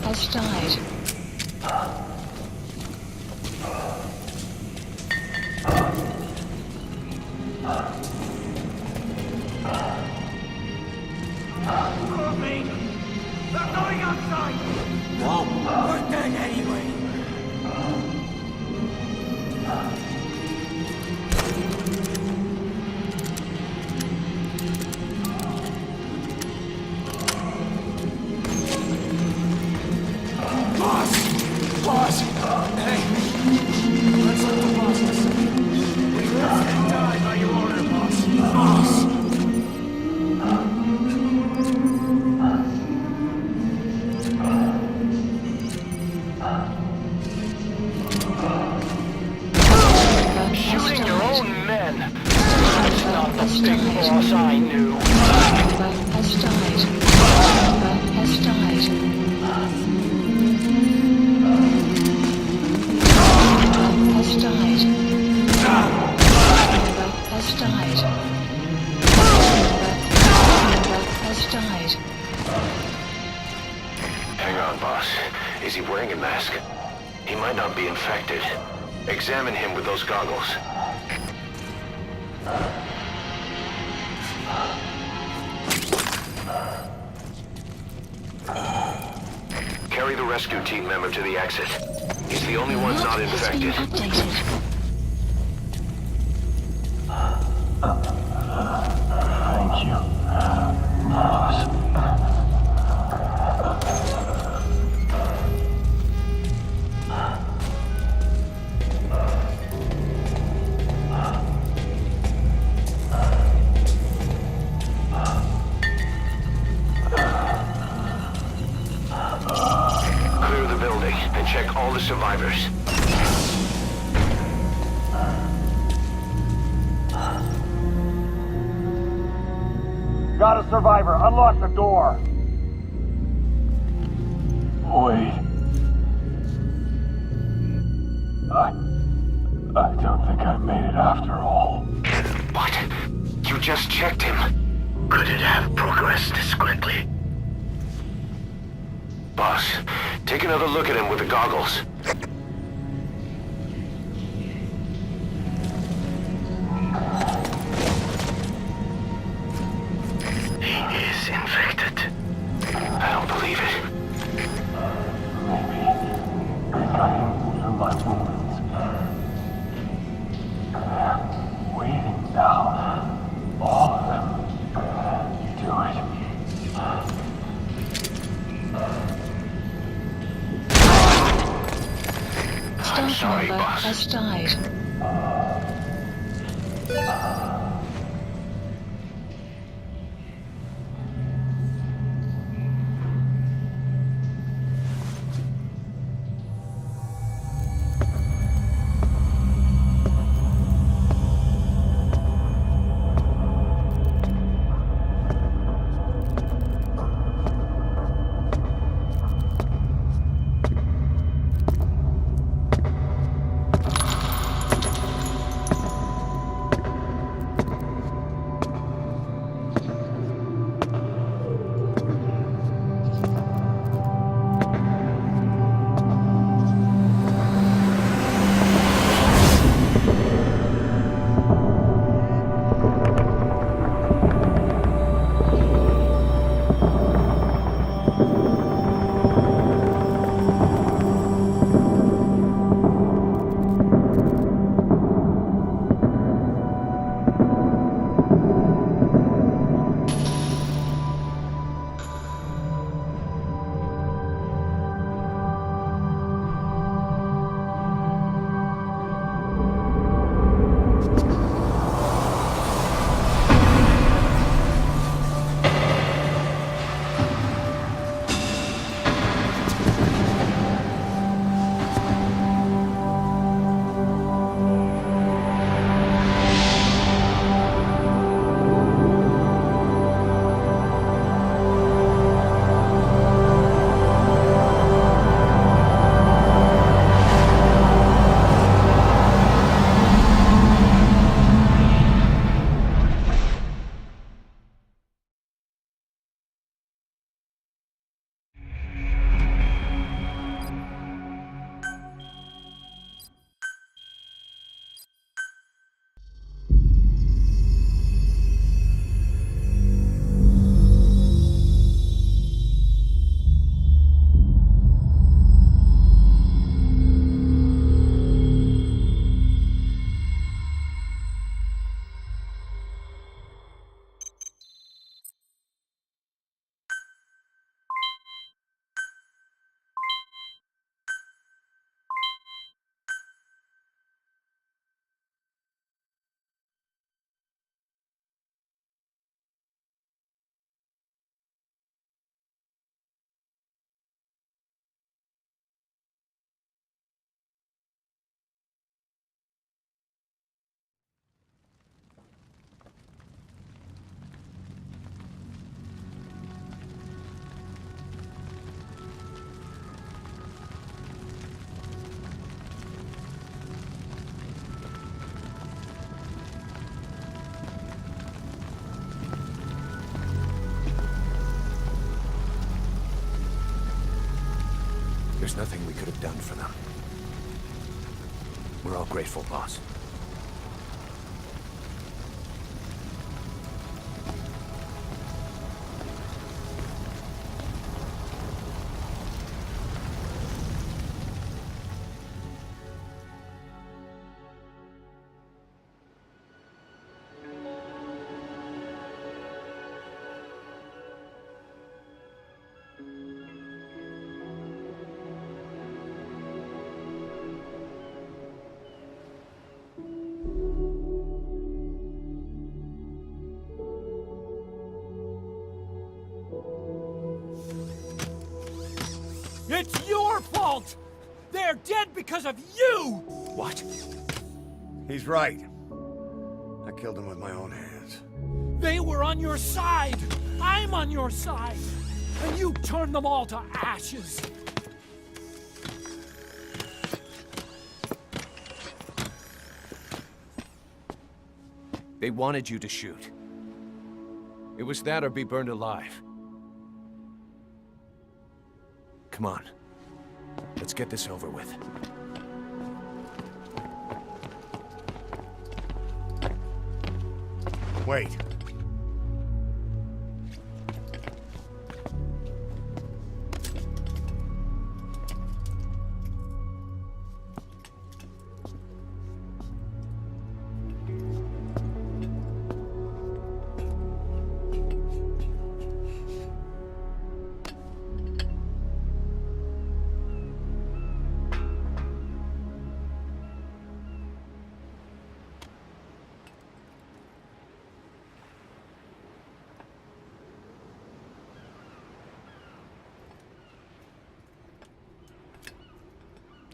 Has died. They're going outside! No. We're dead anyway! Boss! Hey! Let's let the boss listen. We live and die by your order, boss. Boss! Shooting your own men! That's not the big boss I knew! Member has died. Member has died. Has died. Member has died. Member has died. Hang on, boss. Is he wearing a mask? He might not be infected. Examine him with those goggles. Carry the rescue team member to the exit. He's the only one not infected. Thank you. the survivors. Got a survivor. Unlock the door. Wait. I don't think I made it after all. What? You just checked him. Could it have progressed this quickly? Boss, take another look at him with the goggles. He is infected. I don't believe it. Maybe I got him through my wounds. Waiting now. All of them. Do it. Staff member has died. There's nothing we could have done for them. We're all grateful, boss. It's your fault! They're dead because of you! What? He's right. I killed him with my own hands. They were on your side! I'm on your side! And you turned them all to ashes! They wanted you to shoot. It was that or be burned alive. Come on. Let's get this over with. Wait.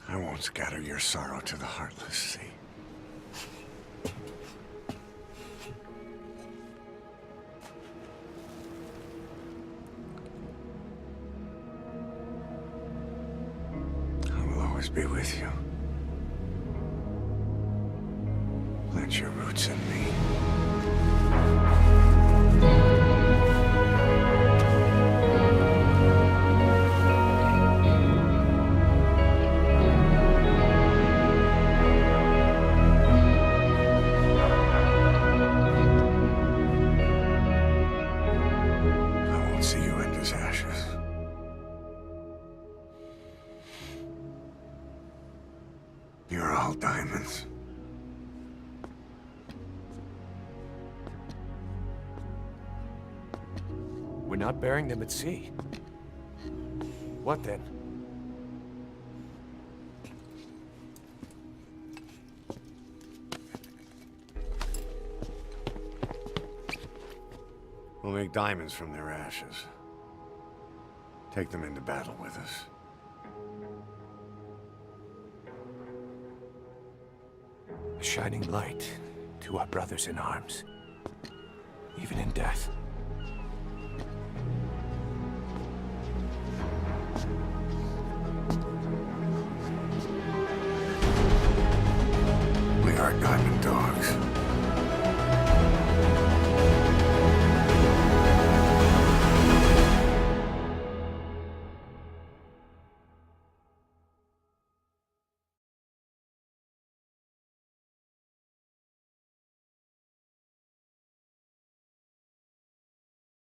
I won't scatter your sorrow to the heartless, see? I will always be with you. Plant your roots in me. You're all diamonds. We're not burying them at sea. What then? We'll make diamonds from their ashes. Take them into battle with us. A shining light to our brothers in arms, even in death. We are Diamond Dogs.